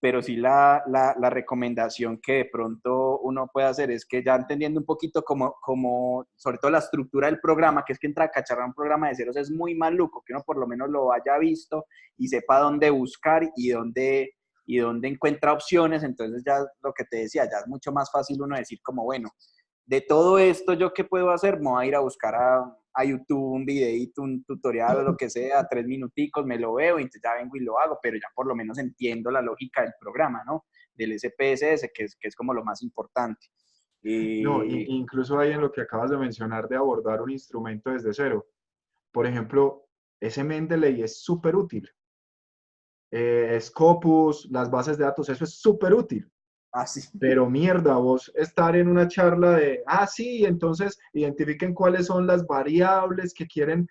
pero sí la recomendación que de pronto uno puede hacer es que ya entendiendo un poquito como, sobre todo la estructura del programa, que es que entrar a cacharrar un programa de ceros es muy maluco, que uno por lo menos lo haya visto y sepa dónde buscar y dónde encuentra opciones, entonces ya lo que te decía, ya es mucho más fácil uno decir como, bueno, de todo esto, ¿yo qué puedo hacer? Me voy a ir a buscar a YouTube un videito, un tutorial o lo que sea, 3 minuticos, me lo veo y entonces ya vengo y lo hago, pero ya por lo menos entiendo la lógica del programa, ¿no? Del SPSS, que es como lo más importante. No, Eh, incluso ahí en lo que acabas de mencionar de abordar un instrumento desde cero. Por ejemplo, ese Mendeley es súper útil. Scopus, las bases de datos, eso es súper útil. así. Pero mierda, vos estar en una charla de, sí, entonces identifiquen cuáles son las variables que quieren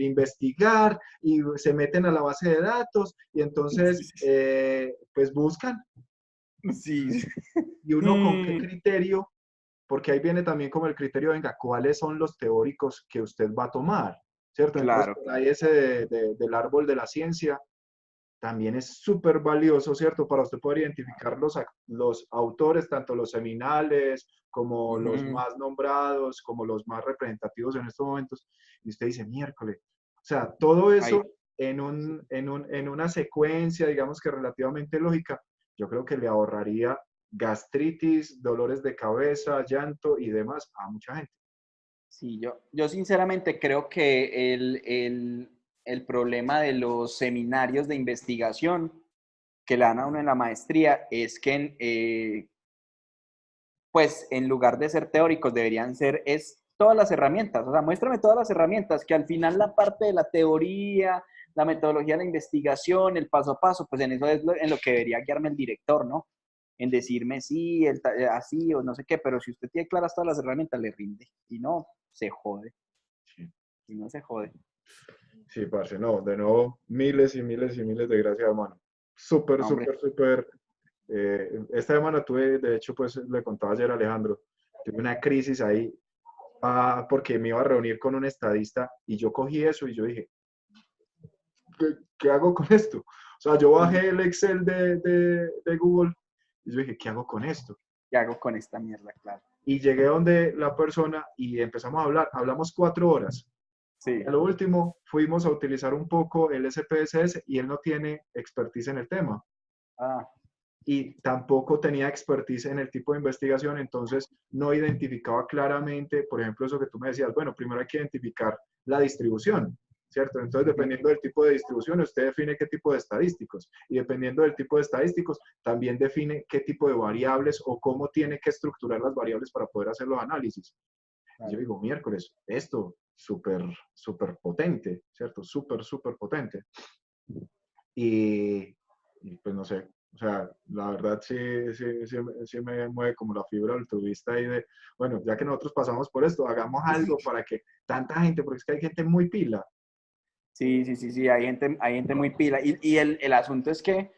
investigar y se meten a la base de datos y entonces, pues buscan. Sí. ¿Y uno con qué Mm, criterio? Porque ahí viene también como el criterio, venga, ¿cuáles son los teóricos que usted va a tomar? ¿Cierto? Entonces, claro, por claro. ahí ese del árbol de la ciencia también es súper valioso, ¿cierto? Para usted poder identificar los autores, tanto los seminales como los Ujú. más nombrados, como los más representativos en estos momentos. Y usted dice, miércoles. O sea, todo Ahí. eso en una secuencia, digamos que relativamente lógica, yo creo que le ahorraría gastritis, dolores de cabeza, llanto y demás a mucha gente. Sí, yo sinceramente creo que el problema de los seminarios de investigación que le dan a uno en la maestría es que, pues, en lugar de ser teóricos, deberían ser es todas las herramientas. O sea, muéstrame todas las herramientas, que al final la parte de la teoría, la metodología de la investigación, el paso a paso, pues en eso es en lo que debería guiarme el director, ¿no? En decirme sí, así o no sé qué, pero si usted tiene claras todas las herramientas, le rinde. Y no, se jode. Sí, Y no se jode. sí, parce, no, de nuevo, miles y miles y miles de gracias, hermano. Súper, No, hombre. súper, súper. Esta semana tuve, de hecho, pues le contaba ayer a Alejandro, tuve una crisis ahí porque me iba a reunir con un estadista y yo cogí eso y yo dije, ¿qué hago con esto? O sea, yo bajé el Excel de Google y yo dije, ¿qué hago con esto? ¿Qué hago con esta mierda? Claro. Y llegué donde la persona y empezamos a hablar, hablamos 4 horas. Y a Sí. lo último fuimos a utilizar un poco el SPSS y él no tiene expertise en el tema. Ah, Y tampoco tenía expertise en el tipo de investigación, entonces no identificaba claramente, por ejemplo, eso que tú me decías, bueno, primero hay que identificar la distribución, ¿cierto? Entonces, ujú, dependiendo del tipo de distribución, usted define qué tipo de estadísticos y dependiendo del tipo de estadísticos, también define qué tipo de variables o cómo tiene que estructurar las variables para poder hacer los análisis. Y yo claro. digo, miércoles, esto súper, súper potente, ¿cierto? Súper, súper potente. Y pues no sé, o sea, la verdad sí, sí, sí, sí me mueve como la fibra altruista y de, bueno, ya que nosotros pasamos por esto, hagamos algo para que tanta gente, porque es que hay gente muy pila. Sí, sí, sí, sí, hay gente muy pila. Y el asunto es que,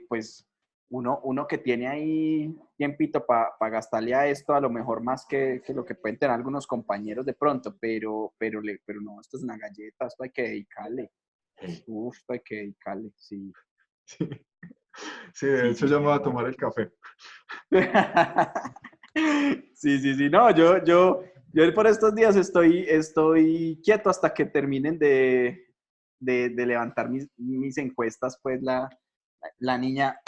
pues, uno que tiene ahí tiempito para gastarle a esto, a lo mejor más que lo que pueden tener algunos compañeros de pronto, pero no, esto es una galleta, esto hay que dedicarle. Uf, esto hay que dedicarle, sí. Sí, sí, de Sí, hecho sí, ya sí, me voy a tomar el café. Sí, sí, sí. No, yo por estos días estoy quieto hasta que terminen de levantar mis encuestas, pues la niña,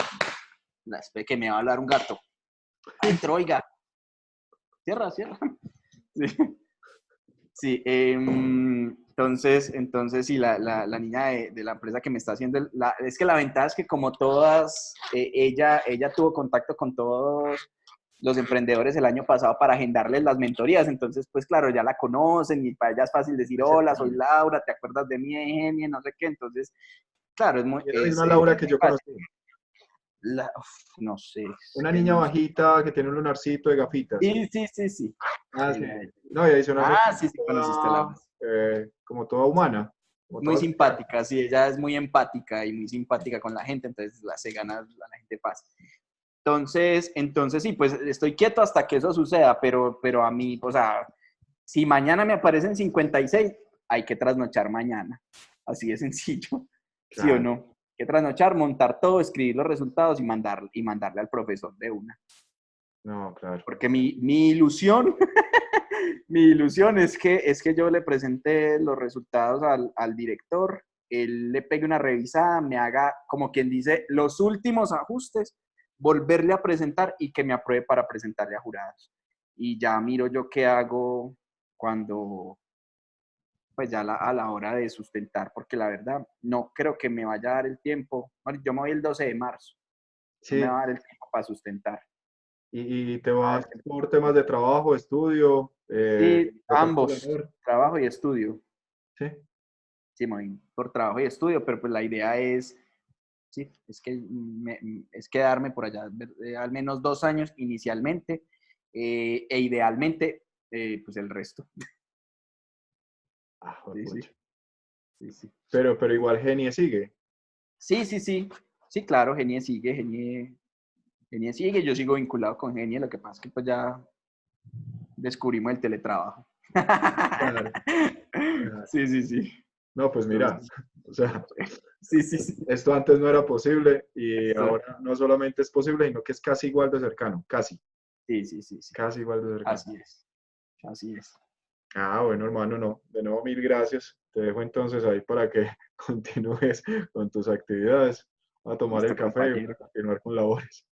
espera que me va a hablar un gato. Adentro, oiga. Cierra, cierra. Sí, sí, entonces sí, la niña de la empresa que me está haciendo, es que la ventaja es que como todas, ella tuvo contacto con todos los emprendedores el año pasado para agendarles las mentorías, entonces pues claro, ya la conocen y para ella es fácil decir, hola, soy Laura, ¿te acuerdas de mí, Genia? No sé qué, entonces, claro, Y es la misma Laura que muy yo fácil. conocí. No sé, Una niña bajita que tiene un lunarcito de gafitas. sí, sí, sí, sí. Ah, sí. Ella, ella. No, y adicionalmente Ah, sí, sí, conociste a Laura. como toda humana, como Muy toda cercana. simpática, sí, ella es muy empática y muy simpática con la gente, entonces la hace ganar a la gente fácil. Entonces sí, pues estoy quieto hasta que eso suceda, pero a mí, o sea, si mañana me aparecen 56, hay que trasnochar mañana. Así de sencillo, ¿sí o Claro. no? Hay que trasnochar, montar todo, escribir los resultados y mandarle al profesor de una. No, claro. Porque mi ilusión, mi ilusión es que yo le presente los resultados al director, él le pegue una revisada, me haga, como quien dice, los últimos ajustes, volverle a presentar y que me apruebe para presentarle a jurados. Y ya miro yo qué hago cuando, pues ya a la hora de sustentar, porque la verdad no creo que me vaya a dar el tiempo. Bueno, yo me voy el 12 de marzo, no me va Sí. a dar el tiempo para sustentar. Y te vas por temas de trabajo, estudio, Sí, de pronto el ambos, amor. trabajo y estudio. Sí. Sí, muy por trabajo y estudio, pero pues la idea es, sí, es que es quedarme por allá al menos 2 años inicialmente e idealmente pues el resto. Ah, Sí, sí, juepucha. sí, sí. Pero igual Genie sigue. Sí, sí, sí, sí, claro, Genie sigue, yo sigo vinculado con Genie, lo que pasa es que pues ya descubrimos el teletrabajo. Claro, claro. Sí, sí, sí. No, pues mira, Entonces, o sea, sí, sí, sí. esto antes no era posible y Esto- ahora no solamente es posible, sino que es casi igual de cercano, Sí, sí, sí, sí. casi igual de cercano. Así es. Así es. Ah, bueno, hermano, no. De nuevo, mil gracias. Te dejo entonces ahí para que continúes con tus actividades. A tomar el Listo, café y voy compañero. a continuar con labores.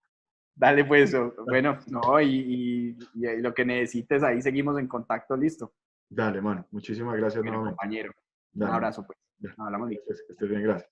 Dale, pues, bueno, no, y lo que necesites, ahí seguimos en contacto, listo. Dale, mano. Muchísimas gracias Bueno, nuevamente. compañero, un Dale, mano. abrazo, pues. Dale. Hablamos. Que estés bien, gracias.